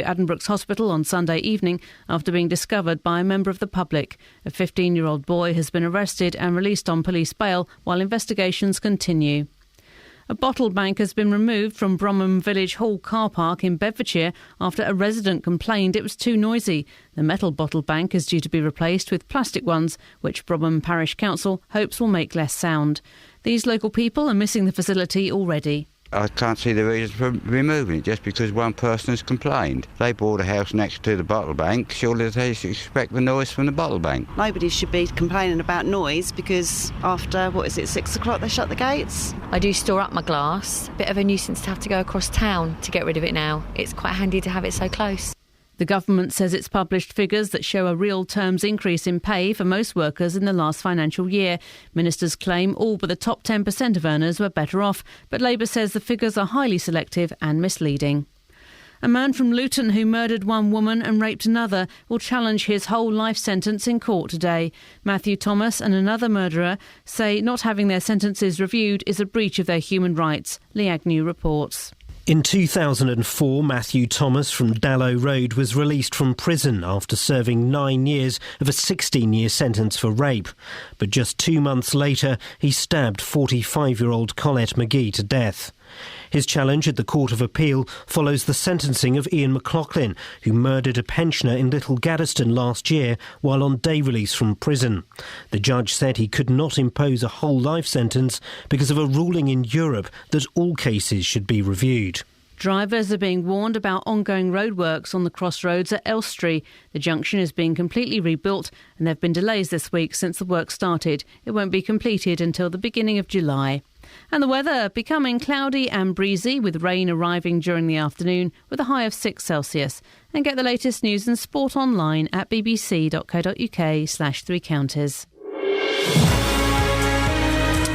Addenbrooke's hospital on Sunday evening after being discovered by a member of the public. A 15-year-old boy has been arrested and released on police bail while investigations continue. A bottle bank has been removed from Bromham Village Hall car park in Bedfordshire after a resident complained it was too noisy. The metal bottle bank is due to be replaced with plastic ones, which Bromham Parish Council hopes will make less sound. These local people are missing the facility already. I can't see the reason for removing it just because one person has complained. They bought a house next to the bottle bank. Surely they should expect the noise from the bottle bank. Nobody should be complaining about noise because after, 6 o'clock they shut the gates? I do store up my glass. Bit of a nuisance to have to go across town to get rid of it now. It's quite handy to have it so close. The government says it's published figures that show a real terms increase in pay for most workers in the last financial year. Ministers claim all but the top 10% of earners were better off, but Labour says the figures are highly selective and misleading. A man from Luton who murdered one woman and raped another will challenge his whole life sentence in court today. Matthew Thomas and another murderer say not having their sentences reviewed is a breach of their human rights. Lee Agnew reports. In 2004, Matthew Thomas from Dallow Road was released from prison after serving 9 years of a 16-year sentence for rape. But just 2 months later, he stabbed 45-year-old Colette McGee to death. His challenge at the Court of Appeal follows the sentencing of Iain McLaughlin, who murdered a pensioner in Little Gaddesden last year while on day release from prison. The judge said he could not impose a whole life sentence because of a ruling in Europe that all cases should be reviewed. Drivers are being warned about ongoing roadworks on the crossroads at Elstree. The junction is being completely rebuilt and there have been delays this week since the work started. It won't be completed until the beginning of July. And the weather becoming cloudy and breezy with rain arriving during the afternoon with a high of 6 Celsius. And get the latest news and sport online at bbc.co.uk/3 counties.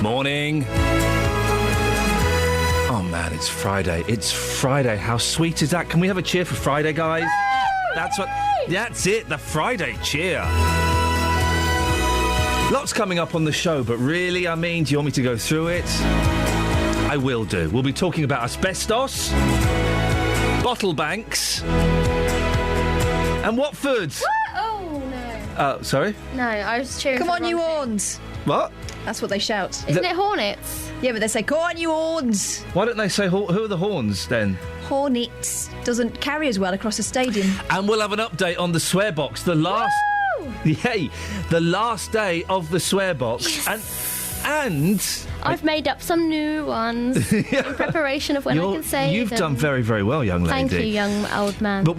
Morning. Oh man, it's Friday. It's Friday. How sweet is that? Can we have a cheer for Friday, guys? That's it, the Friday cheer. Lots coming up on the show, but really, do you want me to go through it? I will do. We'll be talking about asbestos, bottle banks, and Watford. Oh, no. Sorry? No, I was cheering. Come on, you horns. What? That's what they shout. Isn't it Hornets? Yeah, but they say, go on, you horns. Why don't they say, who are the horns, then? Hornets. Doesn't carry as well across a stadium. And we'll have an update on the swear box, the last day of the swear box. Yes. And I've made up some new ones in preparation of when I can say You've them. done very, very well, young lady. Thank you, young old man. But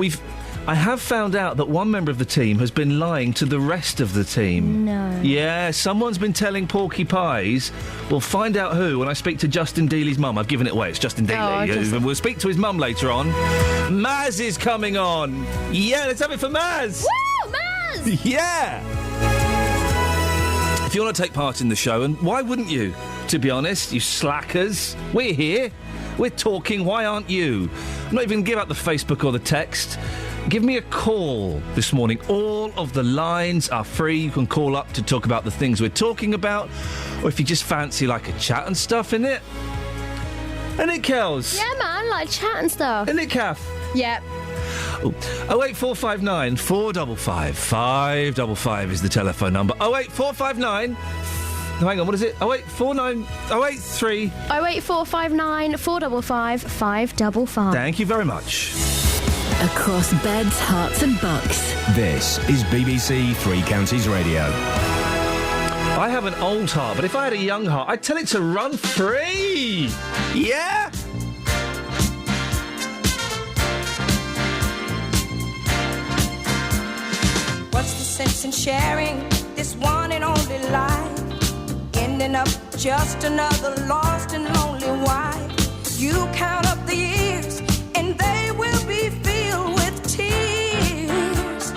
I have found out that one member of the team has been lying to the rest of the team. No. Yeah, someone's been telling Porky Pies. We'll find out who when I speak to Justin Dealey's mum. I've given it away. It's Justin Dealey. We'll speak to his mum later on. Maz is coming on. Yeah, let's have it for Maz. Woo, Maz! Yeah. If you want to take part in the show, and why wouldn't you, to be honest, you slackers? We're here. We're talking. Why aren't you? I'm not even going to give out the Facebook or the text. Give me a call this morning. All of the lines are free. You can call up to talk about the things we're talking about, or if you just fancy like a chat and stuff, innit? Innit, Kels? Yeah, man, like chat and stuff. Innit, Kath? Yeah. 08459 455 555 is the telephone number. 08459... hang on, what is it? 0849... 083... 08459 455 555. Thank you very much. Across beds, hearts and bucks. This is BBC Three Counties Radio. I have an old heart, but if I had a young heart, I'd tell it to run free! Yeah? What's the sense in sharing this one and only life? Ending up just another lost and lonely wife. You count up the years and they will be filled with tears.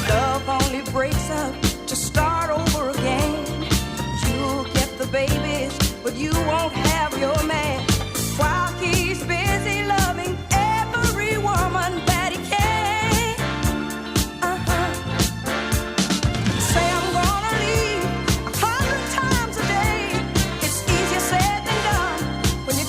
Love only breaks up to start over again. You'll get the babies, but you won't have your man. While he's busy loving every woman that he can. Say I'm gonna leave 100 times a day. It's easier said than done when you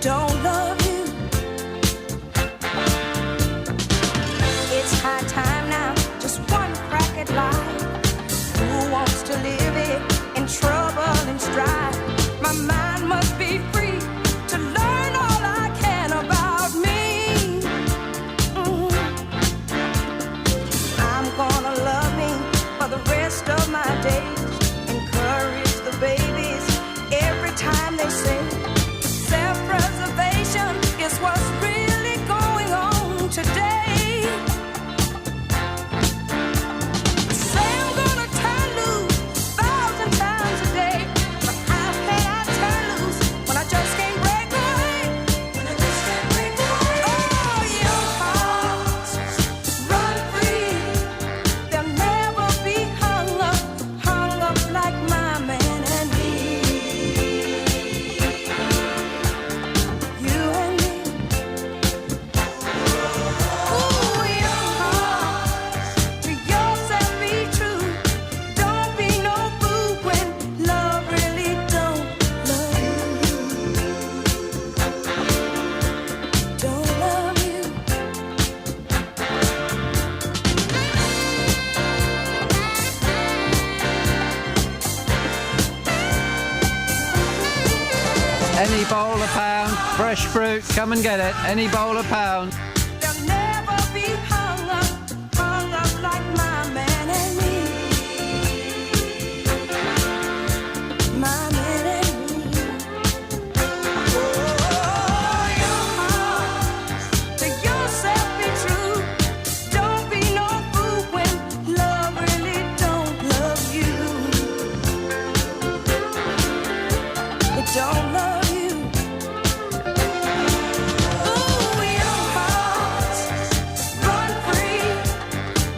don't love you. It's high time now, just one crack at life. Who wants to live it in trouble and strife? My mind must be free to learn all I can about me. I'm gonna love me for the rest of my days. Encourage the babies every time they say self-preservation is what's really going on today. Say I'm gonna turn loose 1,000 times a day, but how can I turn loose when I just can't break away? Oh, your hearts run free. They'll never be hung up like my man and me. You and me. Ooh, your hearts, to yourself be true. Don't be no fool when love really don't love you. Don't love you. Any bowl a pound, fresh fruit, come and get it. Any bowl a pound. They'll never be hung up like my man and me. My man and me. Oh, your heart, to yourself be true. Don't be no fool when love really don't love you. It don't love you. Ooh, your hearts run free.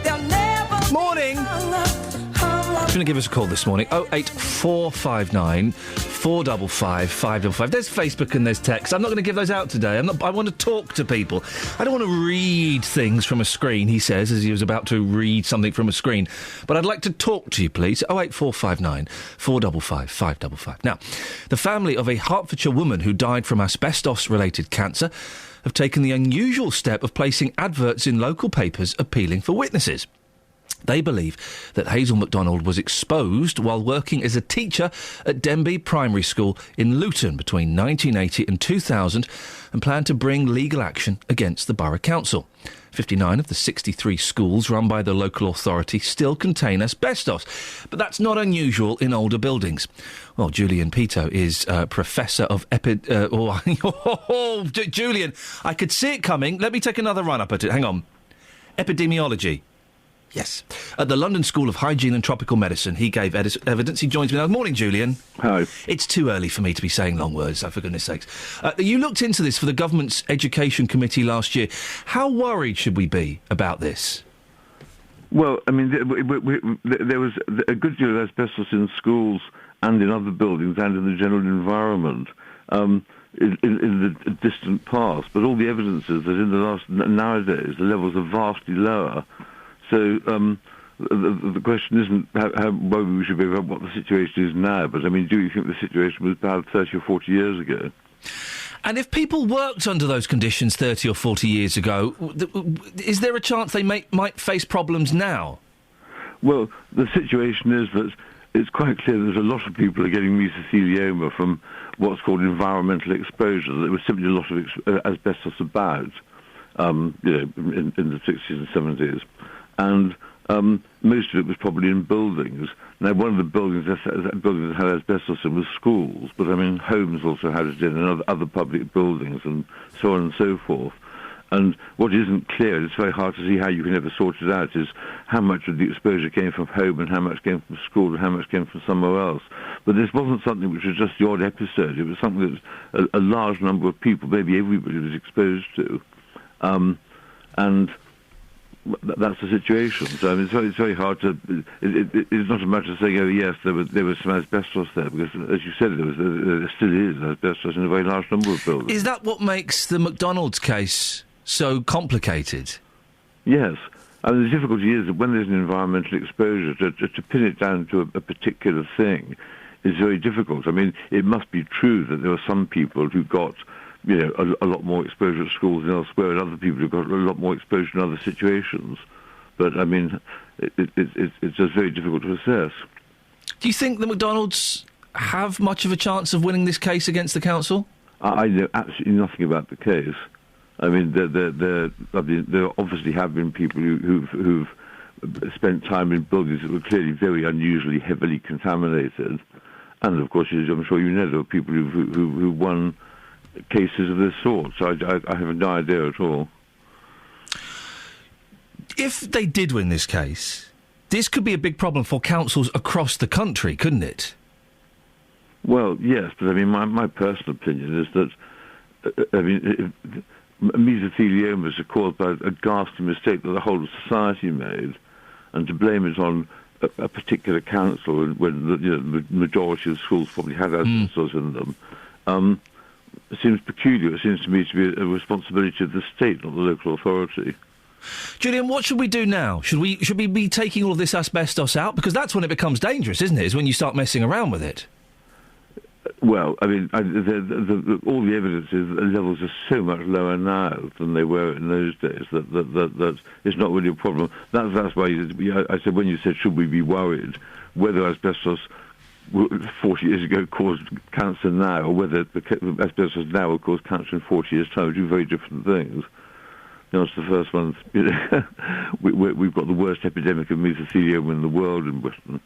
They'll never Morning. hung up Going to give us a call this morning. 08459 455 555. There's Facebook and there's text. I'm not going to give those out today. I want to talk to people. I don't want to read things from a screen, he says, as he was about to read something from a screen. But I'd like to talk to you, please. 08459 455 555. Now, the family of a Hertfordshire woman who died from asbestos-related cancer have taken the unusual step of placing adverts in local papers appealing for witnesses. They believe that Hazel MacDonald was exposed while working as a teacher at Denby Primary School in Luton between 1980 and 2000 and plan to bring legal action against the Borough Council. 59 of the 63 schools run by the local authority still contain asbestos, but that's not unusual in older buildings. Well, Julian Pito is Professor of Julian, I could see it coming. Let me take another run up at it. Hang on. Epidemiology. Yes. At the London School of Hygiene and Tropical Medicine, he gave evidence. He joins me now. Morning, Julian. Hi. It's too early for me to be saying long words, for goodness sakes. You looked into this for the government's Education Committee last year. How worried should we be about this? Well, I mean, there was a good deal of asbestos in schools and in other buildings and in the general environment in the distant past. But all the evidence is that nowadays the levels are vastly lower. So the question isn't how worried we should be about what the situation is now, but, I mean, do you think the situation was bad 30 or 40 years ago? And if people worked under those conditions 30 or 40 years ago, is there a chance they might face problems now? Well, the situation is that it's quite clear that a lot of people are getting mesothelioma from what's called environmental exposure. There was simply a lot of asbestos about, in the 60s and 70s. And most of it was probably in buildings. Now, one of the buildings that had asbestos in was schools, but, I mean, homes also had it in, and other public buildings, and so on and so forth. And what isn't clear, it's very hard to see how you can ever sort it out, is how much of the exposure came from home and how much came from school and how much came from somewhere else. But this wasn't something which was just the odd episode. It was something that a large number of people, maybe everybody, was exposed to. And that's the situation. So, I mean, it's very hard to. It's not a matter of saying, oh yes, there was some asbestos there, because, as you said, there still is asbestos in a very large number of buildings. Is that what makes the McDonald's case so complicated? Yes. I mean, the difficulty is that when there's an environmental exposure, to pin it down to a particular thing is very difficult. I mean, it must be true that there were some people who got a lot more exposure at schools than elsewhere, and other people have got a lot more exposure in other situations. But, I mean, it's just very difficult to assess. Do you think the McDonald's have much of a chance of winning this case against the council? I know absolutely nothing about the case. I mean, there obviously have been people who've spent time in buildings that were clearly very unusually heavily contaminated. And, of course, as I'm sure you know, there are people who won cases of this sort. So I have no idea at all. If they did win this case, this could be a big problem for councils across the country, couldn't it? Well, yes, but I mean, my personal opinion is that, mesotheliomas are caused by a ghastly mistake that the whole of society made, and to blame it on a particular council when the majority of schools probably had asbestos in them, seems peculiar. It seems to me to be a responsibility of the state, not the local authority. Julian, what should we do now? Should we be taking all of this asbestos out? Because that's when it becomes dangerous, isn't it? Is when you start messing around with it. Well, I mean, all the evidence is that the levels are so much lower now than they were in those days that it's not really a problem. That's why I said, when you said, should we be worried, whether asbestos 40 years ago caused cancer now, or whether asbestos now will cause cancer in 40 years' time, are two very different things. It's the first one. We've got the worst epidemic of mesothelioma in the world in Britain.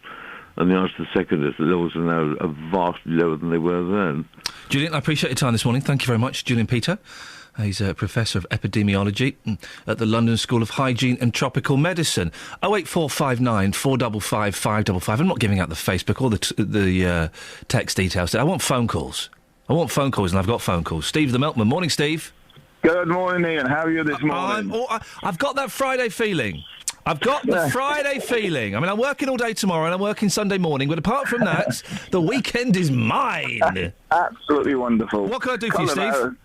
And the answer to the second is the levels are now vastly lower than they were then. Julian, I appreciate your time this morning. Thank you very much. Julian Peter. He's a Professor of Epidemiology at the London School of Hygiene and Tropical Medicine. 08459 455 555. I'm not giving out the Facebook or the text details. I want phone calls. And I've got phone calls. Steve the Milkman. Morning, Steve. Good morning, Ian. How are you this morning? I've got that Friday feeling. I've got the Friday feeling. I mean, I'm working all day tomorrow and I'm working Sunday morning, but apart from that, the weekend is mine. Absolutely wonderful. What can I do for you, Steve?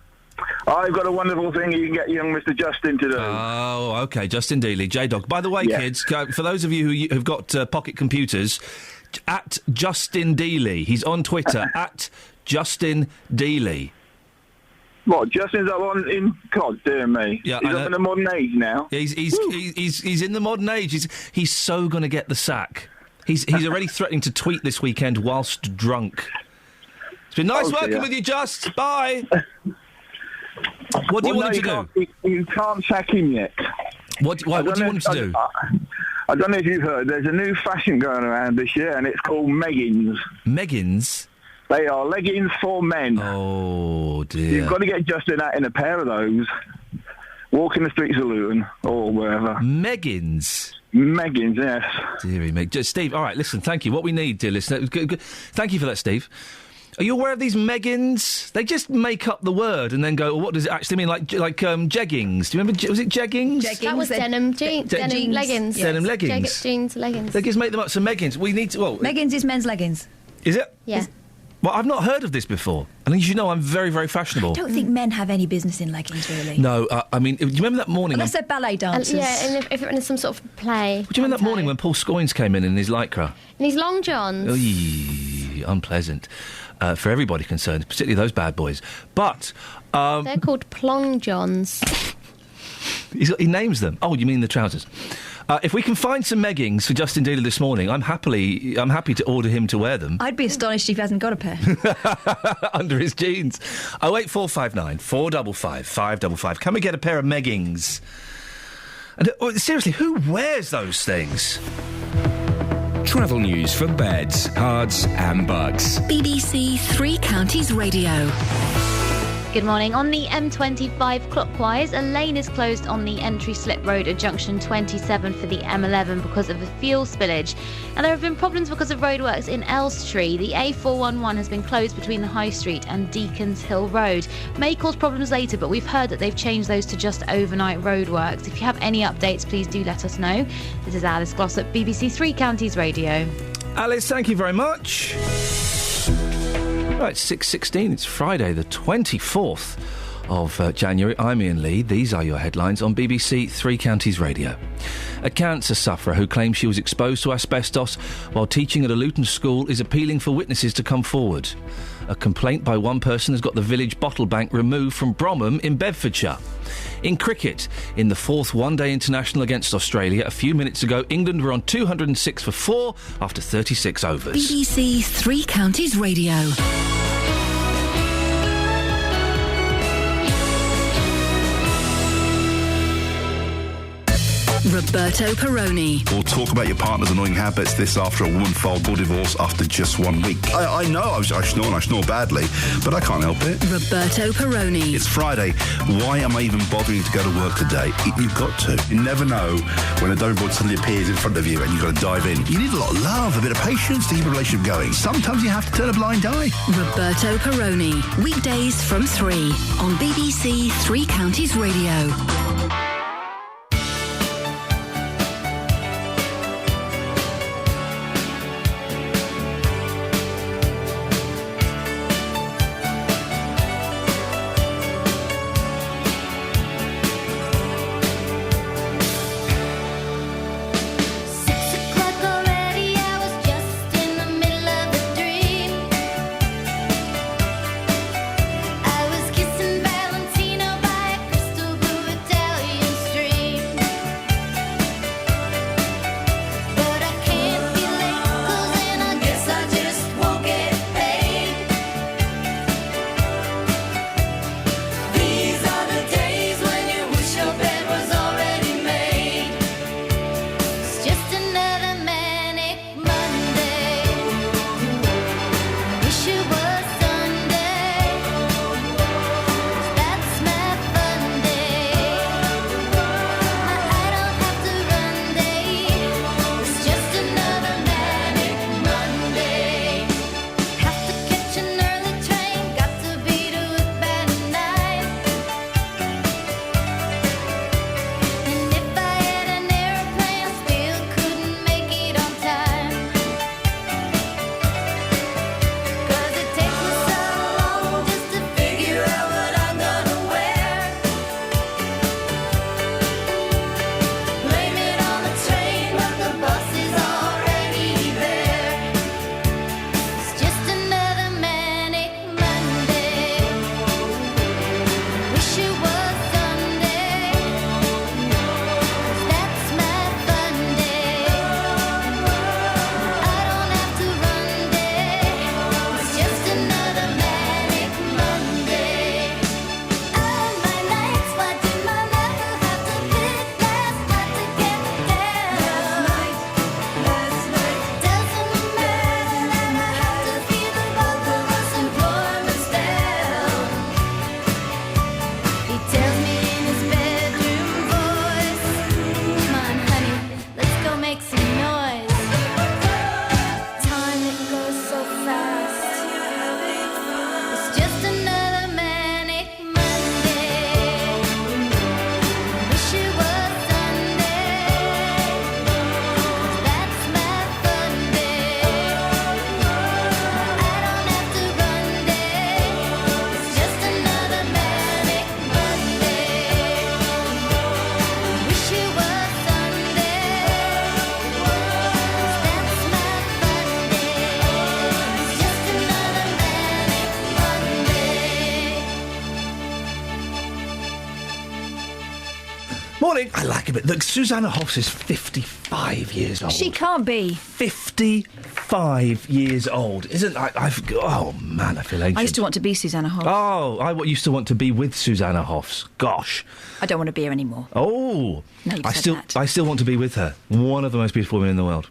I've got a wonderful thing you can get young Mr. Justin to do. Oh, OK, Justin Dealey, J-Dog. By the way, kids, for those of you who've got pocket computers, at Justin Dealey. He's on Twitter, at Justin Dealey. What, Justin's up on in... God, dear me. Yeah, he's up in the modern age now. He's in the modern age. He's so going to get the sack. He's already threatening to tweet this weekend whilst drunk. It's been nice working with you, Just. Bye. What do you want him to do? You can't sack him yet. What do you want him to do? I don't know if you've heard, there's a new fashion going around this year, and it's called Meggings. Meggings? They are leggings for men. Oh, dear. You've got to get Justin out in a pair of those, walking the streets of Luton or wherever. Meggings? Meggings, yes. Deary me. Steve, all right, listen, thank you. What we need, dear listener... Thank you for that, Steve. Are you aware of these Meggings? They just make up the word and then go, well, what does it actually mean? Like jeggings. Do you remember, was it jeggings? That was denim jeans. Denim leggings. Yes. Denim leggings. Jeans, leggings. They just make them up some Meggings. We need to... Well, Meggings is men's leggings. Is it? Yeah. Well, I've not heard of this before. And as you know, I'm very, very fashionable. I don't think men have any business in leggings, really. No, I mean, do you remember that morning... Unless they're ballet dancers. And if in some sort of play. Do you remember that morning when Paul Scoins came in his lycra? And his long johns. Oy, unpleasant. For everybody concerned, particularly those bad boys. But... they're called plong johns. He names them. Oh, you mean the trousers. If we can find some Meggings for Justin Dealey this morning, I'm happy to order him to wear them. I'd be astonished if he hasn't got a pair. Under his jeans. 08459 455 555. Can we get a pair of Meggings? And, seriously, who wears those things? Travel news for beds, cards and bugs. BBC Three Counties Radio. Good morning. On the M25 clockwise, a lane is closed on the entry slip road at junction 27 for the M11 because of a fuel spillage. And there have been problems because of roadworks in Elstree. The A411 has been closed between the High Street and Deacons Hill Road. May cause problems later, but we've heard that they've changed those to just overnight roadworks. If you have any updates, please do let us know. This is Alice Glossop, BBC Three Counties Radio. Alice, thank you very much. Right, 6:16. It's Friday, the 24th of January. I'm Iain Lee. These are your headlines on BBC Three Counties Radio. A cancer sufferer who claims she was exposed to asbestos while teaching at a Luton school is appealing for witnesses to come forward. A complaint by one person has got the village bottle bank removed from Bromham in Bedfordshire. In cricket, in the fourth one-day international against Australia, a few minutes ago, England were on 206 for 4 after 36 overs. BBC Three Counties Radio. Roberto Perrone. We'll talk about your partner's annoying habits. This after a woman filed for divorce after just 1 week. I know I snore and I snore badly, but I can't help it. Roberto Perrone. It's Friday. Why am I even bothering to go to work today? You've got to. You never know when a diving board suddenly appears in front of you and you've got to dive in. You need a lot of love, a bit of patience to keep a relationship going. Sometimes you have to turn a blind eye. Roberto Perrone. Weekdays from 3 on BBC Three Counties Radio. Morning. I like a bit. Look, Susanna Hoffs is 55 years old. She can't be. 55 years old. Isn't oh, man, I feel ancient. I used to want to be Susanna Hoffs. Oh, I used to want to be with Susanna Hoffs. Gosh. I don't want to be her anymore. Oh. No, I still want to be with her. One of the most beautiful women in the world.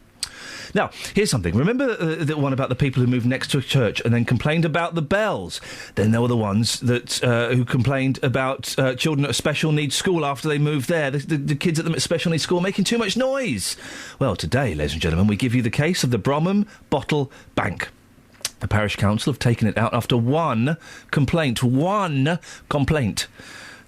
Now, here's something. Remember the one about the people who moved next to a church and then complained about the bells? Then there were the ones that who complained about children at a special needs school after they moved there. The kids at the special needs school making too much noise. Well, today, ladies and gentlemen, we give you the case of the Bromham Bottle Bank. The parish council have taken it out after one complaint.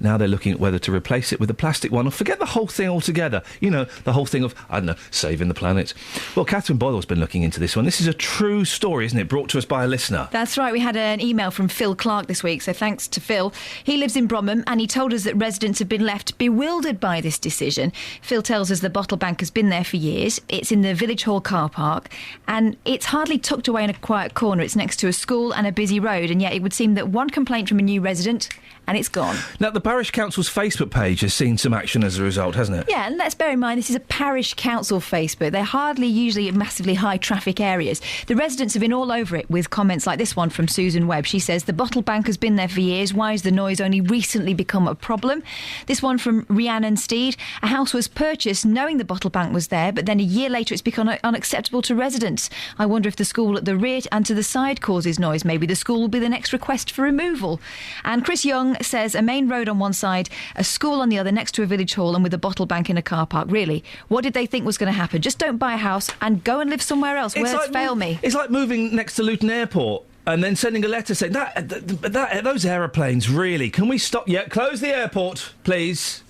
Now they're looking at whether to replace it with a plastic one or forget the whole thing altogether. You know, the whole thing of, I don't know, saving the planet. Well, Catherine Boyle's been looking into this one. This is a true story, isn't it? Brought to us by a listener. That's right. We had an email from Phil Clark this week, so thanks to Phil. He lives in Bromham and he told us that residents have been left bewildered by this decision. Phil tells us the bottle bank has been there for years. It's in the Village Hall car park and it's hardly tucked away in a quiet corner. It's next to a school and a busy road, and yet it would seem that one complaint from a new resident and it's gone. Now, the Parish Council's Facebook page has seen some action as a result, hasn't it? Yeah, and let's bear in mind this is a parish council Facebook. They're hardly usually in massively high traffic areas. The residents have been all over it with comments like this one from Susan Webb. She says, the bottle bank has been there for years. Why has the noise only recently become a problem? This one from Rhiannon Steed. A house was purchased knowing the bottle bank was there, but then a year later it's become unacceptable to residents. I wonder if the school at the rear and to the side causes noise. Maybe the school will be the next request for removal. And Chris Young says, a main road on one side, a school on the other, next to a village hall and with a bottle bank in a car park. Really, what did they think was going to happen? Just don't buy a house and go and live somewhere else. Words fail me. It's like moving next to Luton Airport and then sending a letter saying, those aeroplanes, really, can we stop? Yeah, close the airport, please.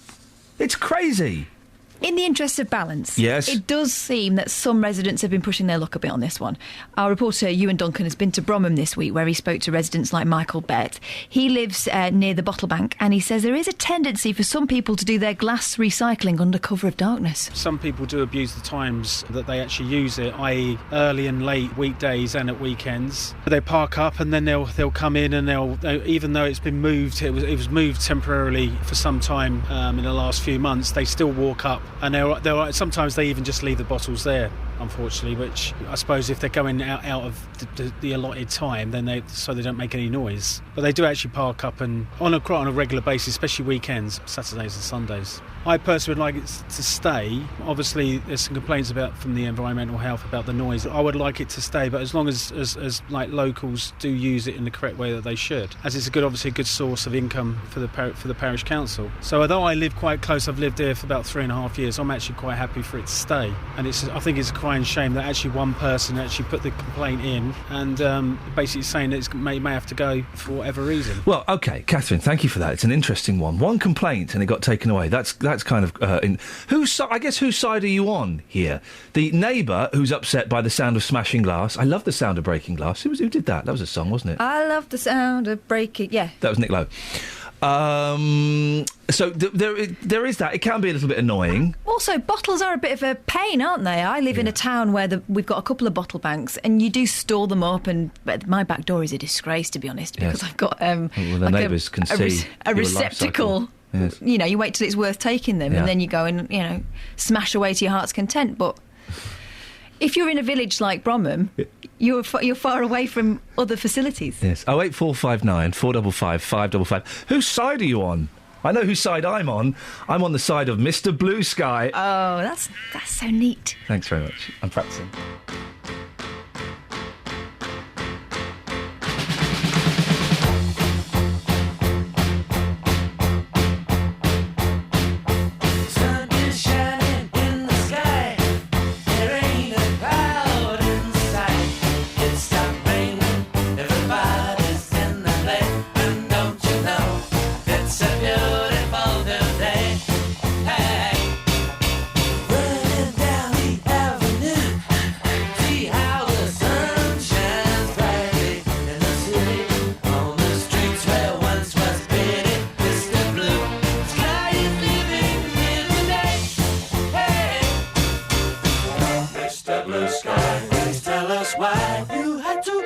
It's crazy. In the interest of balance, yes, it does seem that some residents have been pushing their luck a bit on this one. Our reporter, Iain Duncan, has been to Bromham this week where he spoke to residents like Michael Bett. He lives near the bottle bank and he says there is a tendency for some people to do their glass recycling under cover of darkness. Some people do abuse the times that they actually use it, i.e. early and late weekdays and at weekends. They park up and then they'll come in and they'll, even though it's been moved, it was moved temporarily for some time in the last few months, they still walk up. And they'll sometimes they even just leave the bottles there, unfortunately, which I suppose if they're going out of the allotted time, then so they don't make any noise. But they do actually park up and on a regular basis, especially weekends, Saturdays and Sundays. I personally would like it to stay. Obviously, there's some complaints from the environmental health about the noise. I would like it to stay, but as long as like locals do use it in the correct way that they should, as it's obviously a good source of income for the parish council. So although I live quite close, I've lived here for about 3.5 years. I'm actually quite happy for it to stay. And I think it's a crying shame that actually one person actually put the complaint in and basically saying that it may have to go for whatever reason. Well, OK, Catherine, thank you for that. It's an interesting one. One complaint and it got taken away. That's kind of... whose side are you on here? The neighbour who's upset by the sound of smashing glass. I love the sound of breaking glass. Who did that? That was a song, wasn't it? I love the sound of breaking... Yeah. That was Nick Lowe. So there is that. It can be a little bit annoying. Also, bottles are a bit of a pain, aren't they? I live in a town where we've got a couple of bottle banks, and you do store them up. And my back door is a disgrace, to be honest, because I've got the neighbours can see a receptacle. Yes. You know, you wait till it's worth taking them, and then you go and smash away to your heart's content. But if you're in a village like Bromham, you're far away from other facilities. Yes. 08459 455 555. Whose side are you on? I know whose side I'm on. I'm on the side of Mr. Blue Sky. Oh, that's so neat. Thanks very much. I'm practising. Welcome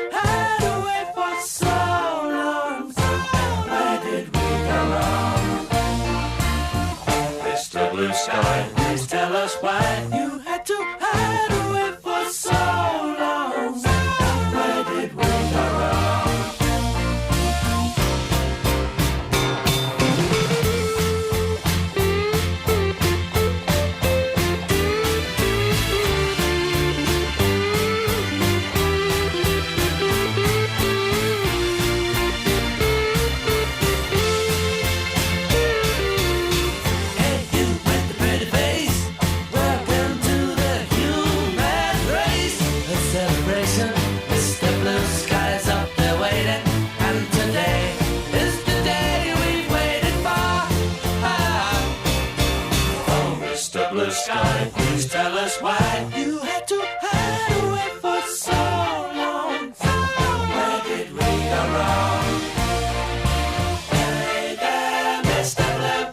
to sky. Please tell us why you had to hide away for so long. Where did we go wrong? Hey there, Mr. Blue,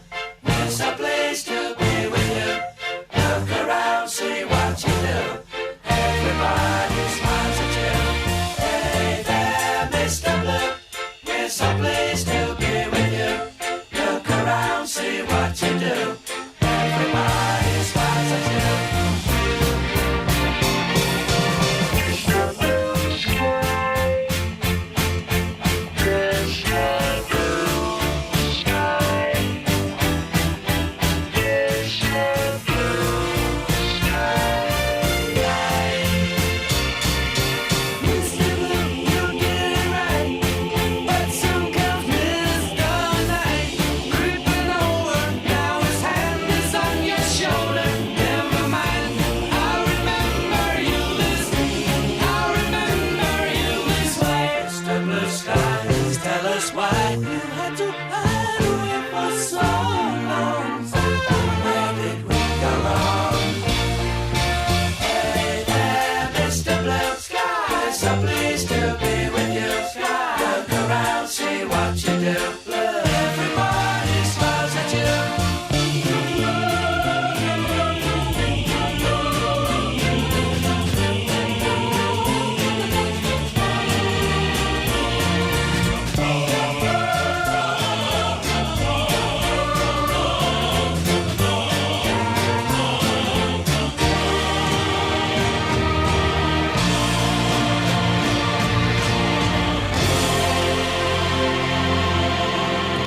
it's a place to be with you. Look around, see what you do. Everybody smiles at you. Hey there, Mr. Blue, it's a place to be with you. Look around, see what you do. Everybody smiles at you.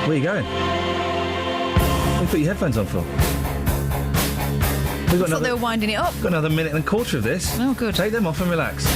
Where are you going? What you put your headphones on for? We've got I thought they were winding it up. Got another minute and a quarter of this. Oh, good. Take them off and relax.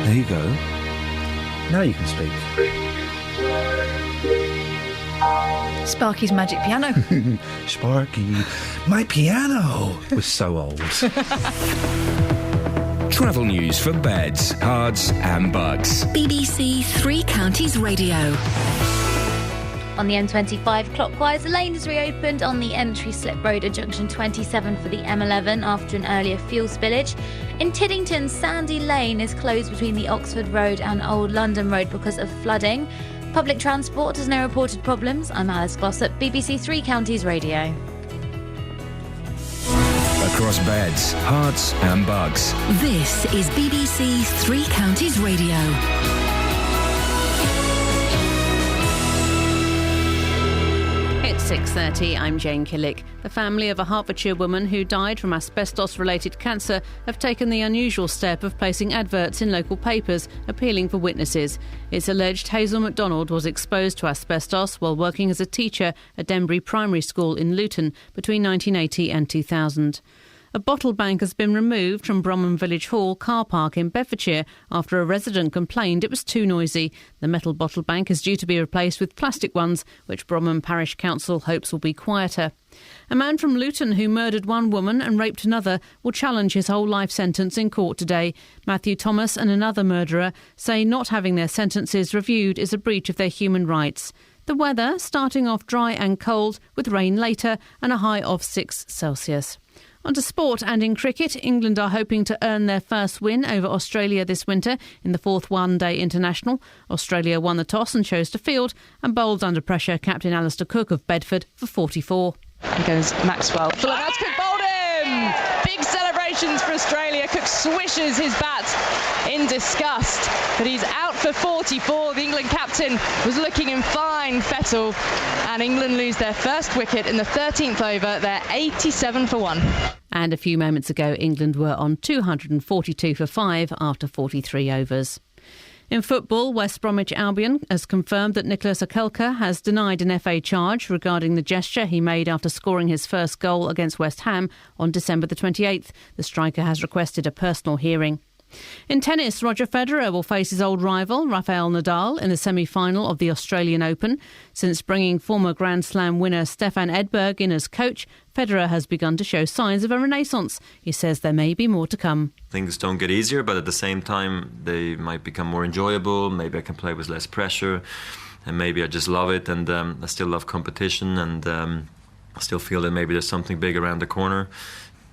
There you go. Now you can speak. Sparky's magic piano. Sparky. My piano was so old. Travel news for beds, cards and bugs. BBC Three Counties Radio. On the M25 clockwise, a lane is reopened on the entry slip road at junction 27 for the M11 after an earlier fuel spillage. In Tiddington, Sandy Lane is closed between the Oxford Road and Old London Road because of flooding. Public transport has no reported problems. I'm Alice Glossop, BBC Three Counties Radio. Across beds, hearts and bugs. This is BBC Three Counties Radio. It's 6:30. I'm Jane Killick. The family of a Hertfordshire woman who died from asbestos-related cancer have taken the unusual step of placing adverts in local papers appealing for witnesses. It's alleged Hazel MacDonald was exposed to asbestos while working as a teacher at Denbury Primary School in Luton between 1980 and 2000. A bottle bank has been removed from Bromham Village Hall car park in Bedfordshire after a resident complained it was too noisy. The metal bottle bank is due to be replaced with plastic ones, which Bromham Parish Council hopes will be quieter. A man from Luton who murdered one woman and raped another will challenge his whole life sentence in court today. Matthew Thomas and another murderer say not having their sentences reviewed is a breach of their human rights. The weather starting off dry and cold with rain later and a high of 6 Celsius. On to sport, and in cricket, England are hoping to earn their first win over Australia this winter in the fourth one-day international. Australia won the toss and chose to field and bowled under pressure captain Alistair Cook of Bedford for 44. Here goes Maxwell. That's quick bowled in! Big celebration celebrations for Australia. Cook swishes his bat in disgust, but he's out for 44. The England captain was looking in fine fettle, and England lose their first wicket in the 13th over. They're 87 for 1. And a few moments ago, England were on 242 for 5 after 43 overs. In football, West Bromwich Albion has confirmed that Nicholas Anelka has denied an FA charge regarding the gesture he made after scoring his first goal against West Ham on December the 28th. The striker has requested a personal hearing. In tennis, Roger Federer will face his old rival, Rafael Nadal, in the semi-final of the Australian Open. Since bringing former Grand Slam winner Stefan Edberg in as coach, Federer has begun to show signs of a renaissance. He says there may be more to come. Things don't get easier, but at the same time, they might become more enjoyable. Maybe I can play with less pressure, and maybe I just love it, and I still love competition, and I still feel that maybe there's something big around the corner.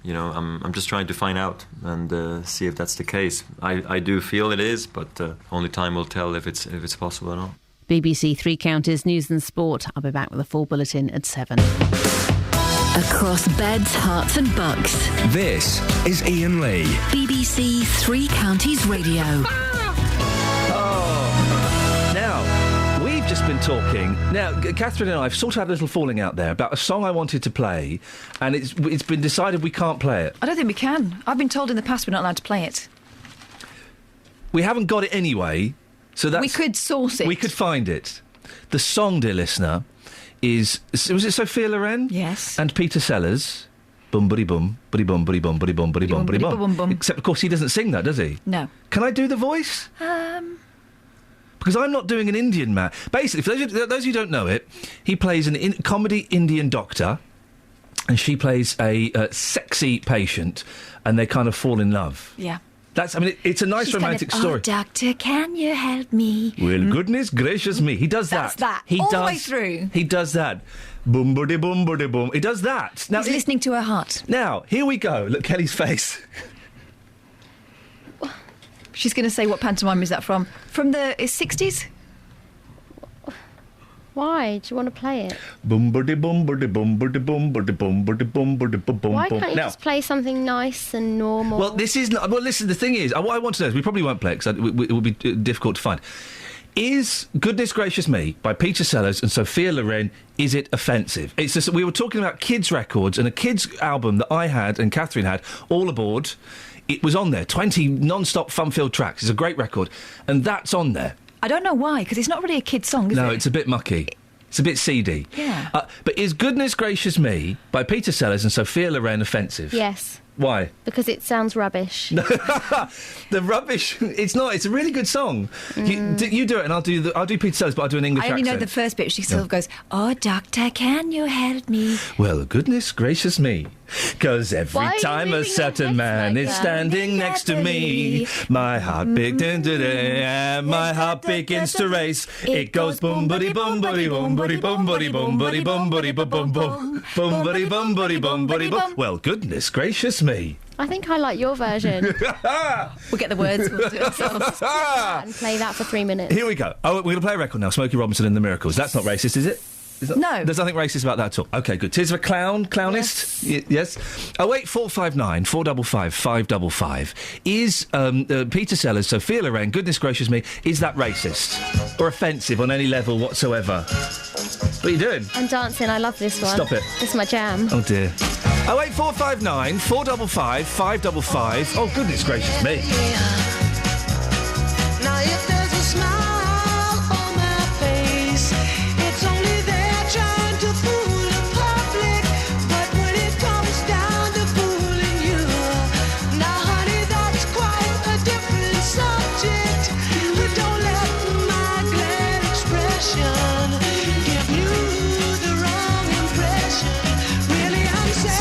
You know, I'm just trying to find out and see if that's the case. I do feel it is, but only time will tell if it's possible or not. BBC Three Counties News and Sport. I'll be back with a full bulletin at 7. Across beds, hearts and bucks. This is Iain Lee. BBC Three Counties Radio. Now, we've just been talking. Now, Catherine and I have sort of had a little falling out there about a song I wanted to play, and it's been decided we can't play it. I don't think we can. I've been told in the past we're not allowed to play it. We haven't got it anyway, so that's... We could source it. We could find it. The song, dear listener, was it Sophia Loren? Yes. And Peter Sellers. Bum buddy bum, buddy bum, buddy bum, buddy bum, buddy bum, buddy bum. Except, of course, he doesn't sing that, does he? No. Can I do the voice? Because I'm not doing an Indian man. Basically, for those of you who don't know it, he plays an comedy Indian doctor, and she plays a sexy patient, and they kind of fall in love. Yeah. It's a nice romantic story. Oh, doctor, can you help me? Well, goodness gracious me. He does That's that. He all the way through. He does that. Boom, buddy, boom, buddy, boom. He does that. Now, he's listening to her heart. Now, here we go. Look, Kelly's face. She's going to say, what pantomime is that from? From the 60s? Why? Do you want to play it? Boom, buddy, boom, buddy, boom, buddy, boom, buddy, boom, buddy, boom, buddy, boom. Why can't you just play something nice and normal? Well, this is not... Well, listen, the thing is, what I want to know is, we probably won't play it, because it would be difficult to find. Is Goodness Gracious Me by Peter Sellers and Sophia Loren, is it offensive? It's just, we were talking about kids' records, and a kids' album that I had and Catherine had, All Aboard, it was on there, 20 non-stop fun-filled tracks. It's a great record, and that's on there. I don't know why, because it's not really a kid's song, is it? No, it's a bit mucky. It's a bit seedy. Yeah. But is Goodness Gracious Me by Peter Sellers and Sophia Loren offensive? Yes. Why? Because it sounds rubbish. The rubbish. It's not. It's a really good song. You do it, and I'll do Peter Sellers, but I'll do an English accent. I only know the first bit. She sort of goes, "Oh, doctor, can you help me?" Well, goodness gracious me. 'Cause every time a certain man is standing next to me, my heart my heart begins to race. It goes boom buddy boom buddy boom buddy boom buddy boom buddy boom buddy boom boom boom boom buddy boom buddy boom buddy boom. Well, goodness gracious me. I think I like your version. We'll get the words, we'll do it ourselves. And play that for 3 minutes. Here we go. Oh, we're going to play a record now. Smokey Robinson and the Miracles. That's not racist, is it? No. There's nothing racist about that at all. OK, good. Tears of a Clownist? Yes. 08459 455 555. Is Peter Sellers, Sophia Loren, goodness gracious me, is that racist? Or offensive on any level whatsoever? What are you doing? I'm dancing. I love this one. Stop it. It's my jam. Oh, dear. 08459 455 555. Oh, goodness gracious me. Now, if there's a smile on my face, it's only there trying to fool the public. But when it comes down to fooling you, now, honey, that's quite a different subject. But don't let my glad expression give you the wrong impression. Really, I'm sad,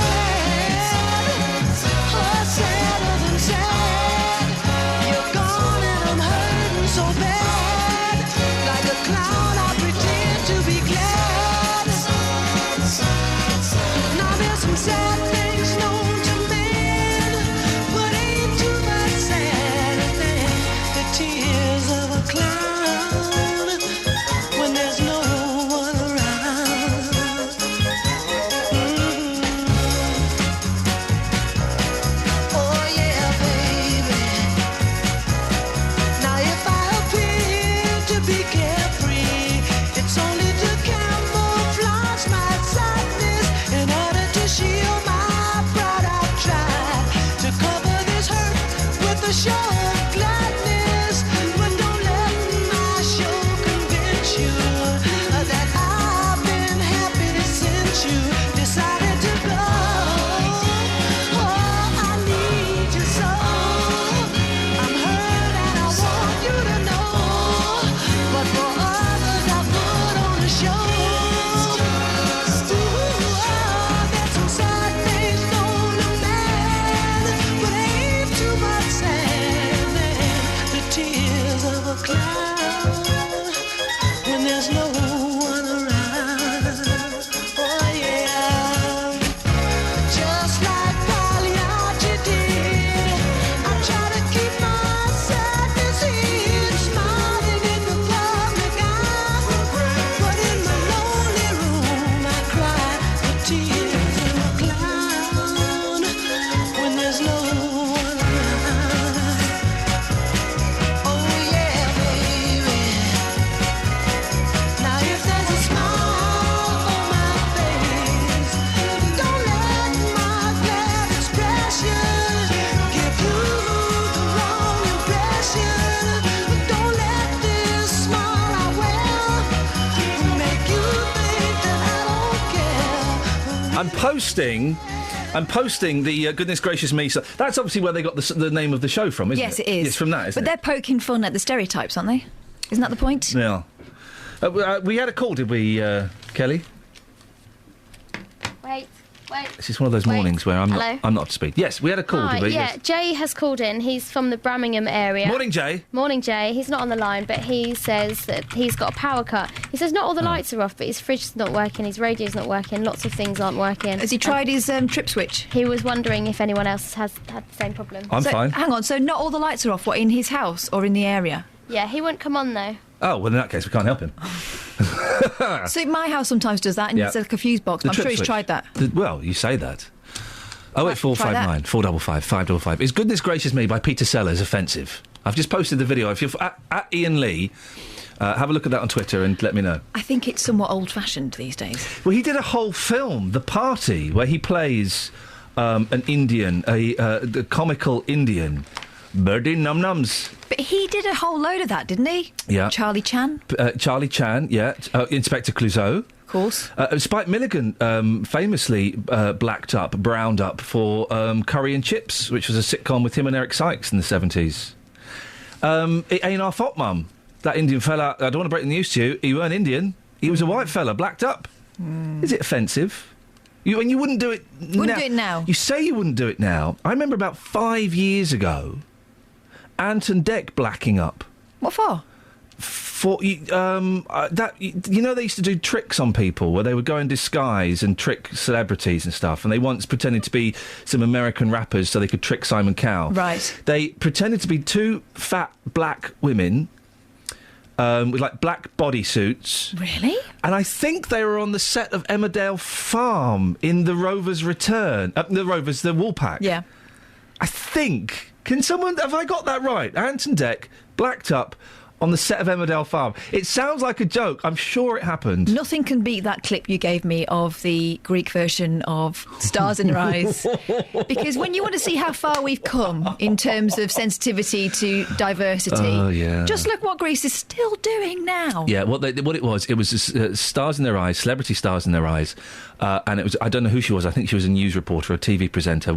oh, sadder than sad. posting the Goodness Gracious Me. So that's obviously where they got the name of the show from, isn't it? Yes, it is. It's from that, isn't But they're poking fun at the stereotypes, aren't they? Isn't that the point? Yeah. We had a call, did we, Kelly? Wait. This is one of those mornings where I'm not up to speed. Yes, we had a call, did we? Yeah, Yes. Jay has called in. He's from the Birmingham area. Morning, Jay. Morning, Jay. He's not on the line, but he says that he's got a power cut. He says not all the lights are off, but his fridge's not working, his radio's not working, lots of things aren't working. Has he tried his trip switch? He was wondering if anyone else has had the same problem. I'm fine. Hang on, so not all the lights are off, what, in his house or in the area? Yeah, he won't come on, though. Oh, well, in that case, we can't help him. So my house sometimes does that, and Yeah. it's like a fuse box. The I'm sure trip he's switch. tried that. Well, you say that. 08459 455 555. Is Goodness Gracious Me by Peter Sellers offensive? I've just posted the video. If you're at Iain Lee, have a look at that on Twitter and let me know. I think it's somewhat old-fashioned these days. Well, he did a whole film, The Party, where he plays an Indian, a comical Indian. Birdie num-nums. But he did a whole load of that, didn't he? Yeah. Charlie Chan. Charlie Chan, yeah. Inspector Clouseau. Of course. Spike Milligan famously browned up for Curry and Chips, which was a sitcom with him and Eric Sykes in the 70s. It ain't our fault, Mum. That Indian fella, I don't want to break the news to you, he weren't Indian. He was a white fella, blacked up. Is it offensive? And you wouldn't do it now. Wouldn't do it now. You say you wouldn't do it now. I remember about 5 years ago, Ant and Dec blacking up. What for? They used to do tricks on people where they would go in disguise and trick celebrities and stuff, and they once pretended to be some American rappers so they could trick Simon Cowell. Right. They pretended to be two fat black women with like black bodysuits. Really? And I think they were on the set of Emmerdale Farm in The Rover's Return. The Woolpack. Yeah. I think. Have I got that right? Ant and Dec blacked up on the set of Emmerdale Farm. It sounds like a joke. I'm sure it happened. Nothing can beat that clip you gave me of the Greek version of Stars in Her Eyes. Because when you want to see how far we've come in terms of sensitivity to diversity, just look what Greece is still doing now. Yeah, what it was stars in their eyes, celebrity stars in their eyes, and it was, I don't know who she was, I think she was a news reporter, a TV presenter,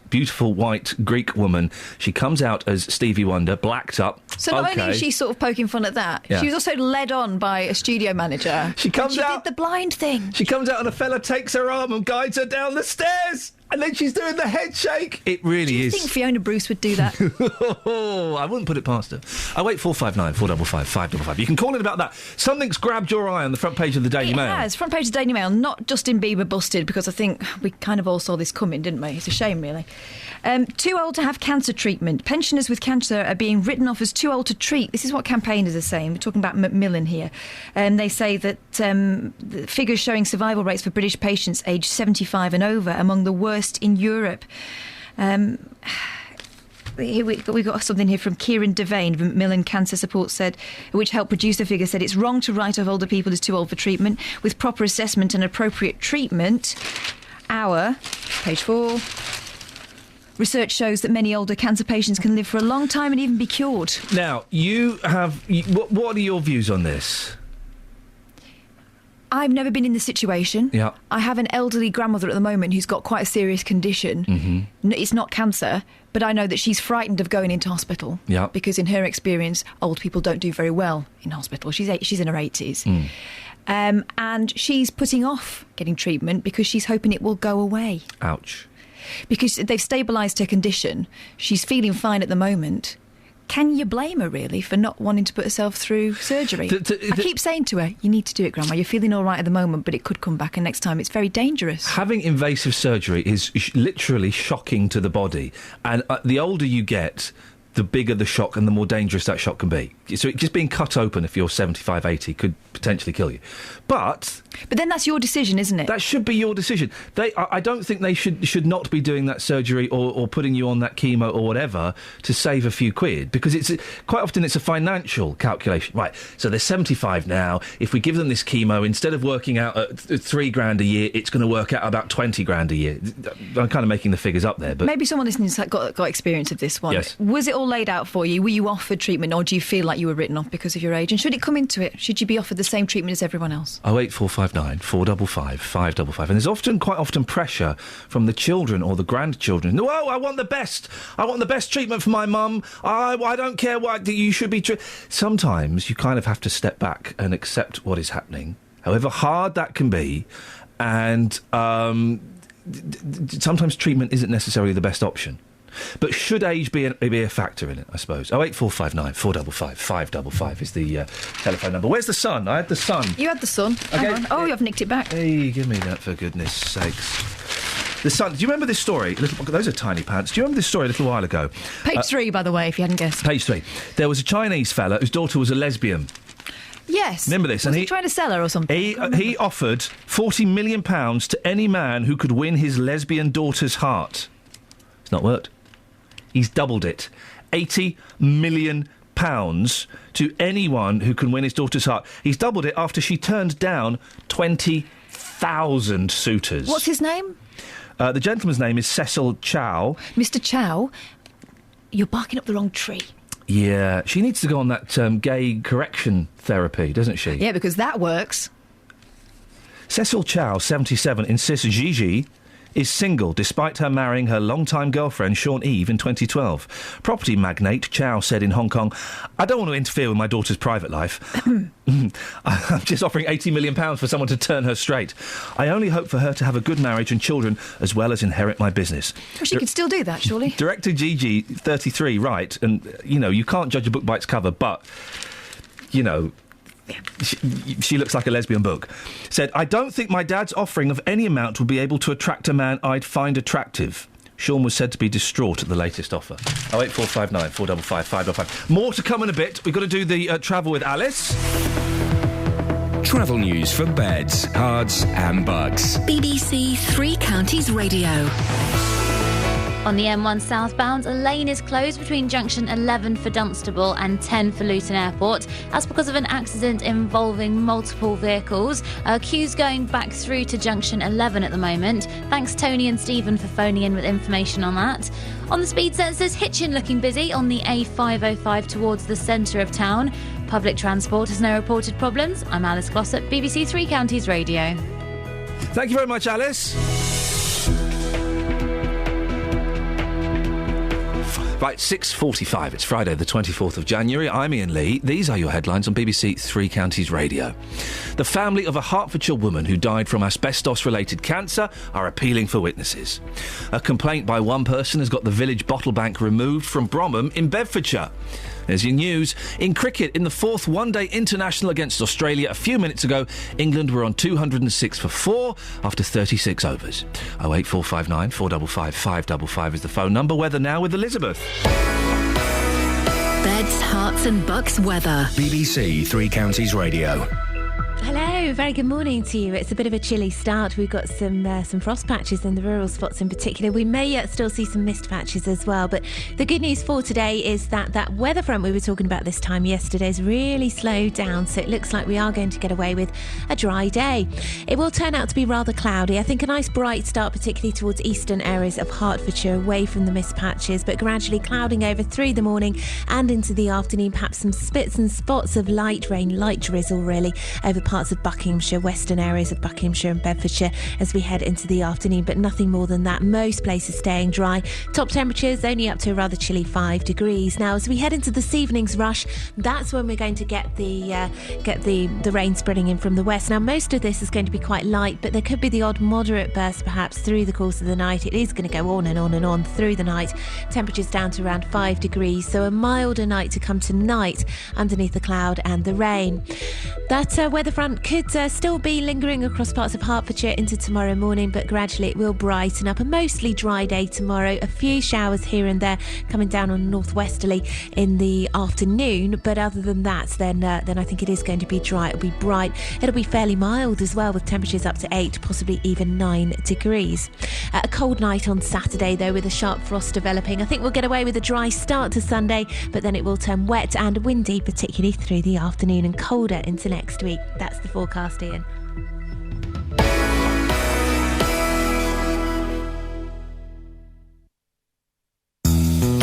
beautiful white Greek woman. She comes out as Stevie Wonder, blacked up. So not only is she sort of poking fun at that, Yeah. she was also led on by a studio manager. She comes out. Did the blind thing. She comes out and a fella takes her arm and guides her down the stairs. And then she's doing the head shake. It really is. Do you think Fiona Bruce would do that? I wouldn't put it past her. 08459 455 555. You can call in about that. Something's grabbed your eye on the front page of the Daily Mail. It has. Front page of the Daily Mail. Not Justin Bieber busted, because I think we kind of all saw this coming, didn't we? It's a shame, really. Too old to have cancer treatment. Pensioners with cancer are being written off as too old to treat. This is what campaigners are saying. We're talking about Macmillan here. They say that the figures showing survival rates for British patients aged 75 and over among the worst in Europe. We got something here from Kieran Devane, Macmillan Cancer Support said, which helped produce the figure, said it's wrong to write off older people as too old for treatment. With proper assessment and appropriate treatment, page 4, research shows that many older cancer patients can live for a long time and even be cured. Now, what are your views on this? I've never been in this situation. Yeah. I have an elderly grandmother at the moment who's got quite a serious condition. Mm-hmm. It's not cancer, but I know that she's frightened of going into hospital. Yeah. Because in her experience, old people don't do very well in hospital. She's in her 80s. And she's putting off getting treatment because she's hoping it will go away. Ouch. Because they've stabilised her condition. She's feeling fine at the moment. Can you blame her, really, for not wanting to put herself through surgery? I keep saying to her, you need to do it, Grandma. You're feeling all right at the moment, but it could come back, and next time it's very dangerous. Having invasive surgery is literally shocking to the body. And the older you get, the bigger the shock and the more dangerous that shock can be. So just being cut open if you're 75, 80 could potentially kill you. But then that's your decision, isn't it? That should be your decision. I don't think they should not be doing that surgery or putting you on that chemo or whatever to save a few quid, because quite often it's a financial calculation. Right, so they're 75 now. If we give them this chemo, instead of working out at $3,000 a year, it's going to work out about $20,000 a year. I'm kind of making the figures up there, but maybe someone listening's got experience of this one. Yes. Was it all all laid out for you. Were you offered treatment, or do you feel like you were written off because of your age? And should it come into it? Should you be offered the same treatment as everyone else? 08459 455 555. And there's quite often pressure from the children or the grandchildren. No, I want the best. I want the best treatment for my mum. I don't care what you should be. Sometimes you kind of have to step back and accept what is happening, however hard that can be, and sometimes treatment isn't necessarily the best option. But should age be a factor in it, I suppose? 08459 455 555 is the telephone number. Where's the sun? I had the sun. You had the sun. Hang on. Oh, you have nicked it back. Hey, give me that, for goodness sakes. The sun. Do you remember this story? Those are tiny pants. Do you remember this story a little while ago? Page 3, by the way, if you hadn't guessed. Page 3. There was a Chinese fella whose daughter was a lesbian. Yes. Remember this? Was he trying to sell her or something? He offered £40 million to any man who could win his lesbian daughter's heart. It's not worked. He's doubled it. £80 million to anyone who can win his daughter's heart. He's doubled it after she turned down 20,000 suitors. What's his name? The gentleman's name is Cecil Chow. Mr. Chow, you're barking up the wrong tree. Yeah, she needs to go on that gay correction therapy, doesn't she? Yeah, because that works. Cecil Chow, 77, insists Gigi is single despite her marrying her longtime girlfriend Sean Eve in 2012. Property magnate Chow said in Hong Kong, "I don't want to interfere with my daughter's private life. I'm just offering £80 million for someone to turn her straight. I only hope for her to have a good marriage and children as well as inherit my business." Well, she could still do that, surely. Director Gigi, 33, right, and, you can't judge a book by its cover, but, she looks like a lesbian book. Said, "I don't think my dad's offering of any amount will be able to attract a man I'd find attractive." Sean was said to be distraught at the latest offer. 08459 455 555. More to come in a bit. We've got to do the travel with Alice. Travel news for beds, cards and bugs. BBC Three Counties Radio. On the M1 southbound, a lane is closed between junction 11 for Dunstable and 10 for Luton Airport. That's because of an accident involving multiple vehicles. Queues going back through to junction 11 at the moment. Thanks Tony and Stephen for phoning in with information on that. On the speed sensors, Hitchin looking busy on the A505 towards the centre of town. Public transport has no reported problems. I'm Alice Glossop, BBC Three Counties Radio. Thank you very much, Alice. Right, 6:45. It's Friday, the 24th of January. I'm Iain Lee. These are your headlines on BBC Three Counties Radio. The family of a Hertfordshire woman who died from asbestos-related cancer are appealing for witnesses. A complaint by one person has got the village bottle bank removed from Bromham in Bedfordshire. There's your news. In cricket, in the fourth one-day international against Australia a few minutes ago, England were on 206 for 4 after 36 overs. 08459 455 555 is the phone number. Weather now with Elizabeth. Beds, hearts and bucks weather. BBC Three Counties Radio. Hello, very good morning to you. It's a bit of a chilly start. We've got some frost patches in the rural spots in particular. We may still see some mist patches as well. But the good news for today is that weather front we were talking about this time yesterday has really slowed down. So it looks like we are going to get away with a dry day. It will turn out to be rather cloudy. I think a nice bright start, particularly towards eastern areas of Hertfordshire, away from the mist patches, but gradually clouding over through the morning and into the afternoon. Perhaps some spits and spots of light rain, light drizzle really, over parts of Buckinghamshire, western areas of Buckinghamshire and Bedfordshire as we head into the afternoon, but nothing more than that. Most places staying dry. Top temperatures only up to a rather chilly 5 degrees. Now, as we head into this evening's rush, that's when we're going to get the rain spreading in from the west. Now, most of this is going to be quite light, but there could be the odd moderate burst perhaps through the course of the night. It is going to go on and on and on through the night. Temperatures down to around 5 degrees, so a milder night to come tonight underneath the cloud and the rain. That weather front could still be lingering across parts of Hertfordshire into tomorrow morning, but gradually it will brighten up. A mostly dry day tomorrow. A few showers here and there coming down on northwesterly in the afternoon, but other than that, then I think it is going to be dry. It'll be bright. It'll be fairly mild as well, with temperatures up to 8, possibly even 9 degrees. A cold night on Saturday, though, with a sharp frost developing. I think we'll get away with a dry start to Sunday, but then it will turn wet and windy, particularly through the afternoon, and colder into next week. That's the forecast, Iain.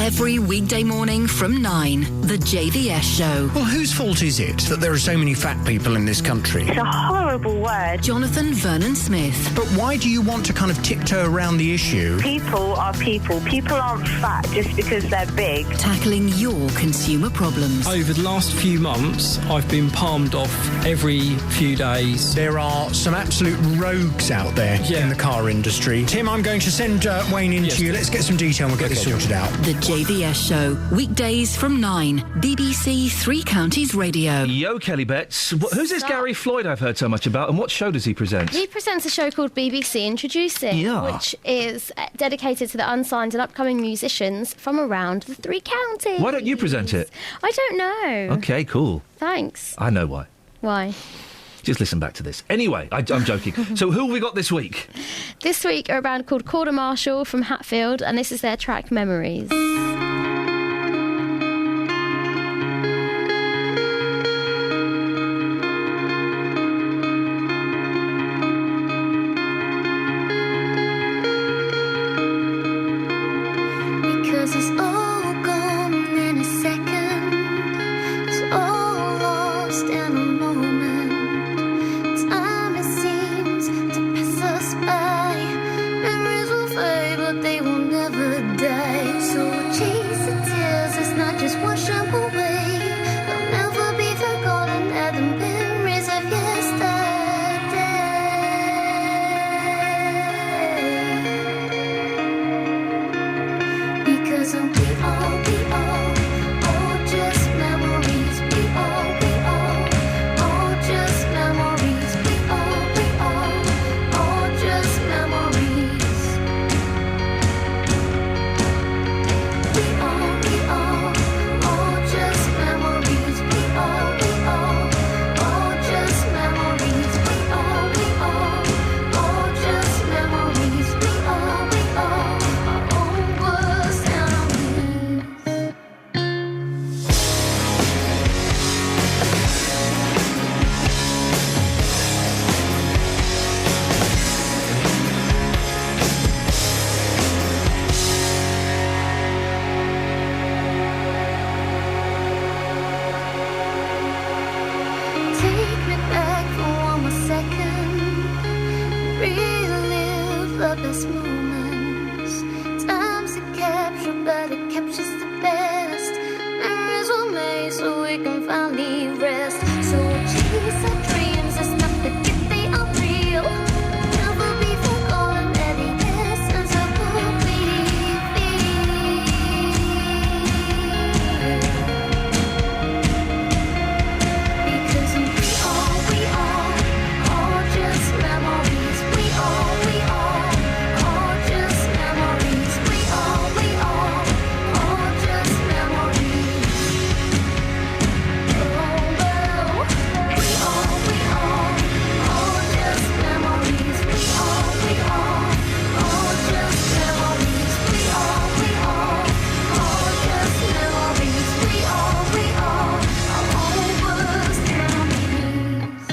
Every weekday morning from 9, The JVS Show. Well, whose fault is it that there are so many fat people in this country? It's a horrible word. Jonathan Vernon Smith. But why do you want to kind of tiptoe around the issue? People are people. People aren't fat just because they're big. Tackling your consumer problems. Over the last few months, I've been palmed off every few days. There are some absolute rogues out there in the car industry. Tim, I'm going to send Wayne in to you. Let's get some detail and we'll get this sorted out. The JVS Show, weekdays from 9, BBC Three Counties Radio. Yo, Kelly Betts. Who's this Gary Floyd I've heard so much about, and what show does he present? He presents a show called BBC Introducing, which is dedicated to the unsigned and upcoming musicians from around the three counties. Why don't you present it? I don't know. Okay, cool. Thanks. I know why. Why? Just listen back to this. Anyway, I'm joking. So who have we got this week? This week are a band called Quarter Marshall from Hatfield, and this is their track Memories. Because it's all gone in a second, it's all lost in a moment. Time it seems to pass us by. Memories will fade, but they will never die. So chase the tears, it's not just wash them away. They'll never be forgotten. They're the memories of yesterday. Because we all just memories. We all just memories. We all just memories. We all just memories. We all just memories. We all just memories. We all our own worst enemies. Take me back for one more second. Relive the best moments. Times to capture, but it captures the best. Memories were made so we can finally rest. So chase our dreams, let's not forget they are real. Never be forgotten, they're the essence of what we because we all just memories. We all just memories. We all just memories. Oh well, we all just memories. We all just memories. We all just memories. We all our own worst enemies.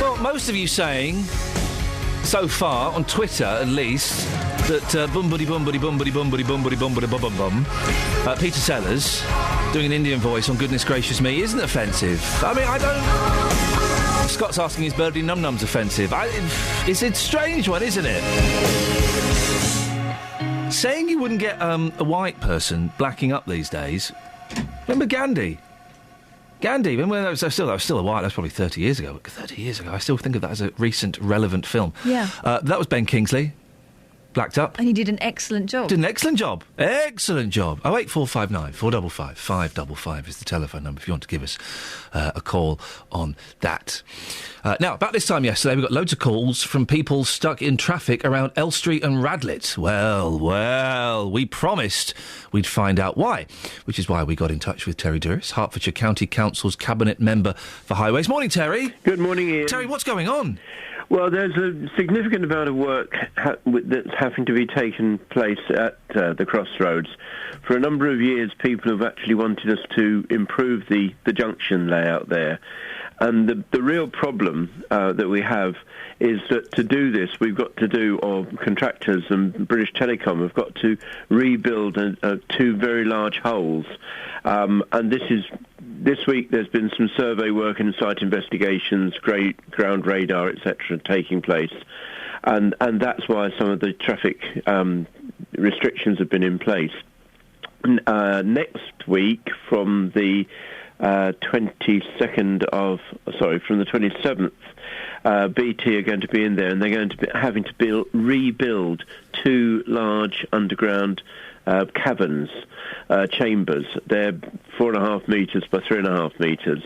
Well, most of you saying, so far, on Twitter at least, that bumbity bumbity bumbity bumbity bumbity bumbity bum bum bum, Peter Sellers doing an Indian voice on Goodness Gracious Me isn't offensive. I mean, I don't... Scott's asking, is Birdie Num Num's offensive? It's a strange one, isn't it? Saying you wouldn't get a white person blacking up these days. Remember Gandhi? Gandhi, when I was still a white, that was probably 30 years ago. 30 years ago, I still think of that as a recent, relevant film. Yeah. That was Ben Kingsley. blacked up. And he did an excellent job. Did an excellent job. Excellent job. 08459 455 555 is the telephone number if you want to give us a call on that. Now, about this time yesterday, we got loads of calls from people stuck in traffic around Elstree and Radlett. Well, we promised we'd find out why, which is why we got in touch with Terry Duris, Hertfordshire County Council's Cabinet Member for Highways. Morning, Terry. Good morning, Ian. Terry, what's going on? Well, there's a significant amount of work that's having to be taken place at the crossroads. For a number of years, people have actually wanted us to improve the junction layout there. And the real problem that we have is that to do this, we've got to do, or contractors and British Telecom have got to rebuild two very large holes. And this week there's been some survey work and site investigations, ground radar, etc., taking place. And that's why some of the traffic restrictions have been in place. Next week, from the 27th, BT are going to be in there, and they're going to be having to rebuild two large underground caverns, chambers. They're 4.5 metres by 3.5 metres.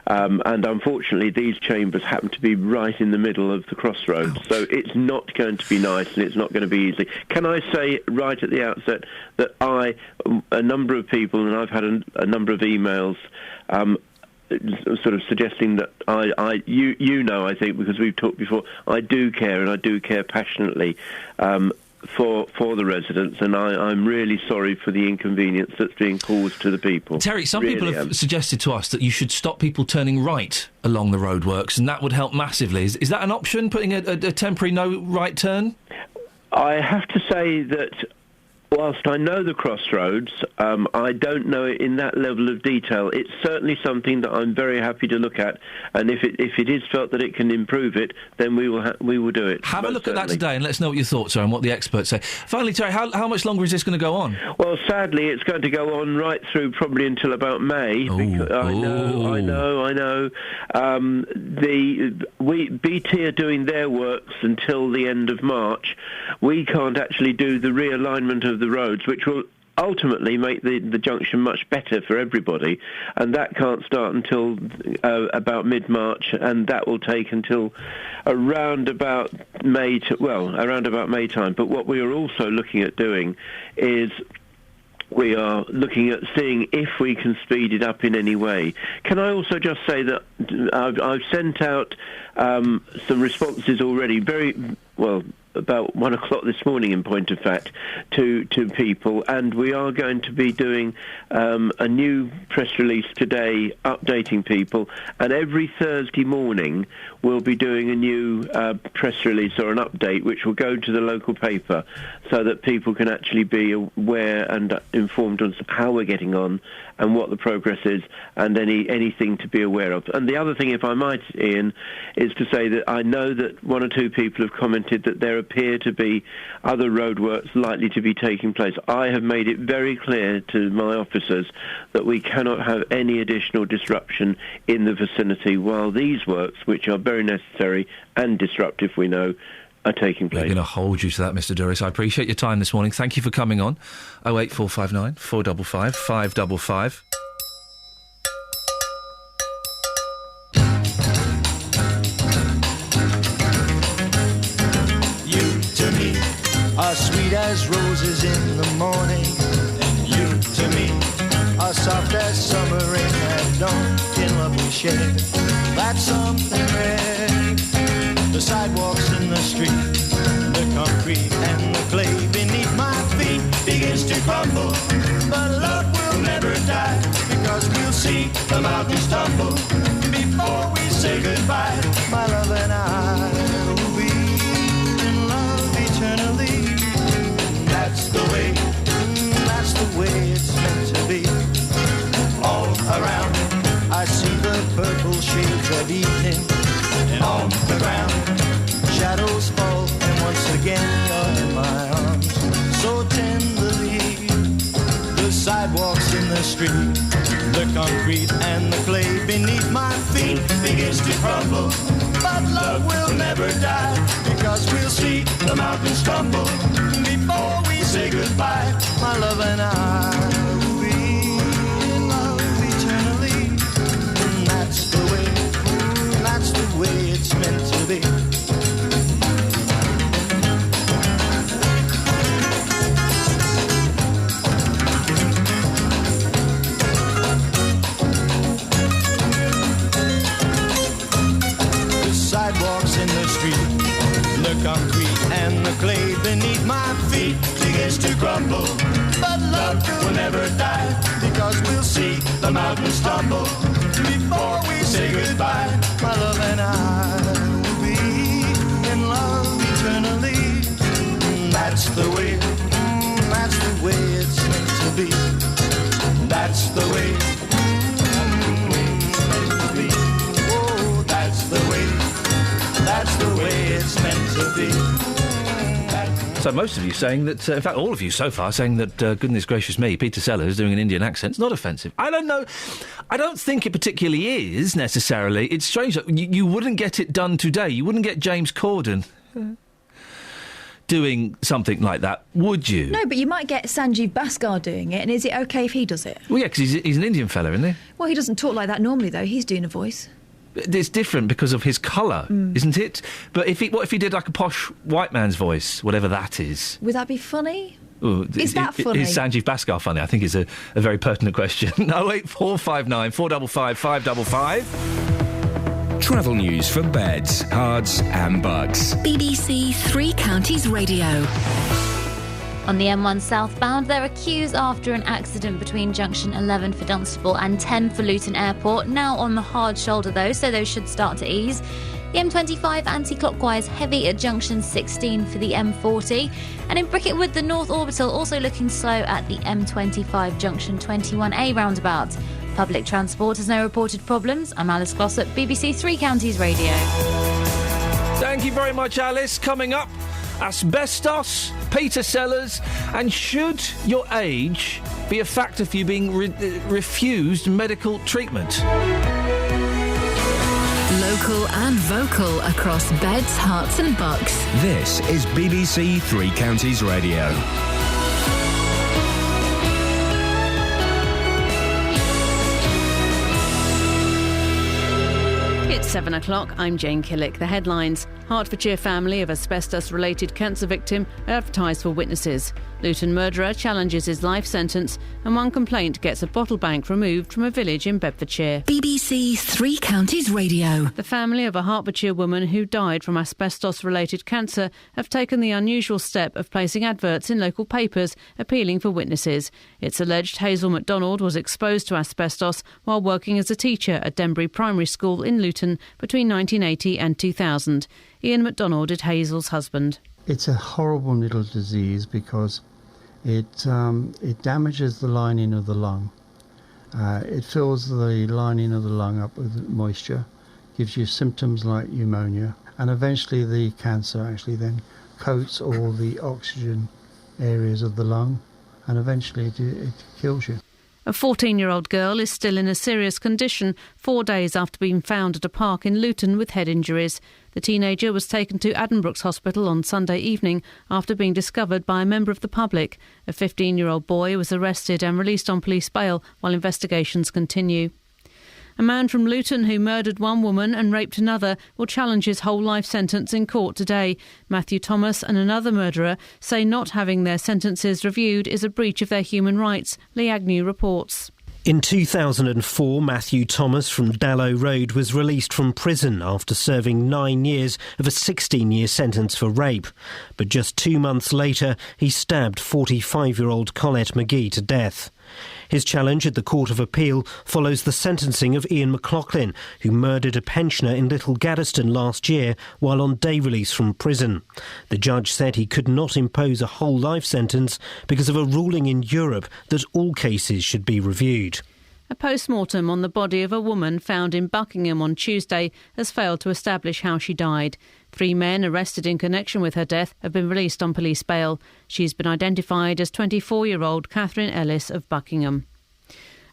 And unfortunately, these chambers happen to be right in the middle of the crossroads, so it's not going to be nice and it's not going to be easy. Can I say right at the outset that a number of people, and I've had a number of emails, sort of suggesting that I think, because we've talked before, I do care, and I do care passionately for the residents, and I'm really sorry for the inconvenience that's being caused to the people. Terry, some people have suggested to us that you should stop people turning right along the roadworks, and that would help massively. Is that an option, putting a temporary no right turn? I have to say that whilst I know the crossroads, I don't know it in that level of detail. It's certainly something that I'm very happy to look at, and if it is felt that it can improve it, then we will do it. Have a look at that today, and let us know what your thoughts are and what the experts say. Finally, Terry, how much longer is this going to go on? Well, sadly, it's going to go on right through probably until about May. I know. BT are doing their works until the end of March. We can't actually do the realignment of the roads, which will ultimately make the junction much better for everybody, and that can't start until about mid-March, and that will take until around about May time. But what we are also looking at doing is we are looking at seeing if we can speed it up in any way. Can I also just say that I've sent out some responses already, about 1 o'clock this morning, in point of fact, to people, and we are going to be doing a new press release today updating people, and every Thursday morning we'll be doing a new press release or an update which will go to the local paper so that people can actually be aware and informed on how we're getting on and what the progress is and anything to be aware of. And the other thing, if I might, Ian, is to say that I know that one or two people have commented that there appear to be other roadworks likely to be taking place. I have made it very clear to my officers that we cannot have any additional disruption in the vicinity while these works, which are very necessary and disruptive, we know, are taking place. We're going to hold you to that, Mr. Duris. I appreciate your time this morning. Thank you for coming on. 08459 455 555. You to me are sweet as roses in the morning, and you to me are soft as summer rain at dawn. In love we share that something rare. The sidewalks in the street, the concrete and the clay beneath my feet begins to crumble, but love will never die, because we'll see the mountains tumble before we say goodbye. My love and I will be in love eternally. That's the way it's meant to be. All around I see the purple shades of evening, and on the ground shadows fall, and once again you're in my arms so tenderly. The sidewalks in the street, the concrete and the clay beneath my feet begins to crumble, but love will never die, because we'll see the mountains tumble by, my love and I will be in love eternally. And that's the way it's meant to be. The sidewalks in the street, the concrete and the clay beneath my feet begins to crumble, but love will never die, because we'll see the mountains tumble before we say goodbye. My love and I will be in love eternally. That's the way it's meant to be. That's the way it's meant to be. Oh, that's the way it's meant to be. So most of you saying that, in fact all of you so far saying that, goodness gracious me, Peter Sellers doing an Indian accent's not offensive. I don't know. I don't think it particularly is, necessarily. It's strange that you wouldn't get it done today. You wouldn't get James Corden doing something like that, would you? No, but you might get Sanjeev Bhaskar doing it, and is it OK if he does it? Well, yeah, because he's an Indian fella, isn't he? Well, he doesn't talk like that normally, though. He's doing a voice. It's different because of his colour, isn't it? But what if he did like a posh white man's voice, whatever that is? Would that be funny? Ooh, is that funny? Is Sanjeev Bhaskar funny? I think it's a very pertinent question. 08459 455 555. Travel news for beds, cards and bugs. BBC Three Counties Radio. On the M1 southbound, there are queues after an accident between junction 11 for Dunstable and 10 for Luton Airport. Now on the hard shoulder, though, so those should start to ease. The M25 anti-clockwise heavy at junction 16 for the M40. And in Bricketwood, the North Orbital also looking slow at the M25 junction 21A roundabout. Public transport has no reported problems. I'm Alice Glossop, BBC Three Counties Radio. Thank you very much, Alice. Coming up, asbestos, Peter Sellers, and should your age be a factor for you being refused medical treatment? Local and vocal across beds, hearts and bucks. This is BBC Three Counties Radio. It's 7 o'clock. I'm Jane Killick. The headlines. Hertfordshire family of asbestos-related cancer victim advertised for witnesses. Luton murderer challenges his life sentence, and one complaint gets a bottle bank removed from a village in Bedfordshire. BBC Three Counties Radio. The family of a Hertfordshire woman who died from asbestos-related cancer have taken the unusual step of placing adverts in local papers appealing for witnesses. It's alleged Hazel MacDonald was exposed to asbestos while working as a teacher at Denbury Primary School in Luton between 1980 and 2000. Iain MacDonald is Hazel's husband. It's a horrible little disease because it damages the lining of the lung. It fills the lining of the lung up with moisture, gives you symptoms like pneumonia, and eventually the cancer actually then coats all the oxygen areas of the lung, and eventually it kills you. A 14-year-old girl is still in a serious condition 4 days after being found at a park in Luton with head injuries. The teenager was taken to Addenbrooke's Hospital on Sunday evening after being discovered by a member of the public. A 15-year-old boy was arrested and released on police bail while investigations continue. A man from Luton who murdered one woman and raped another will challenge his whole life sentence in court today. Matthew Thomas and another murderer say not having their sentences reviewed is a breach of their human rights. Lee Agnew reports. In 2004, Matthew Thomas from Dallow Road was released from prison after serving 9 years of a 16-year sentence for rape. But just 2 months later, he stabbed 45-year-old Colette McGee to death. His challenge at the Court of Appeal follows the sentencing of Ian McLaughlin, who murdered a pensioner in Little Gaddeston last year while on day release from prison. The judge said he could not impose a whole life sentence because of a ruling in Europe that all cases should be reviewed. A post-mortem on the body of a woman found in Buckingham on Tuesday has failed to establish how she died. 3 men arrested in connection with her death have been released on police bail. She's been identified as 24-year-old Catherine Ellis of Buckingham.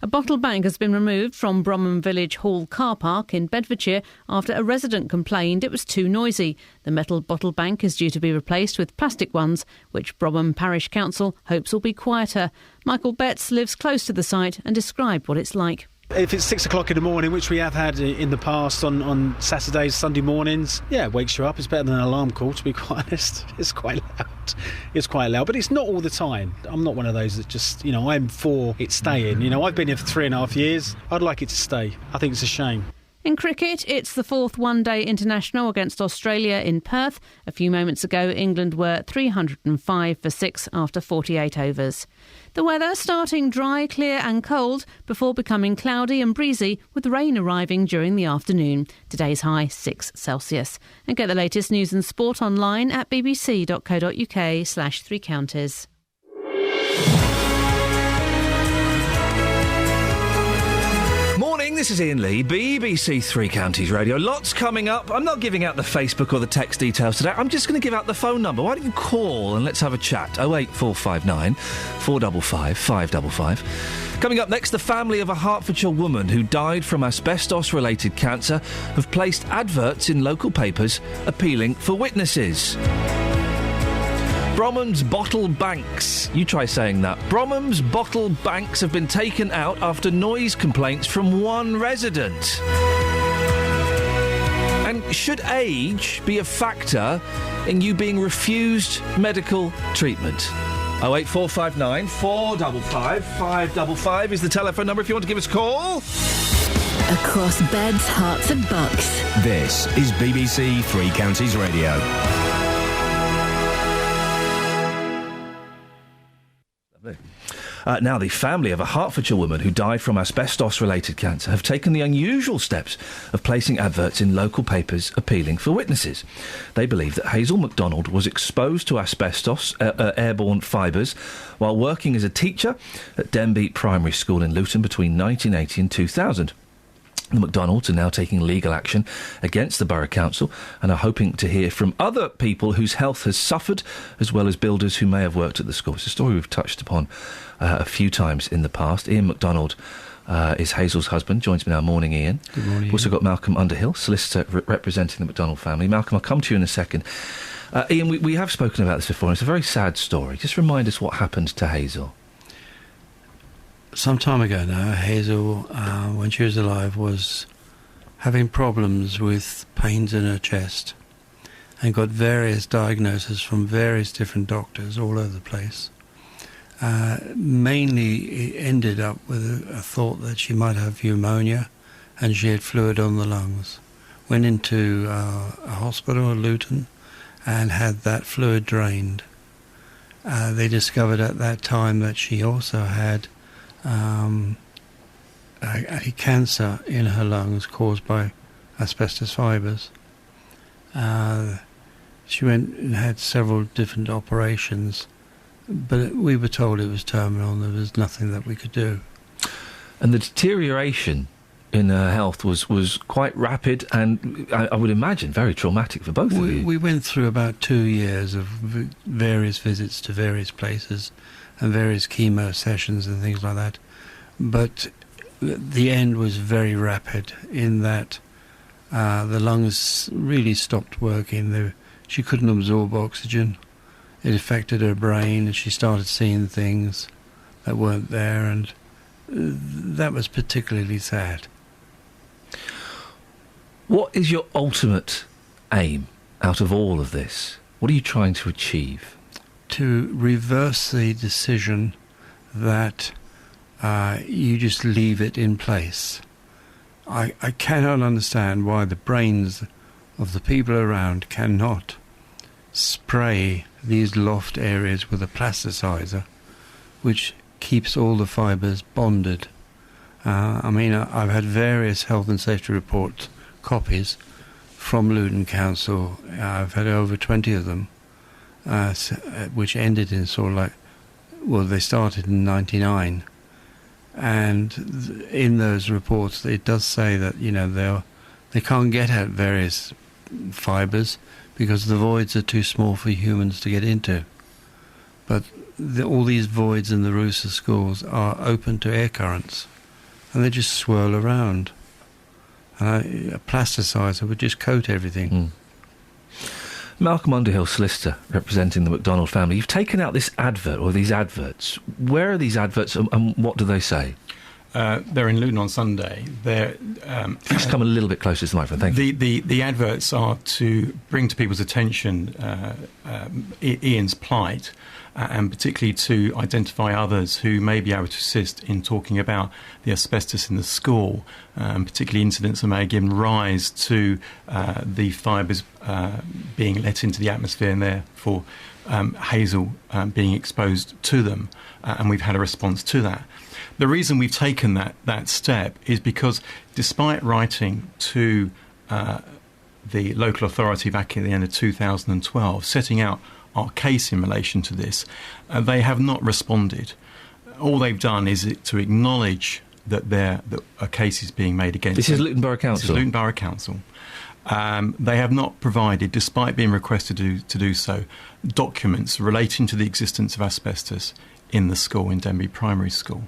A bottle bank has been removed from Bromham Village Hall car park in Bedfordshire after a resident complained it was too noisy. The metal bottle bank is due to be replaced with plastic ones, which Bromham Parish Council hopes will be quieter. Michael Betts lives close to the site and described what it's like. If it's 6 o'clock in the morning, which we have had in the past on Saturdays, Sunday mornings, yeah, it wakes you up. It's better than an alarm call, to be quite honest. It's quite loud. It's quite loud, but it's not all the time. I'm not one of those that just, I'm for it staying. I've been here for 3.5 years. I'd like it to stay. I think it's a shame. In cricket, it's the fourth one-day international against Australia in Perth. A few moments ago, England were 305 for 6 after 48 overs. The weather starting dry, clear and cold before becoming cloudy and breezy, with rain arriving during the afternoon. Today's high 6 Celsius. And get the latest news and sport online at bbc.co.uk/3 counties. Morning, this is Iain Lee, BBC Three Counties Radio. Lots coming up. I'm not giving out the Facebook or the text details today. I'm just going to give out the phone number. Why don't you call and let's have a chat? 08459 455 555. Coming up next, the family of a Hertfordshire woman who died from asbestos-related cancer have placed adverts in local papers appealing for witnesses. Bromham's bottle banks. You try saying that. Bromham's bottle banks have been taken out after noise complaints from one resident. And should age be a factor in you being refused medical treatment? 08459 455 555 is the telephone number if you want to give us a call. Across beds, hearts and bucks. This is BBC Three Counties Radio. Now, the family of a Hertfordshire woman who died from asbestos-related cancer have taken the unusual steps of placing adverts in local papers appealing for witnesses. They believe that Hazel MacDonald was exposed to asbestos, airborne fibres, while working as a teacher at Denby Primary School in Luton between 1980 and 2000. The MacDonalds are now taking legal action against the Borough Council and are hoping to hear from other people whose health has suffered, as well as builders who may have worked at the school. It's a story we've touched upon a few times in the past. Iain MacDonald is Hazel's husband, joins me now. Morning, Iain. Good morning. We've also got Malcolm Underhill, solicitor representing the MacDonald family. Malcolm, I'll come to you in a second. Iain, we have spoken about this before, and it's a very sad story. Just remind us what happened to Hazel. Some time ago now, Hazel, when she was alive, was having problems with pains in her chest and got various diagnoses from various different doctors all over the place. Mainly it ended up with a thought that she might have pneumonia and she had fluid on the lungs. Went into a hospital in Luton and had that fluid drained. They discovered at that time that she also had a cancer in her lungs caused by asbestos fibres. She went and had several different operations, but we were told it was terminal and there was nothing that we could do. And the deterioration in her health was quite rapid and, I would imagine, very traumatic for both of you. We went through about 2 years of various visits to various places and various chemo sessions and things like that. But the end was very rapid in that the lungs really stopped working. She couldn't absorb oxygen. It affected her brain and she started seeing things that weren't there, and that was particularly sad. What is your ultimate aim out of all of this? What are you trying to achieve? To reverse the decision that you just leave it in place. I cannot understand why the brains of the people around cannot spray these loft areas with a plasticizer which keeps all the fibres bonded. I've had various health and safety report copies from Luton Council. I've had over 20 of them. Which ended in they started in 99, and in those reports it does say that they can't get at various fibres because the voids are too small for humans to get into. But all these voids in the roofs of schools are open to air currents, and they just swirl around. And a plasticizer would just coat everything. Malcolm Underhill, solicitor, representing the McDonald family. You've taken out this advert, or these adverts. Where are these adverts, and what do they say? They're in Luton on Sunday. Just come a little bit closer to the microphone, thank you. The adverts are to bring to people's attention Iain's plight, and particularly to identify others who may be able to assist in talking about the asbestos in the school, particularly incidents that may have given rise to the fibres being let into the atmosphere and therefore hazel being exposed to them, and we've had a response to that. The reason we've taken that step is because despite writing to the local authority back at the end of 2012, setting out our case in relation to this, they have not responded. All they've done is to acknowledge that a case is being made against them. This is Luton Borough Council? This is Luton Borough Council. They have not provided, despite being requested to do so, documents relating to the existence of asbestos in the school, in Denby Primary School.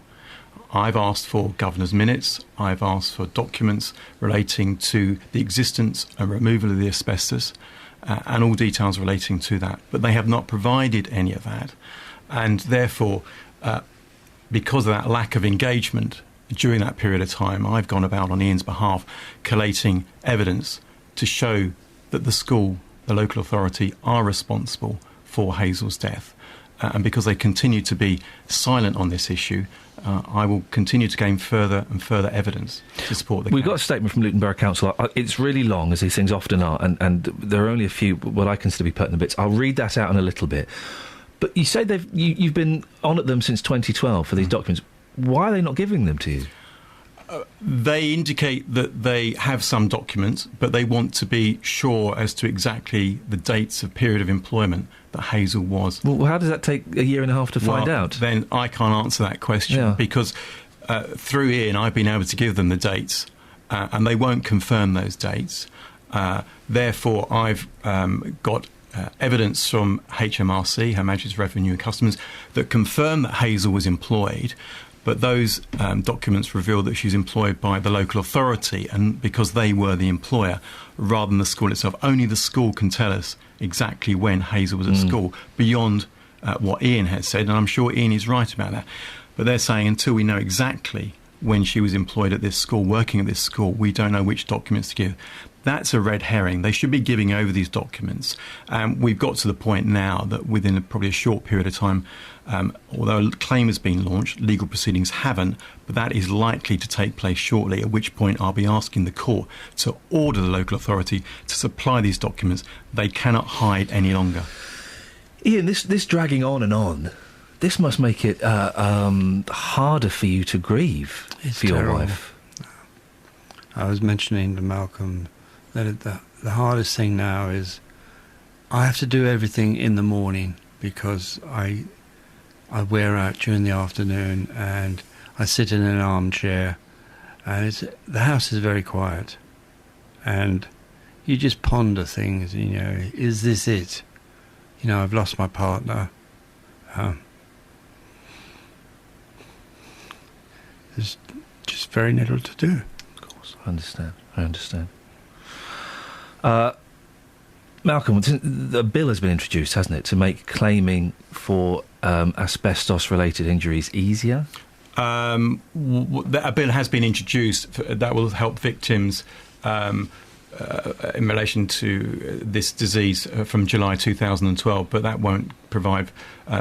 I've asked for governor's minutes, I've asked for documents relating to the existence and removal of the asbestos, and all details relating to that. But they have not provided any of that. And therefore, because of that lack of engagement during that period of time, I've gone about on Iain's behalf collating evidence to show that the school, the local authority, are responsible for Hazel's death. And because they continue to be silent on this issue, I will continue to gain further and further evidence to support the case. We've got a statement from Luton Borough Council. It's really long, as these things often are, and there are only a few, what I consider to be pertinent bits. I'll read that out in a little bit. But you say you've been on at them since 2012 for these documents. Why are they not giving them to you? They indicate that they have some documents, but they want to be sure as to exactly the dates of period of employment that Hazel was. Well, how does that take a year and a half to find out? Then I can't answer that question because through Iain I've been able to give them the dates and they won't confirm those dates. Therefore, I've got evidence from HMRC, Her Majesty's Revenue and Customs, that confirm that Hazel was employed. But those documents reveal that she's employed by the local authority, and because they were the employer rather than the school itself. Only the school can tell us exactly when Hazel was at school, beyond what Iain has said, and I'm sure Iain is right about that. But they're saying until we know exactly when she was employed at this school, working at this school, we don't know which documents to give. That's a red herring. They should be giving over these documents. We've got to the point now that within probably a short period of time, although a claim has been launched, legal proceedings haven't, but that is likely to take place shortly, at which point I'll be asking the court to order the local authority to supply these documents. They cannot hide any longer. Iain, this dragging on, this must make it harder for you to grieve for your terrible. wife. I was mentioning to Malcolm that the hardest thing now is I have to do everything in the morning because I wear out during the afternoon and I sit in an armchair and the house is very quiet and you just ponder things, is this it? I've lost my partner. There's just very little to do. Of course, I understand. Malcolm, the bill has been introduced, hasn't it, to make claiming for asbestos-related injuries easier? A bill has been introduced that will help victims in relation to this disease from July 2012, but that won't provide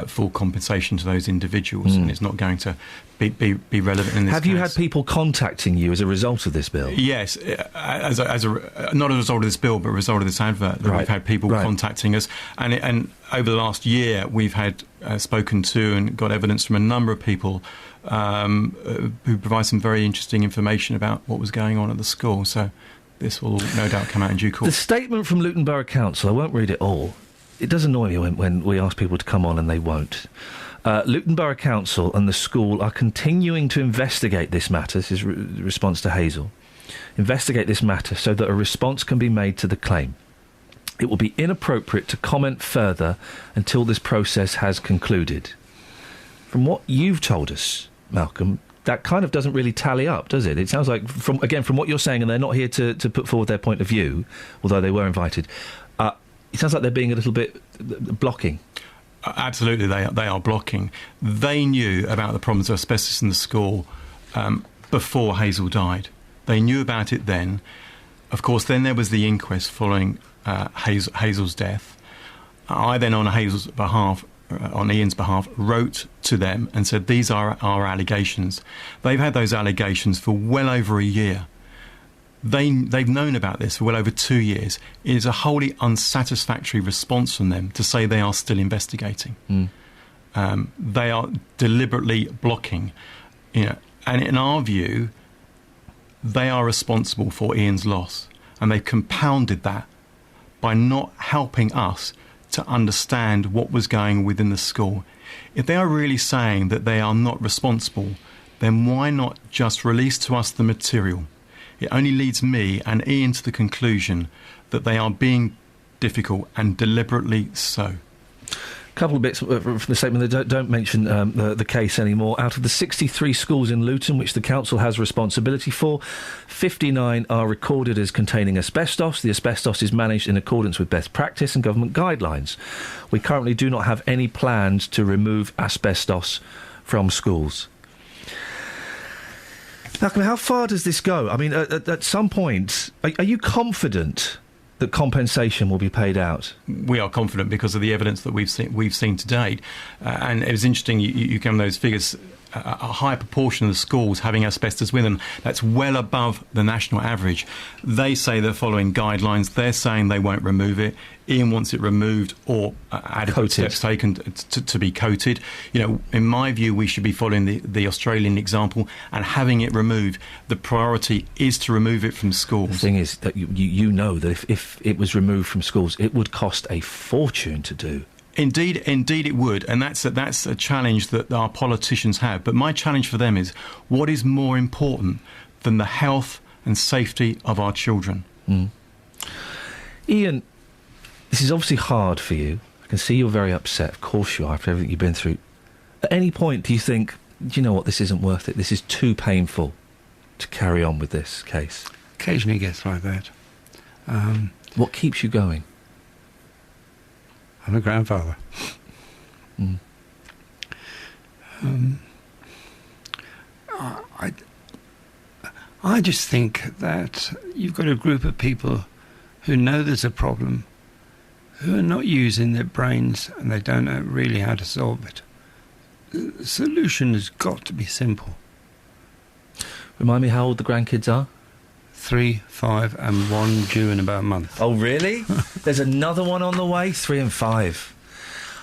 full compensation to those individuals, and it's not going to be relevant in this Have case. you had people contacting you as a result of this bill? Yes, not as a result of this bill, but a result of this advert. That We've had people contacting us, and over the last year we've had spoken to and got evidence from a number of people who provide some very interesting information about what was going on at the school. So this will no doubt come out in due course. The statement from Luton Borough Council, I won't read it all. It does annoy me when we ask people to come on and they won't. Luton Borough Council and the school are continuing to investigate this matter. This is response to Hazel. Investigate this matter so that a response can be made to the claim. It will be inappropriate to comment further until this process has concluded. From what you've told us, Malcolm, that kind of doesn't really tally up, does it? It sounds like, from what you're saying, and they're not here to put forward their point of view, although they were invited, it sounds like they're being a little bit blocking. Absolutely, they are blocking. They knew about the problems of asbestos in the school before Hazel died. They knew about it then. Of course, then there was the inquest following Hazel's death. I then, on Hazel's behalf, on Ian's behalf, wrote to them and said, these are our allegations. They've had those allegations for well over a year. They've known about this for well over 2 years. It is a wholly unsatisfactory response from them to say they are still investigating. They are deliberately blocking. And in our view, they are responsible for Ian's loss. And they've compounded that by not helping us to understand what was going on within the school. If they are really saying that they are not responsible, then why not just release to us the material? It only leads me and Ian to the conclusion that they are being difficult, and deliberately so. A couple of bits from the statement that don't mention the case anymore. Out of the 63 schools in Luton which the council has responsibility for, 59 are recorded as containing asbestos. The asbestos is managed in accordance with best practice and government guidelines. We currently do not have any plans to remove asbestos from schools. Malcolm, how far does this go? I mean, at some point, are you confident that compensation will be paid out? We are confident because of the evidence that we've seen to date. And it was interesting, you come those figures, a high proportion of the schools having asbestos with them. That's well above the national average. They say they're following guidelines. They're saying they won't remove it. Ian wants it removed or adequate steps taken to be coated. In my view, we should be following the Australian example and having it removed. The priority is to remove it from schools. The thing is that you know that if it was removed from schools, it would cost a fortune to do. Indeed it would, and that's a challenge that our politicians have. But my challenge for them is, what is more important than the health and safety of our children? Ian, this is obviously hard for you. I can see you're very upset. Of course you are, after everything you've been through. At any point do you think, do you know what, this isn't worth it? This is too painful to carry on with this case? Occasionally it gets like that. What keeps you going? I'm a grandfather. I just think that you've got a group of people who know there's a problem, who are not using their brains, and they don't know really how to solve it. The solution has got to be simple. Remind me how old the grandkids are? 3, 5 and 1 due in about a month. Oh, really? There's another one on the way? 3 and 5.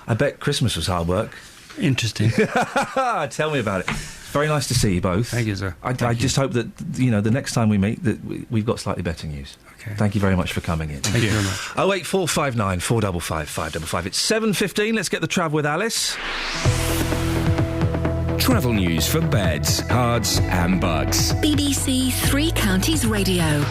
I bet Christmas was hard work. Interesting. Tell me about it. Very nice to see you both. Thank you, sir. I just hope that, the next time we meet, that we've got slightly better news. Okay. Thank you very much for coming in. Thank you very much. 08459 455 555. It's 7:15. Let's get the travel with Alice. Travel news for beds, cards and bugs. BBC Three Counties Radio.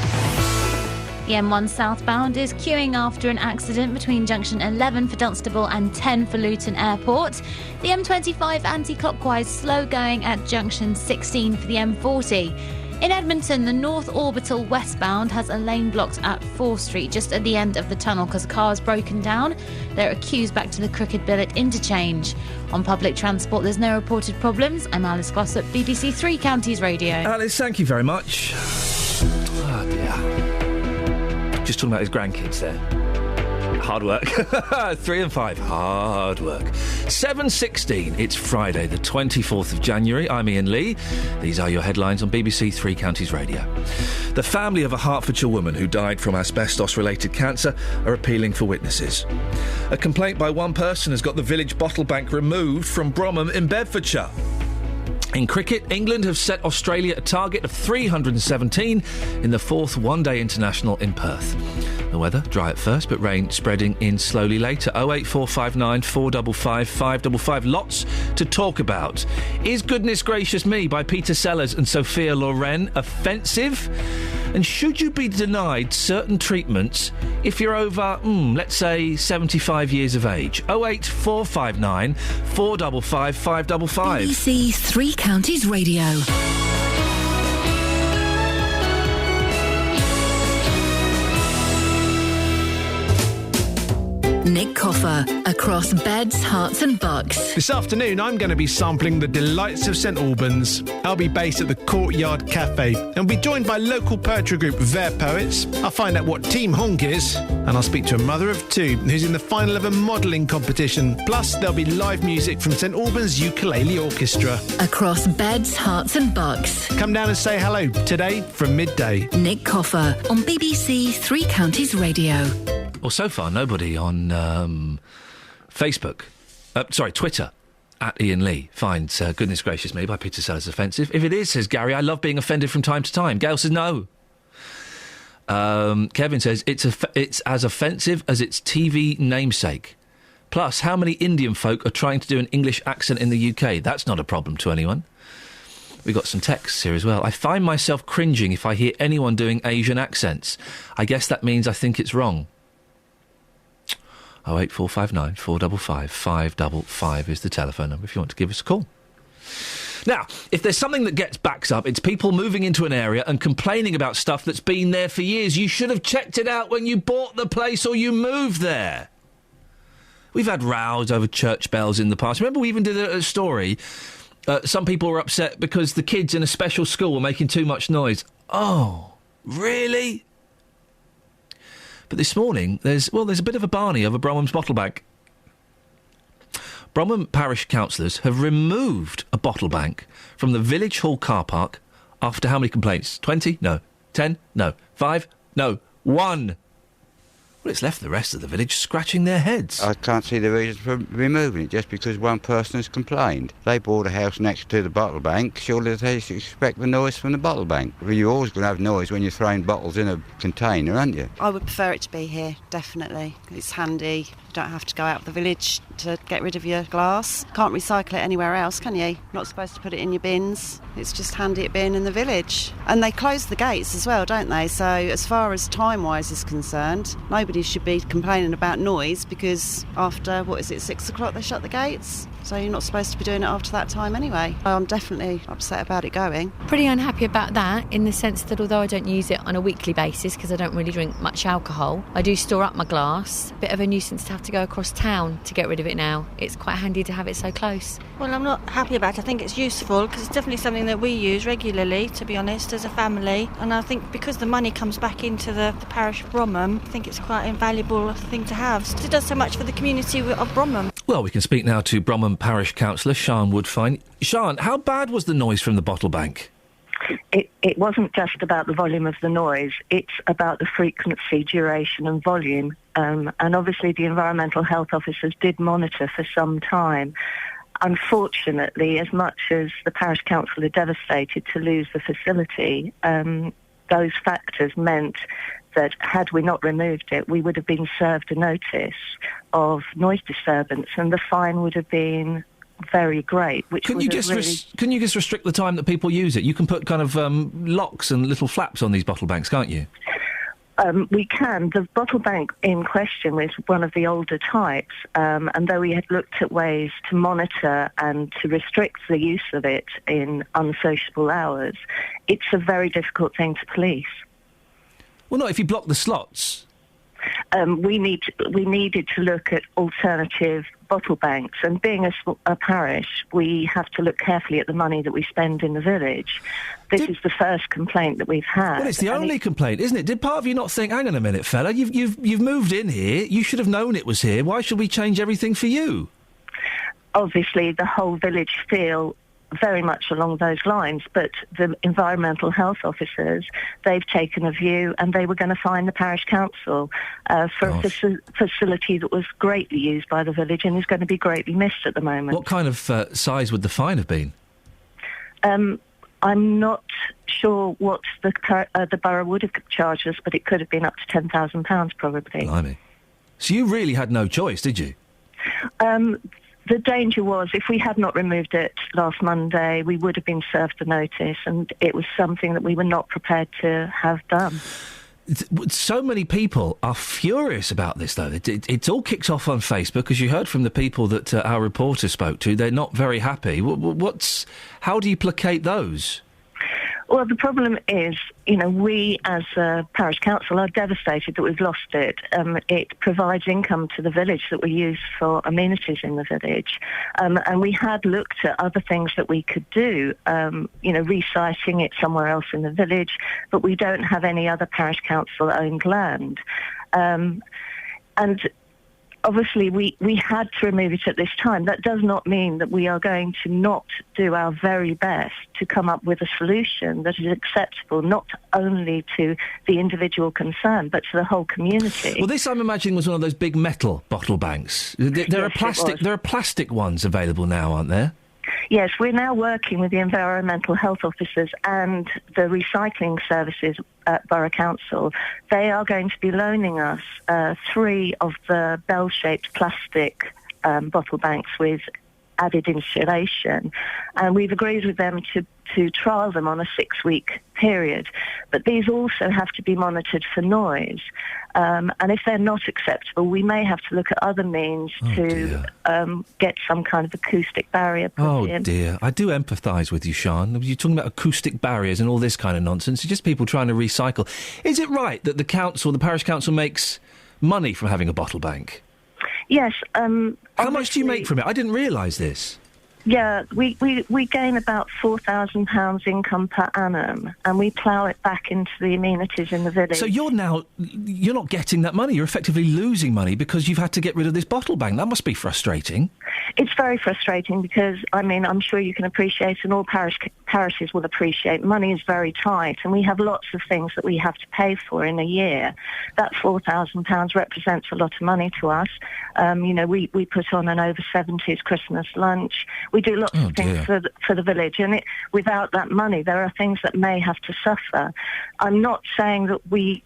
The M1 southbound is queuing after an accident between junction 11 for Dunstable and 10 for Luton Airport. The M25 anti-clockwise slow going at junction 16 for the M40. In Edmonton, the North Orbital westbound has a lane blocked at 4th Street just at the end of the tunnel because a car is broken down. There are queues back to the Crooked Billet interchange. On public transport, there's no reported problems. I'm Alice Glossop, BBC Three Counties Radio. Alice, thank you very much. Oh, dear. Just talking about his grandkids there. Hard work. 3 and 5. Hard work. 7:16. It's Friday, the 24th of January. I'm Iain Lee. These are your headlines on BBC Three Counties Radio. The family of a Hertfordshire woman who died from asbestos-related cancer are appealing for witnesses. A complaint by one person has got the village bottle bank removed from Bromham in Bedfordshire. In cricket, England have set Australia a target of 317 in the 4th one-day international in Perth. The weather, dry at first, but rain spreading in slowly later. 08459 455 555. Lots to talk about. Is Goodness Gracious Me by Peter Sellers and Sophia Loren offensive? And should you be denied certain treatments if you're over, let's say, 75 years of age? 08459 455 555. BBC Three Counties Radio. Nick Coffer, across beds, hearts and bucks. This afternoon, I'm going to be sampling the delights of St Albans. I'll be based at the Courtyard Cafe and be joined by local poetry group Their Poets. I'll find out what Team Honk is, and I'll speak to a mother of two who's in the final of a modelling competition. Plus, there'll be live music from St Albans Ukulele Orchestra. Across beds, hearts and bucks. Come down and say hello today from midday. Nick Coffer on BBC Three Counties Radio. Well, so far, nobody on Twitter, at Iain Lee, finds Goodness Gracious Me by Peter Sellers offensive. If it is, says Gary, I love being offended from time to time. Gail says no. Kevin says it's as offensive as its TV namesake. Plus, how many Indian folk are trying to do an English accent in the UK? That's not a problem to anyone. We've got some texts here as well. I find myself cringing if I hear anyone doing Asian accents. I guess that means I think it's wrong. 08459 455 555 is the telephone number if you want to give us a call. Now, if there's something that gets backs up, it's people moving into an area and complaining about stuff that's been there for years. You should have checked it out when you bought the place or you moved there. We've had rows over church bells in the past. Remember, we even did a story. Some people were upset because the kids in a special school were making too much noise. Oh, really? But this morning, there's a bit of a Barney over Bromham's bottle bank. Bromham Parish councillors have removed a bottle bank from the Village Hall car park after how many complaints? 20? No. 10? No. 5? No. 1. Well, it's left the rest of the village scratching their heads. I can't see the reason for removing it just because one person has complained. They bought a house next to the bottle bank. Surely they expect the noise from the bottle bank. Well, you're always going to have noise when you're throwing bottles in a container, aren't you? I would prefer it to be here, definitely. It's handy. You don't have to go out of the village to get rid of your glass. Can't recycle it anywhere else, can you? Not supposed to put it in your bins. It's just handy it being in the village. And they close the gates as well, don't they? So as far as time-wise is concerned, nobody should be complaining about noise because after, 6 o'clock they shut the gates? So you're not supposed to be doing it after that time anyway. I'm definitely upset about it going. Pretty unhappy about that in the sense that although I don't use it on a weekly basis because I don't really drink much alcohol, I do store up my glass. Bit of a nuisance to have to go across town to get rid of it now. It's quite handy to have it so close. Well, I'm not happy about it. I think it's useful because it's definitely something that we use regularly, to be honest, as a family. And I think because the money comes back into the parish of Bromham, I think it's quite an invaluable thing to have. It does so much for the community of Bromham. Well, we can speak now to Bromham Parish Councillor Sian Woodfine. Sian, how bad was the noise from the bottle bank? It wasn't just about the volume of the noise, it's about the frequency, duration and volume. And obviously the environmental health officers did monitor for some time. Unfortunately, as much as the parish council are devastated to lose the facility, those factors meant that had we not removed it, we would have been served a notice of noise disturbance and the fine would have been very great. Can you just restrict the time that people use it? You can put kind of locks and little flaps on these bottle banks, can't you? We can. The bottle bank in question was one of the older types, and though we had looked at ways to monitor and to restrict the use of it in unsociable hours, it's a very difficult thing to police. Well, not if you block the slots. We needed to look at alternative bottle banks, and being a parish, we have to look carefully at the money that we spend in the village. This is the first complaint that we've had. Well, it's the only complaint, isn't it? Did part of you not think, hang on a minute, fella, you've moved in here, you should have known it was here, why should we change everything for you? Obviously, the whole village feel very much along those lines, but the environmental health officers, they've taken a view and they were going to fine the parish council for a facility that was greatly used by the village and is going to be greatly missed at the moment. What kind of size would the fine have been? I'm not sure what the borough would have charged us, but it could have been up to £10,000 probably. Blimey. So you really had no choice, did you? The danger was, if we had not removed it last Monday, we would have been served the notice, and it was something that we were not prepared to have done. So many people are furious about this, though. It's all kicked off on Facebook, as you heard from the people that our reporter spoke to. They're not very happy. How do you placate those? Well, the problem is, we as a parish council are devastated that we've lost it. It provides income to the village that we use for amenities in the village. And we had looked at other things that we could do, resiting it somewhere else in the village, but we don't have any other parish council-owned land. And obviously, we had to remove it at this time. That does not mean that we are going to not do our very best to come up with a solution that is acceptable not only to the individual concerned, but to the whole community. Well, this, I'm imagining, was one of those big metal bottle banks. There are plastic ones available now, aren't there? Yes, we're now working with the environmental health officers and the recycling services at Borough Council. They are going to be loaning us 3 of the bell-shaped plastic bottle banks with added insulation, and we've agreed with them to trial them on a 6-week period. But these also have to be monitored for noise. And if they're not acceptable, we may have to look at other means to get some kind of acoustic barrier put in. Oh, dear. I do empathise with you, Sian. You're talking about acoustic barriers and all this kind of nonsense. It's just people trying to recycle. Is it right that the parish council makes money from having a bottle bank? Yes. How much do you make from it? I didn't realise this. Yeah, we gain about £4,000 income per annum, and we plough it back into the amenities in the village. So you're not getting that money. You're effectively losing money because you've had to get rid of this bottle bank. That must be frustrating. It's very frustrating because, I'm sure you can appreciate, and all parishes will appreciate, money is very tight, and we have lots of things that we have to pay for in a year. That £4,000 represents a lot of money to us. We put on an over-70s Christmas lunch. We do lots of things for the village, and without that money, there are things that may have to suffer. I'm not saying that we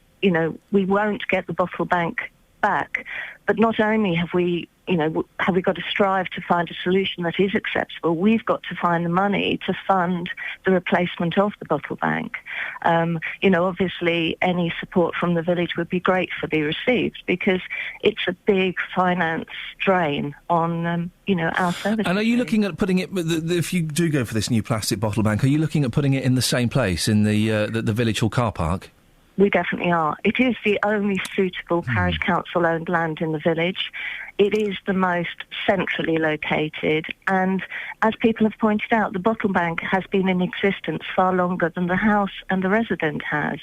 won't get the bottle bank back, but not only have we got to strive to find a solution that is acceptable, we've got to find the money to fund the replacement of the bottle bank. Obviously, any support from the village would be gratefully received because it's a big finance drain on, our services. And are you looking at putting it, if you do go for this new plastic bottle bank, are you looking at putting it in the same place, in the village hall car park? We definitely are. It is the only suitable parish council-owned land in the village. It is the most centrally located, and as people have pointed out, the bottle bank has been in existence far longer than the house and the resident has.